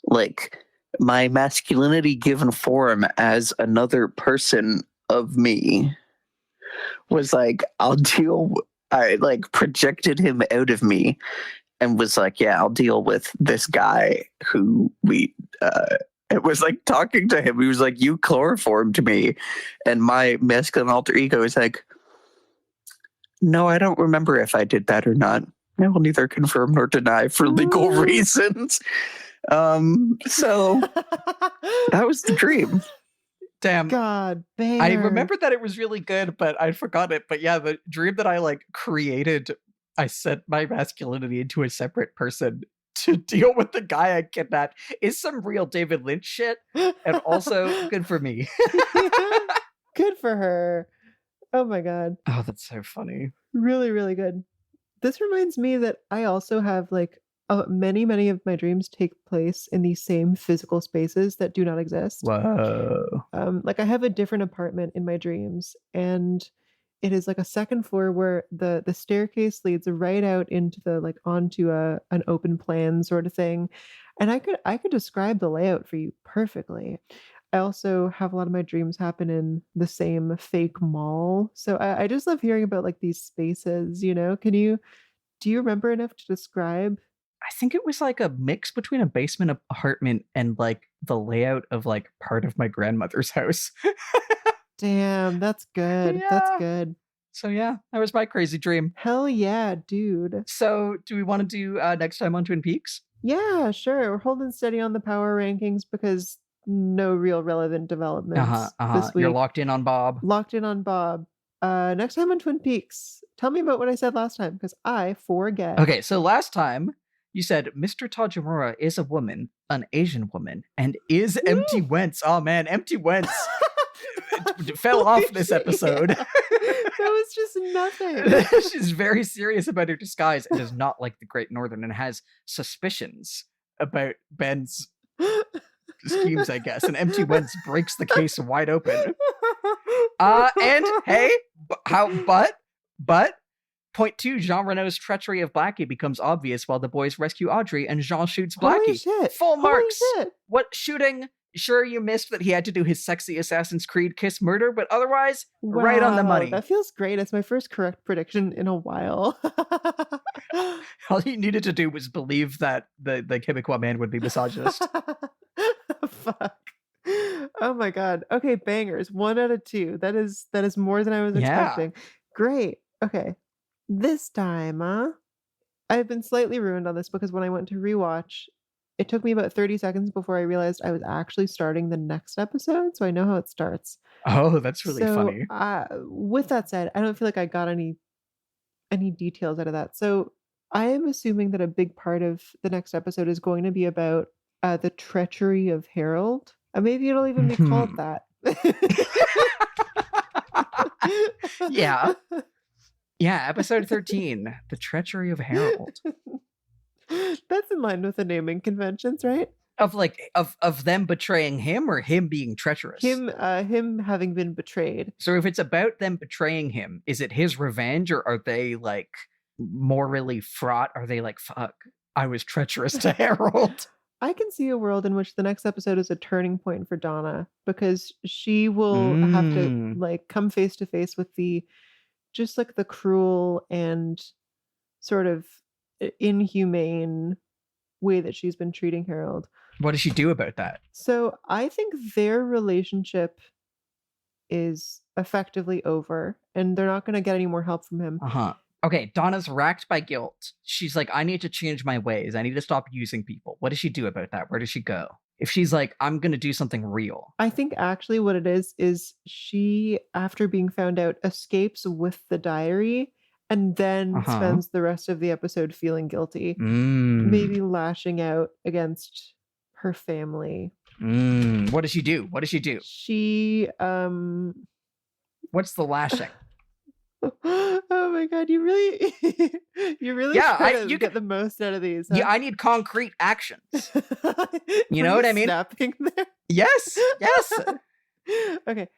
like my masculinity given form as another person of me was like, I like projected him out of me and was like, yeah, I'll deal with this guy who it was like talking to him. He was like, you chloroformed me. And my masculine alter ego is like, no, I don't remember if I did that or not. I will neither confirm nor deny for legal reasons. So that was the dream. Damn. God, banger. I remember that it was really good, but I forgot it. But yeah, the dream that I like created, I set my masculinity into a separate person to deal with the guy I kidnapped is some real David Lynch shit, and also good for me. Good for her. Oh my god. Oh, that's so funny. Really, really good. This reminds me that I also have like many of my dreams take place in these same physical spaces that do not exist. Whoa. Like I have a different apartment in my dreams, and it is like a second floor where the staircase leads right out into the like onto an open plan sort of thing. And I could describe the layout for you perfectly. I also have a lot of my dreams happen in the same fake mall. So I just love hearing about like these spaces, you know? Do you remember enough to describe? I think it was like a mix between a basement apartment and like the layout of like part of my grandmother's house. Damn, that's good. Yeah. That's good. So yeah, that was my crazy dream. Hell yeah, dude. So do we want to do next time on Twin Peaks? Yeah, sure. We're holding steady on the power rankings because no real relevant developments this week. You're locked in on Bob. Locked in on Bob. Next time on Twin Peaks, tell me about what I said last time because I forget. Okay, so last time you said Mr. Tojamura is a woman, an Asian woman, and is Empty Wentz. Oh man, Empty Wentz fell off this episode. That was just nothing. She's very serious about her disguise and does not like the Great Northern and has suspicions about Ben's schemes, I guess. And Empty Wentz breaks the case wide open. And hey, but point two, Jean Reno's treachery of Blackie becomes obvious while the boys rescue Audrey and Jean shoots Blackie. Holy shit. Full marks. Holy shit. What shooting? Sure, you missed that he had to do his sexy Assassin's Creed kiss murder, but otherwise, right on the money. That feels great. It's my first correct prediction in a while. All you needed to do was believe that the Quebecois man would be misogynist. Fuck. Oh my god. Okay, bangers. 1 out of 2. That is more than I was expecting. Great. Okay. This time, I've been slightly ruined on this because when I went to rewatch, it took me about 30 seconds before I realized I was actually starting the next episode, so I know how it starts. Oh, that's really funny. With that said, I don't feel like I got any details out of that. So I am assuming that a big part of the next episode is going to be about the treachery of Harold. Maybe it'll even be called that. Yeah. Yeah, episode 13, The Treachery of Harold. That's in line with the naming conventions, right? Of them betraying him or him being treacherous? Him having been betrayed. So if it's about them betraying him, is it his revenge or are they like morally fraught? Are they like, fuck, I was treacherous to Harold? I can see a world in which the next episode is a turning point for Donna because she will have to like come face to face with the cruel and sort of inhumane way that she's been treating Harold. What does she do about that? So I think their relationship is effectively over and they're not going to get any more help from him. Okay, Donna's racked by guilt. She's like, I need to change my ways. I need to stop using people. What does she do about that? Where does she go? If she's like, I'm going to do something real. I think actually what it is she, after being found out, escapes with the diary and then spends the rest of the episode feeling guilty. Maybe lashing out against her family. What does she do? She What's the lashing? Oh my god, you really you get the most out of these. Huh? Yeah, I need concrete actions. You know what I mean? Snapping there. Yes. Okay.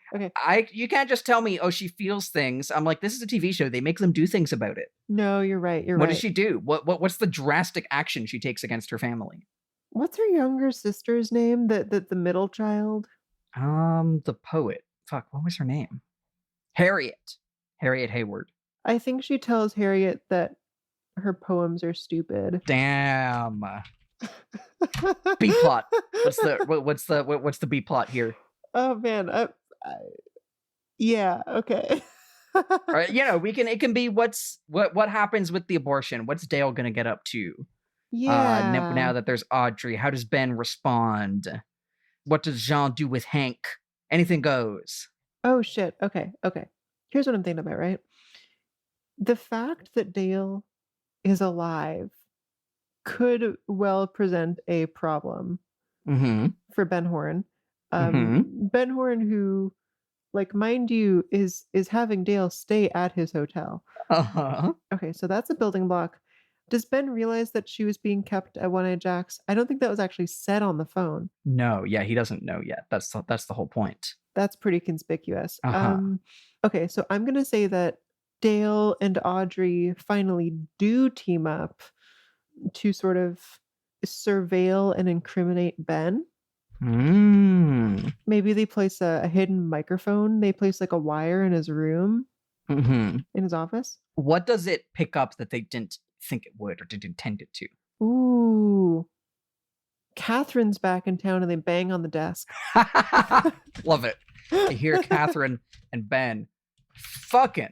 You can't just tell me, oh, she feels things. I'm like, this is a TV show. They make them do things about it. No, you're right. What does she do? What's the drastic action she takes against her family? What's her younger sister's name? The middle child? The poet. Fuck, what was her name? Harriet Hayward. I think she tells Harriet that her poems are stupid. Damn. B plot. What's the B plot here? Oh man. Yeah. Okay. All right, it can be what happens with the abortion. What's Dale gonna get up to? Yeah. Now that there's Audrey, how does Ben respond? What does Jean do with Hank? Anything goes. Oh shit. Okay. Here's what I'm thinking about, right? The fact that Dale is alive could well present a problem for Ben Horn. Ben Horn, who, like, mind you, is having Dale stay at his hotel. Okay, so that's a building block. Does Ben realize that she was being kept at One-Eye Jack's? I don't think that was actually said on the phone. No, yeah, he doesn't know yet. That's the whole point. That's pretty conspicuous. Okay, so I'm going to say that Dale and Audrey finally do team up to sort of surveil and incriminate Ben. Maybe they place a hidden microphone. They place like a wire in his room, in his office. What does it pick up that they didn't think it would or didn't intend it to? Ooh. Catherine's back in town and they bang on the desk. Love it. I hear Catherine and Ben fucking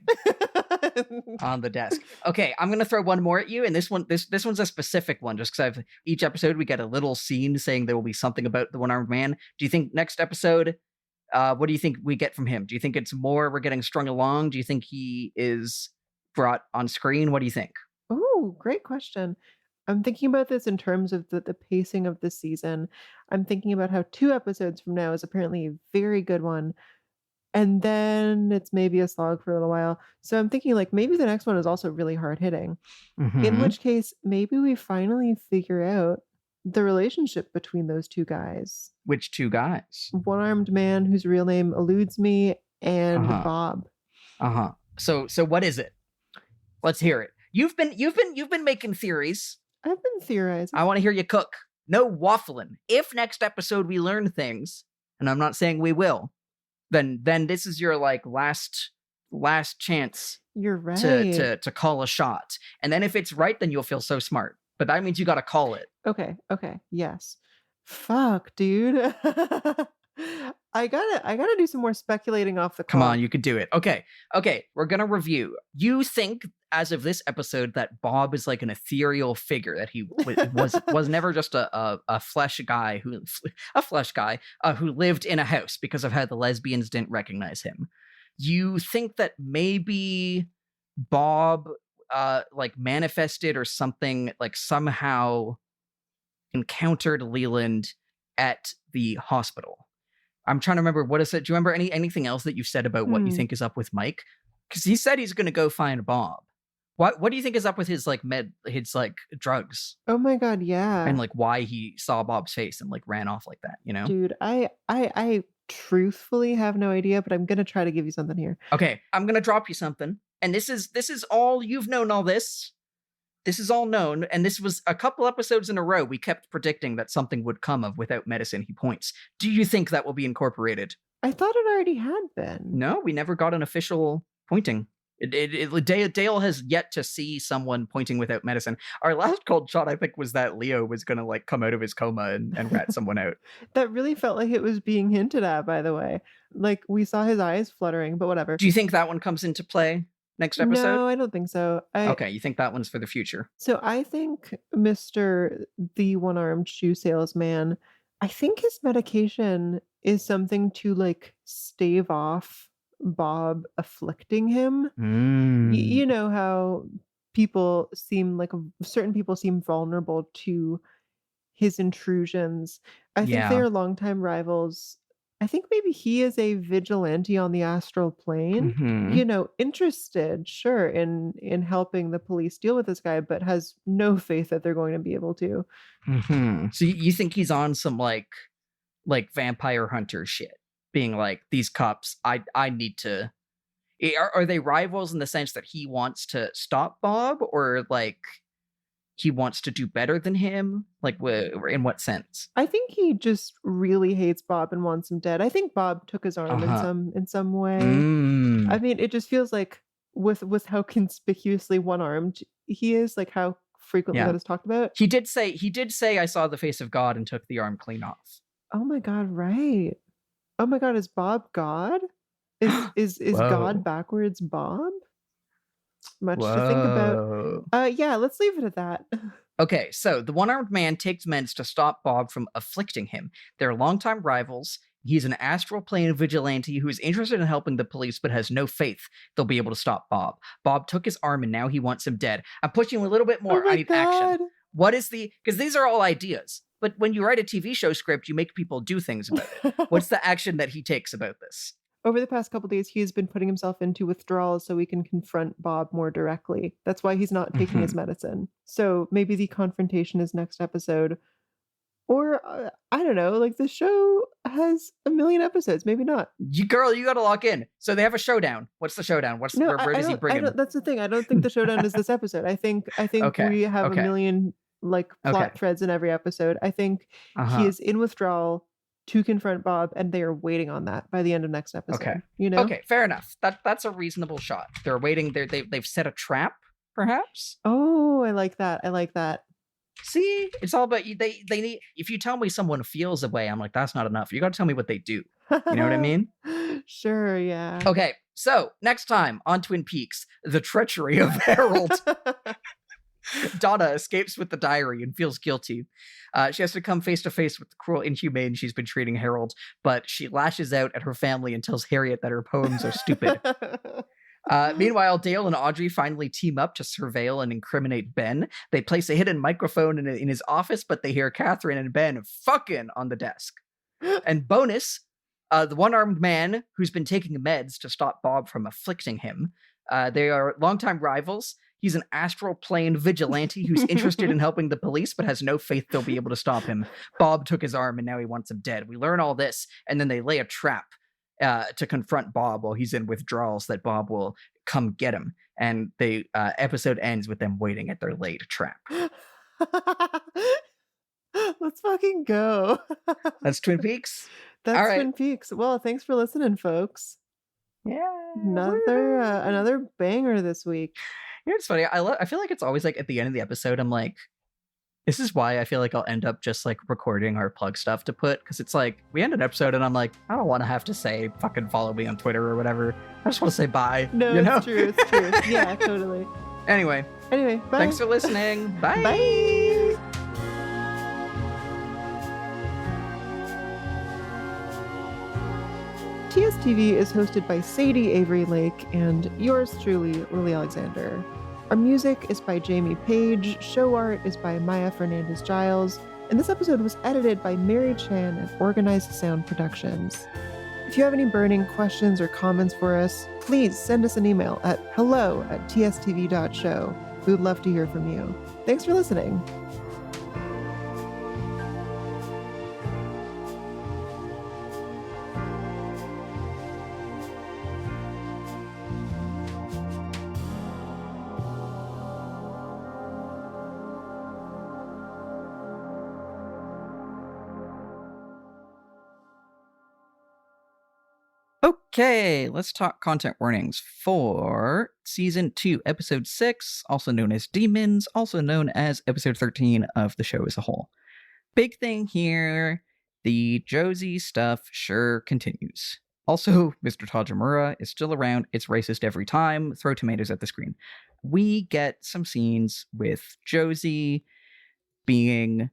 on the desk. Okay, I'm gonna throw one more at you, and this one's a specific one, just because each episode we get a little scene saying there will be something about the one-armed man. Do you think next episode, what do you think we get from him? Do you think it's more we're getting strung along? Do you think he is brought on screen? What do you think? Oh, great question. I'm thinking about this in terms of the pacing of the season. I'm thinking about how 2 episodes from now is apparently a very good one. And then it's maybe a slog for a little while. So I'm thinking like maybe the next one is also really hard hitting. In which case, maybe we finally figure out the relationship between those 2 guys. Which 2 guys? One-armed man whose real name eludes me and Bob. So what is it? Let's hear it. You've been making theories. I've been theorizing. I want to hear you cook. No waffling. If next episode we learn things, and I'm not saying we will, then this is your like last chance. You're right. To call a shot. And then if it's right, then you'll feel so smart. But that means you got to call it. Okay. Yes. Fuck, dude. I gotta do some more speculating off the call. Come on, you could do it. Okay, we're gonna review. You think, as of this episode, that Bob is like an ethereal figure, that he was never just a flesh guy who lived in a house because of how the lesbians didn't recognize him. You think that maybe Bob like manifested or something, like somehow encountered Leland at the hospital. I'm trying to remember, what is it? Do you remember anything else that you said about what you think is up with Mike? Because he said he's going to go find Bob. What do you think is up with his drugs? Oh my god, yeah. And like why he saw Bob's face and like ran off like that, you know? Dude, I truthfully have no idea, but I'm going to try to give you something here. Okay, I'm going to drop you something. And this is all, you've known all this. This is all known, and this was a couple episodes in a row. We kept predicting that something would come of Without Medicine, he points. Do you think that will be incorporated? I thought it already had been. No, we never got an official pointing. Dale has yet to see someone pointing Without Medicine. Our last cold shot, I think, was that Leo was going to like come out of his coma and rat someone out. That really felt like it was being hinted at, by the way. Like, we saw his eyes fluttering, but whatever. Do you think that one comes into play next episode? No, I don't think so. Okay, you think that one's for the future? So I think Mr. the One-Armed Shoe Salesman, I think his medication is something to like stave off Bob afflicting him. You know how certain people seem vulnerable to his intrusions. I think they are longtime rivals. I think maybe he is a vigilante on the astral plane. Mhm. Interested, sure, in helping the police deal with this guy, but has no faith that they're going to be able to. So you think he's on some like vampire hunter shit, being like, these cops, I need to. Are they rivals in the sense that he wants to stop Bob, or like he wants to do better than him? Like, in what sense? I think he just really hates Bob and wants him dead. I think Bob took his arm in some way. I mean, it just feels like with how conspicuously one-armed he is, like how frequently that is talked about. He did say, I saw the face of God and took the arm clean off. Oh my God, right. Oh my God, is Bob God? Is God backwards Bob? Much to think about. Yeah, let's leave it at that. Okay, so the one-armed man takes meds to stop Bob from afflicting him. They're longtime rivals. He's an astral plane vigilante who is interested in helping the police but has no faith they'll be able to stop Bob. Bob took his arm and now he wants him dead. I'm pushing you a little bit more. I need action. What is because these are all ideas, but when you write a TV show script, you make people do things about it. What's the action that he takes about this? Over the past couple days, he has been putting himself into withdrawals so he can confront Bob more directly. That's why he's not taking his medicine. So maybe the confrontation is next episode. Or, I don't know, like the show has a million episodes. Maybe not. You gotta lock in. So they have a showdown. What's the showdown? Where does he bring him? That's the thing. I don't think the showdown is this episode. I think we have a million like plot threads in every episode. I think he is in withdrawal to confront Bob, and they are waiting on that by the end of next episode. Okay. You know? Okay, fair enough. That's a reasonable shot. They're waiting. They've set a trap, perhaps. Oh, I like that. See, it's all about you. They need. If you tell me someone feels a way, I'm like, that's not enough. You got to tell me what they do. You know what I mean? Sure. Yeah. Okay. So next time on Twin Peaks, the treachery of Harold. Donna escapes with the diary and feels guilty. She has to come face to face with the cruel inhumane she's been treating Harold, but she lashes out at her family and tells Harriet that her poems are stupid. Meanwhile, Dale and Audrey finally team up to surveil and incriminate Ben. They place a hidden microphone in his office, but they hear Catherine and Ben fucking on the desk. And bonus, the one-armed man who's been taking meds to stop Bob from afflicting him. They are longtime rivals. He's an astral plane vigilante who's interested in helping the police, but has no faith they'll be able to stop him. Bob took his arm and now he wants him dead. We learn all this, and then they lay a trap to confront Bob while he's in withdrawals, that Bob will come get him. And the episode ends with them waiting at their laid trap. Let's fucking go. That's Twin Peaks. That's all right. Twin Peaks. Well, thanks for listening, folks. Yeah. Another banger this week. You know, it's funny. I feel like it's always like at the end of the episode, I'm like, this is why I feel like I'll end up just like recording our plug stuff to put, because it's like we end an episode and I'm like, I don't want to have to say fucking follow me on Twitter or whatever. I just want to say bye. No, you know? It's true. Yeah, totally. Anyway, bye. Thanks for listening. Bye. Bye. TSTV is hosted by Sadie Avery Lake and yours truly, Lily Alexander. Our music is by Jamie Page, show art is by Maya Fernandez-Giles, and this episode was edited by Mary Chan at Organized Sound Productions. If you have any burning questions or comments for us, please send us an email at hello@tstv.show. We would love to hear from you. Thanks for listening. Okay, let's talk content warnings for Season 2, Episode 6, also known as Demons, also known as Episode 13 of the show as a whole. Big thing here, the Josie stuff sure continues. Also, Mr. Tojamura is still around. It's racist every time. Throw tomatoes at the screen. We get some scenes with Josie being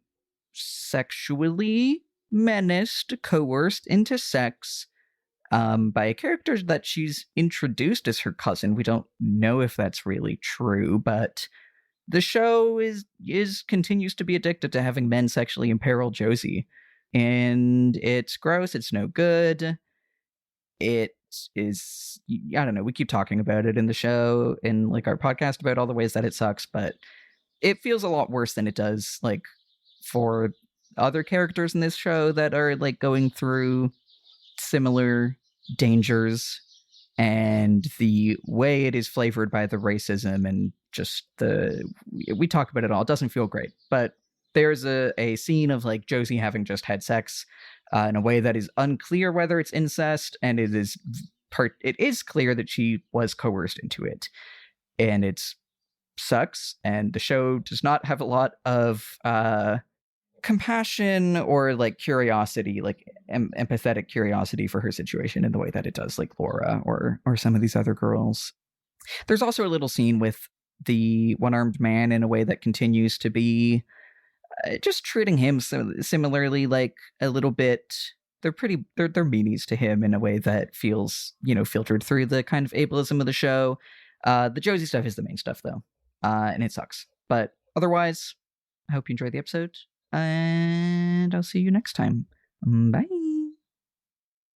sexually menaced, coerced into sex by a character that she's introduced as her cousin. We don't know if that's really true, but the show continues to be addicted to having men sexually imperil Josie. and it's gross. It's no good. It is, I don't know, we keep talking about it in the show, in like our podcast, about all the ways that it sucks, but it feels a lot worse than it does like for other characters in this show that are like going through similar dangers, and the way it is flavored by the racism and just we talk about it all. It doesn't feel great, but there's a scene of like Josie having just had sex in a way that is unclear whether it's incest, and it is clear that she was coerced into it, and it sucks. And the show does not have a lot of compassion or like curiosity, like empathetic curiosity for her situation in the way that it does like Laura or some of these other girls. There's also a little scene with the one-armed man in a way that continues to be just treating him similarly, like a little bit. They're meanies to him in a way that feels, you know, filtered through the kind of ableism of the show. The Josie stuff is the main stuff though, and it sucks. But otherwise, I hope you enjoyed the episode, and I'll see you next time. Bye.